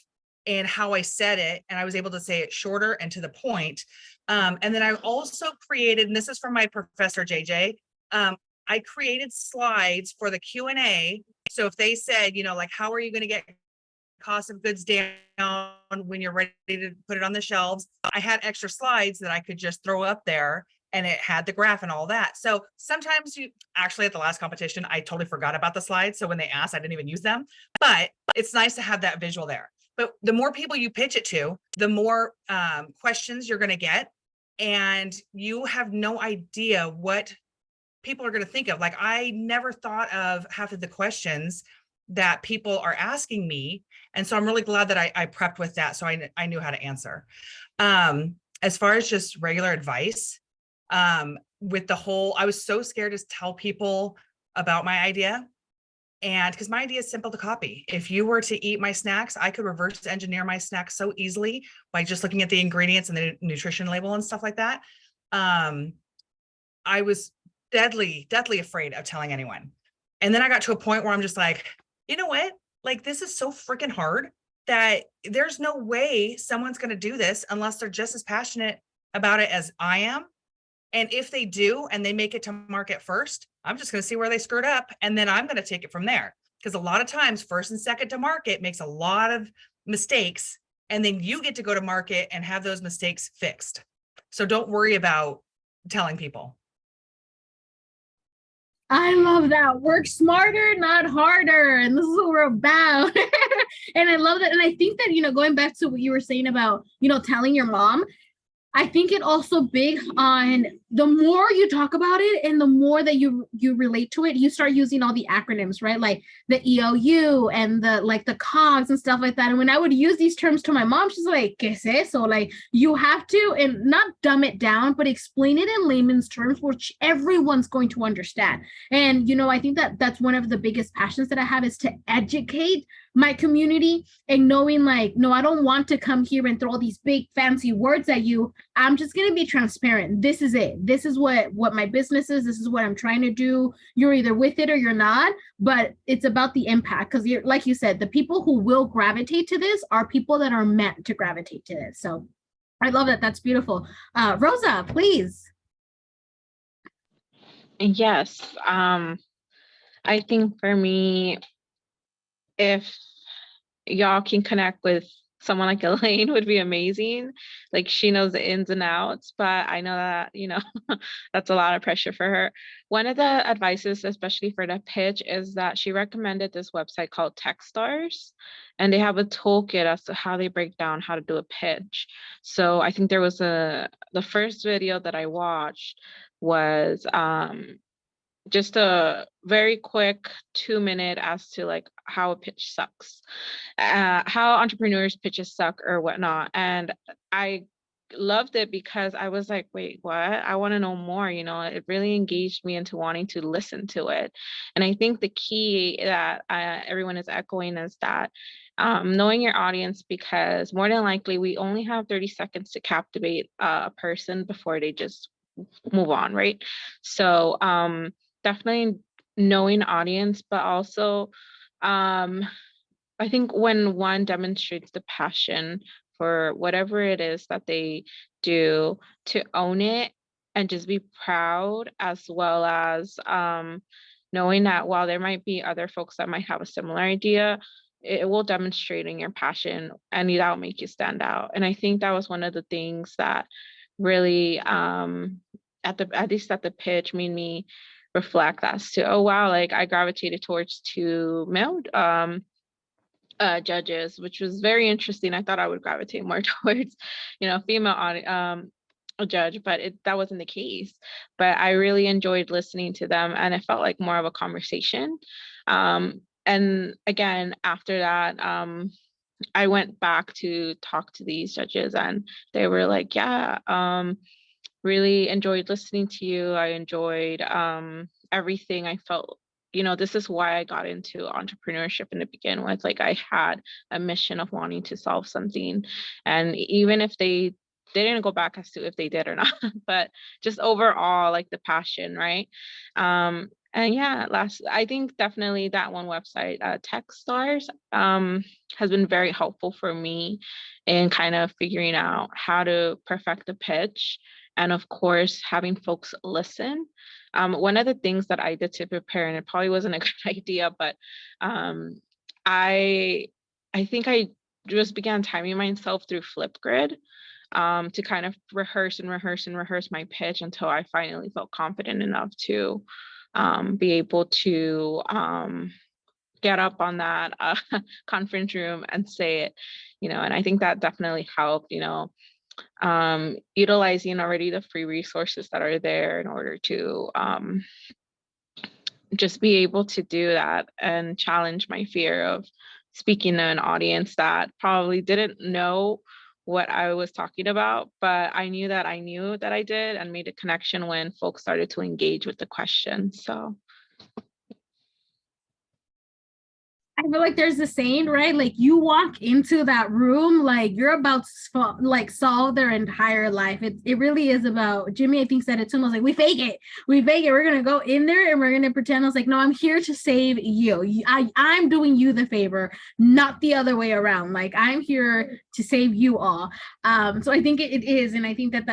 in how I said it. And I was able to say it shorter and to the point. And then I also created, and this is from my professor, JJ, I created slides for the Q&A. So if they said, like, how are you going to get cost of goods down when you're ready to put it on the shelves, I had extra slides that I could just throw up there, and it had the graph and all that. So sometimes actually at the last competition, I totally forgot about the slides. So when they asked, I didn't even use them, but it's nice to have that visual there. But the more people you pitch it to, the more questions you're going to get. And you have no idea what people are going to think of. Like, I never thought of half of the questions that people are asking me. And so I'm really glad that I prepped with that. So I knew how to answer. As far as just regular advice, with the whole, I was so scared to tell people about my idea. And because my idea is simple to copy. If you were to eat my snacks, I could reverse engineer my snacks so easily by just looking at the ingredients and the nutrition label and stuff like that. I was deathly afraid of telling anyone. And then I got to a point where I'm just like, you know what? Like, this is so freaking hard that there's no way someone's going to do this unless they're just as passionate about it as I am. And if they do, and they make it to market first, I'm just going to see where they screwed up. And then I'm going to take it from there. Because a lot of times, first and second to market makes a lot of mistakes. And then you get to go to market and have those mistakes fixed. So don't worry about telling people. I love that. Work smarter, not harder. And this is what we're about. And I love that. And I think that, going back to what you were saying about, telling your mom, I think it also big on the more you talk about it and the more that you relate to it, you start using all the acronyms, right? Like the EOU and the COGS and stuff like that. And when I would use these terms to my mom, she's like, ¿Qué es eso? Like, you have to, and not dumb it down, but explain it in layman's terms, which everyone's going to understand. And, I think that that's one of the biggest passions that I have, is to educate my community, and knowing like, no, I don't want to come here and throw all these big fancy words at you. I'm just going to be transparent. This is it. This is what my business is. This is what I'm trying to do. You're either with it or you're not, but it's about the impact. Because you're, like you said, the people who will gravitate to this are people that are meant to gravitate to this. So I love that. That's beautiful. Rosa, please. Yes. I think for me, if y'all can connect with someone like Elaine, would be amazing. Like, she knows the ins and outs, but I know that, that's a lot of pressure for her. One of the advices, especially for the pitch, is that she recommended this website called Techstars, and they have a toolkit as to how they break down how to do a pitch. So I think there was the first video that I watched was just a very quick 2-minute as to like how a pitch sucks, how entrepreneurs pitches suck or whatnot. And I loved it because I was like, wait, what? I want to know more. It really engaged me into wanting to listen to it. And I think the key that everyone is echoing is that knowing your audience, because more than likely we only have 30 seconds to captivate a person before they just move on, right? So definitely knowing audience, but also I think when one demonstrates the passion for whatever it is that they do, to own it and just be proud, as well as knowing that while there might be other folks that might have a similar idea, it will demonstrate in your passion and that'll make you stand out. And I think that was one of the things that really at least at the pitch made me reflect as to, oh wow, like I gravitated towards 2 male judges, which was very interesting. I thought I would gravitate more towards, female judge, but that wasn't the case. But I really enjoyed listening to them, and it felt like more of a conversation. And again, after that, I went back to talk to these judges, and they were like, yeah, really enjoyed listening to you. I enjoyed everything. I felt, this is why I got into entrepreneurship in the begin with. Like, I had a mission of wanting to solve something. And even if they didn't go back as to if they did or not, but just overall, like the passion, right? And yeah, I think definitely that one website, Techstars, has been very helpful for me in kind of figuring out how to perfect the pitch. And of course, having folks listen. One of the things that I did to prepare, and it probably wasn't a good idea, but I think I just began timing myself through Flipgrid to kind of rehearse my pitch until I finally felt confident enough to be able to get up on that conference room and say it, and I think that definitely helped, utilizing already the free resources that are there in order to just be able to do that and challenge my fear of speaking to an audience that probably didn't know what I was talking about, but I knew that I did, and made a connection when folks started to engage with the question. So I feel like there's a saying, right? Like you walk into that room, like you're about to solve their entire life. It really is about, Jimmy, I think said it too. I was like, we fake it. We're going to go in there and we're going to pretend. I was like, no, I'm here to save you. I'm doing you the favor, not the other way around. Like I'm here to save you all. So I think it is. And I think that,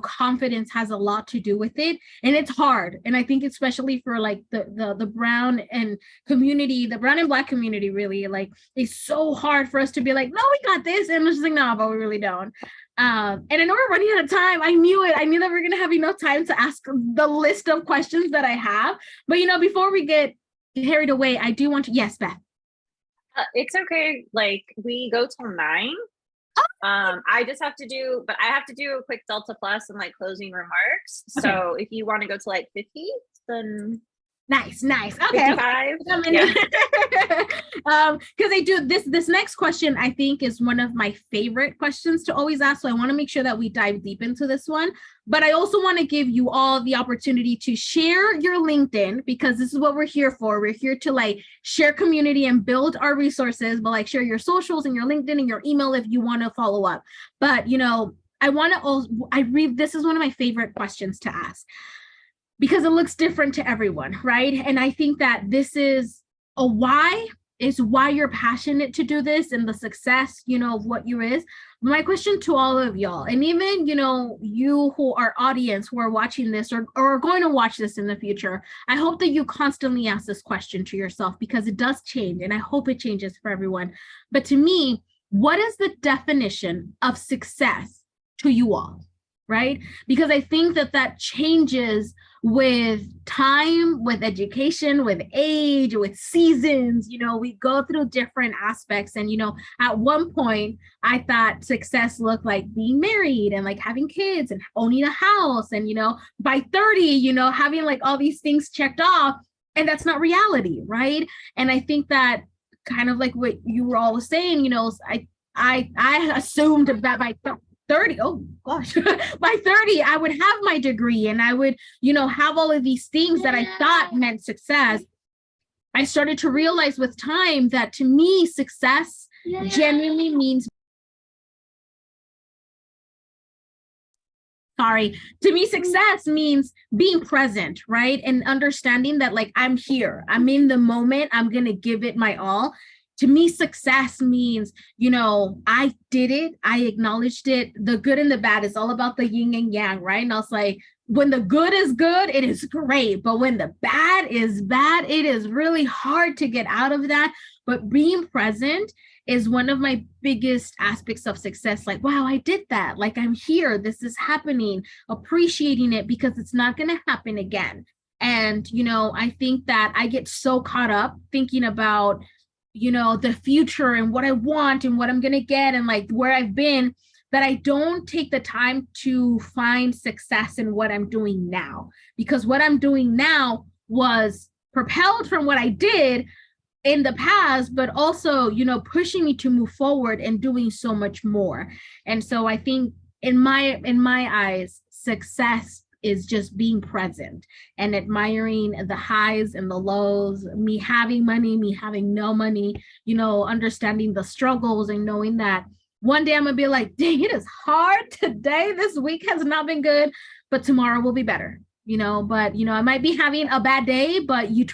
confidence has a lot to do with it. And it's hard. And I think especially for like the brown and community, the brown and Black community, really, like it's so hard for us to be like, no, we got this, and it's just like, no, but we really don't. And I know we're running out of time. I knew it. I knew that we're gonna have enough time to ask the list of questions that I have. But before we get carried away, I do want to. Yes, Beth. It's okay. Like we go till 9. I just have to do, but I have to do a quick Delta Plus and like closing remarks. Okay. So if you want to go to like 50, then. Nice. Okay. 55. Yeah. Because I do this next question, I think, is one of my favorite questions to always ask. So I want to make sure that we dive deep into this one. But I also want to give you all the opportunity to share your LinkedIn, because this is what we're here for. We're here to like share community and build our resources, but like share your socials and your LinkedIn and your email if you want to follow up. But this is one of my favorite questions to ask, because it looks different to everyone, right? And I think that this is why you're passionate to do this, and the success, of what you is. My question to all of y'all, and even, you who are audience who are watching this or are going to watch this in the future, I hope that you constantly ask this question to yourself, because it does change, and I hope it changes for everyone. But to me, what is the definition of success to you all? Right? Because I think that changes with time, with education, with age, with seasons. We go through different aspects. And, at one point, I thought success looked like being married and like having kids and owning a house. And, by 30, having like all these things checked off. And that's not reality. Right? And I think that kind of like what you were all saying, I assumed that by 30, oh gosh, by 30, I would have my degree and I would, have all of these things that I thought meant success. I started to realize with time that to me, success genuinely means, success means being present, right? And understanding that like, I'm here, I'm in the moment, I'm going to give it my all. To me, success means, I did it. I acknowledged it. The good and the bad is all about the yin and yang, right? And I was like, when the good is good, it is great. But when the bad is bad, it is really hard to get out of that. But being present is one of my biggest aspects of success. Like, wow, I did that. Like, I'm here. This is happening. Appreciating it, because it's not going to happen again. And, I think that I get so caught up thinking about the future and what I want and what I'm going to get and like where I've been, that I don't take the time to find success in what I'm doing now, because what I'm doing now was propelled from what I did in the past, but also, pushing me to move forward and doing so much more. And so I think in my eyes, success is just being present and admiring the highs and the lows, me having money, me having no money, understanding the struggles and knowing that one day I'm gonna be like, dang, it is hard today. This week has not been good, but tomorrow will be better, but, I might be having a bad day, but you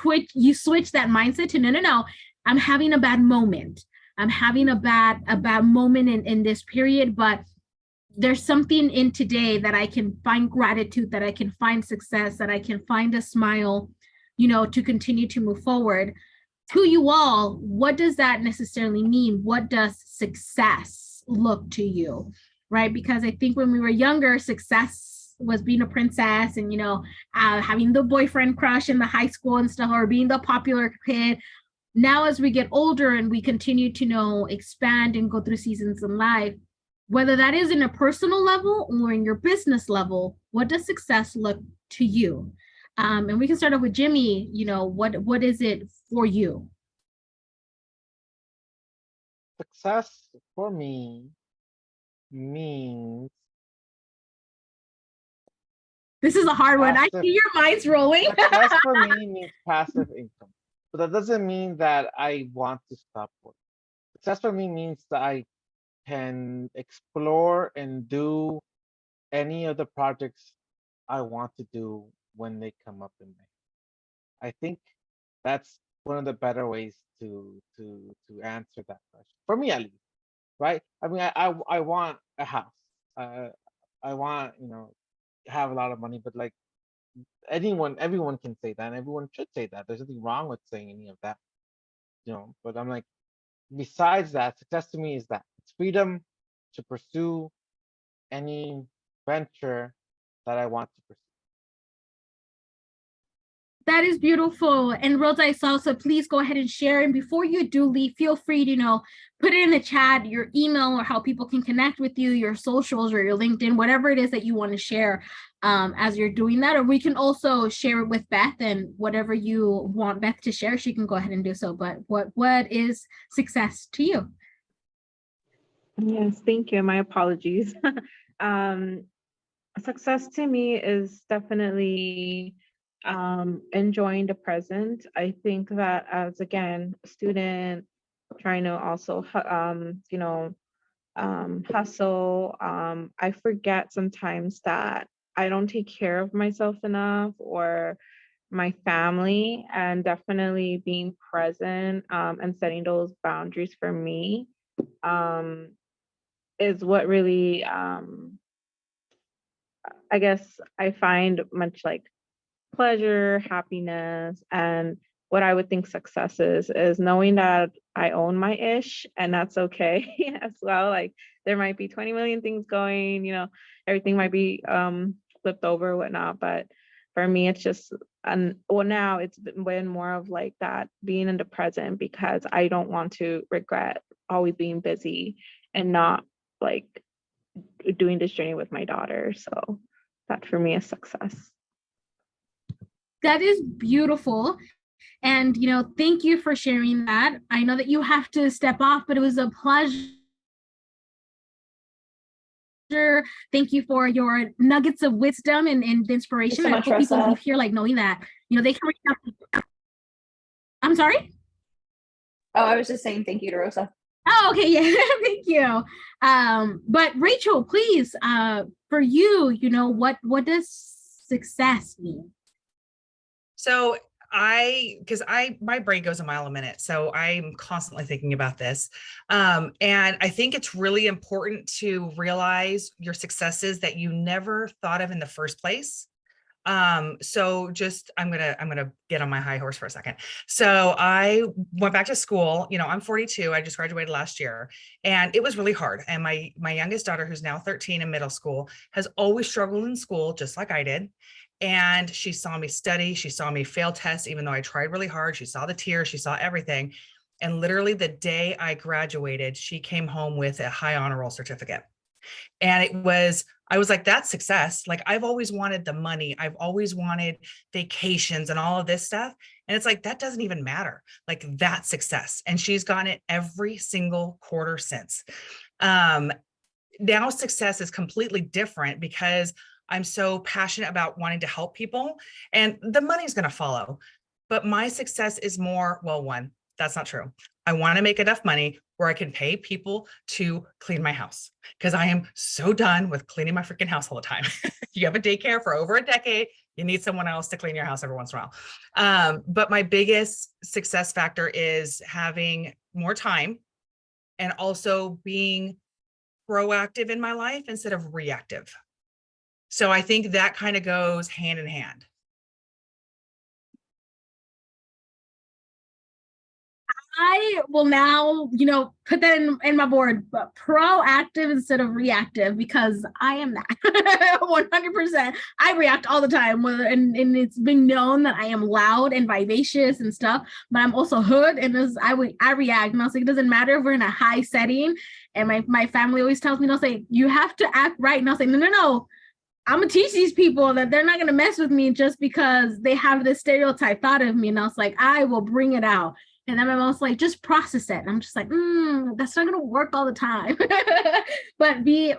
switch that mindset to no, I'm having a bad moment. I'm having a bad moment in this period, but there's something in today that I can find gratitude, that I can find success, that I can find a smile, to continue to move forward. To you all, what does that necessarily mean? What does success look to you, right? Because I think when we were younger, success was being a princess and, having the boyfriend crush in the high school and stuff, or being the popular kid. now as we get older and we continue to expand and go through seasons in life, whether that is in a personal level or in your business level, what does success look to you? And we can start off with Jimmy. What is it for you? Success for me means This is a hard one. I passive. see your mind's rolling. Success for me means passive income, but that doesn't mean that I want to stop work. Success for me means that I can explore and do any of the projects I want to do when they come up in May. I think that's one of the better ways to answer that question, for me at least, right? I mean, I want a house. I want, have a lot of money, but like everyone can say that, and everyone should say that. There's nothing wrong with saying any of that, but I'm like, besides that, success to me is that it's freedom to pursue any venture that I want to pursue. That is beautiful. And Rosa, I saw, so please go ahead and share. And before you do leave, feel free to, put it in the chat, your email or how people can connect with you, your socials or your LinkedIn, whatever it is that you want to share as you're doing that. Or we can also share it with Beth, and whatever you want Beth to share, she can go ahead and do so. But what is success to you? Yes, thank you. My apologies. Success to me is definitely enjoying the present. I think that as, again, a student trying to also hustle, I forget sometimes that I don't take care of myself enough or my family, and definitely being present and setting those boundaries for me is what really I guess I find much like pleasure, happiness, and what I would think success is knowing that I own my ish, and that's okay as well. Like, there might be 20 million things going, everything might be flipped over, whatnot. But for me, it's just, now it's been more of like that, being in the present, because I don't want to regret always being busy and not like doing this journey with my daughter. So that for me is success. That is beautiful. And, thank you for sharing that. I know that you have to step off, but it was a pleasure. Thank you for your nuggets of wisdom and inspiration. I hope people leave here knowing that, they can reach out. I'm sorry? Oh, I was just saying thank you to Rosa. Oh, okay. Yeah. Thank you. But Rachel, please, for you, what does success mean? So my brain goes a mile a minute. So I'm constantly thinking about this. And I think it's really important to realize your successes that you never thought of in the first place. So just, I'm gonna get on my high horse for a second. So I went back to school, I'm 42, I just graduated last year, and it was really hard. And my youngest daughter, who's now 13 in middle school, has always struggled in school, just like I did. And she saw me study, she saw me fail tests, even though I tried really hard. She saw the tears, she saw everything. And literally the day I graduated, she came home with a high honor roll certificate. And I was like, that's success. Like, I've always wanted the money. I've always wanted vacations and all of this stuff. And it's like, that doesn't even matter. Like, that's success. And she's gotten it every single quarter since. Now success is completely different because I'm so passionate about wanting to help people, and the money's going to follow. But my success is more, well, one, that's not true. I want to make enough money where I can pay people to clean my house, because I am so done with cleaning my freaking house all the time. You have a daycare for over a decade, you need someone else to clean your house every once in a while. But my biggest success factor is having more time and also being proactive in my life instead of reactive. So I think that kind of goes hand in hand. I will now, put that in my board, but proactive instead of reactive, because I am that 100%. I react all the time, and it's been known that I am loud and vivacious and stuff, but I'm also hood, and I react, and I was like, it doesn't matter if we're in a high setting, and my family always tells me, they'll say, you have to act right, and I'll say, no. I'm gonna teach these people that they're not gonna mess with me just because they have this stereotype thought of me. And I was like, I will bring it out. And then my mom's like, just process it. And I'm just like, that's not gonna work all the time. But be,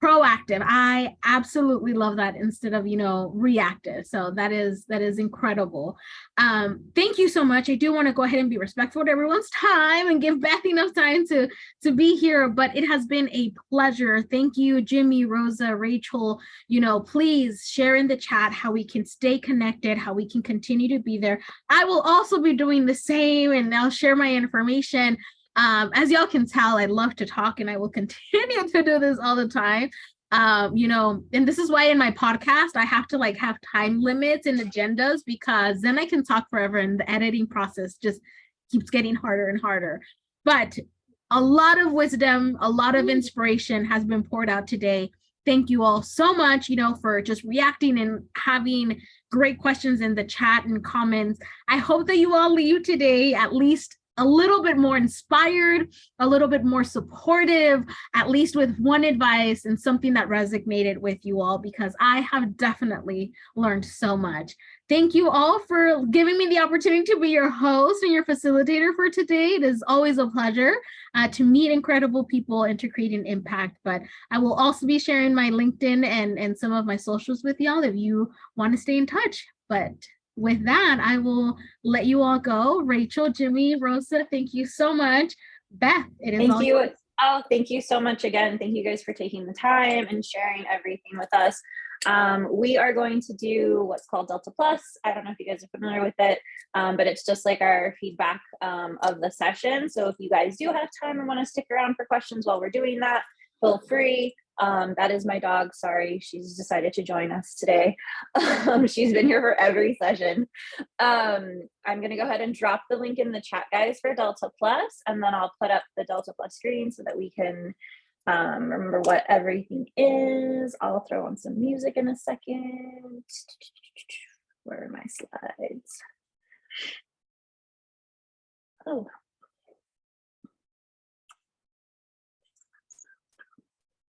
proactive. I absolutely love that instead of, reactive. So that is incredible. Thank you so much. I do want to go ahead and be respectful to everyone's time and give Beth enough time to be here, but it has been a pleasure. Thank you, Jimmy, Rosa, Rachel. Please share in the chat how we can stay connected, how we can continue to be there. I will also be doing the same, and I'll share my information. As y'all can tell, I love to talk, and I will continue to do this all the time. And this is why in my podcast, I have to have time limits and agendas, because then I can talk forever and the editing process just keeps getting harder and harder. But a lot of wisdom, a lot of inspiration has been poured out today. Thank you all so much, for just reacting and having great questions in the chat and comments. I hope that you all leave today at least a little bit more inspired, a little bit more supportive, at least with one advice and something that resonated with you all, because I have definitely learned so much. Thank you all for giving me the opportunity to be your host and your facilitator for today. It is always a pleasure to meet incredible people and to create an impact. But I will also be sharing my LinkedIn and some of my socials with y'all if you want to stay in touch. But with that, I will let you all go. Rachel, Jimmy, Rosa, thank you so much. Beth, it is all yours. Oh, thank you so much again. Thank you guys for taking the time and sharing everything with us. We are going to do what's called Delta Plus. I don't know if you guys are familiar with it, but it's just like our feedback of the session. So if you guys do have time and want to stick around for questions while we're doing that, feel free. That is my dog. Sorry, she's decided to join us today. She's been here for every session. I'm going to go ahead and drop the link in the chat, guys, for Delta Plus, and then I'll put up the Delta Plus screen so that we can remember what everything is. I'll throw on some music in a second. Where are my slides? Oh,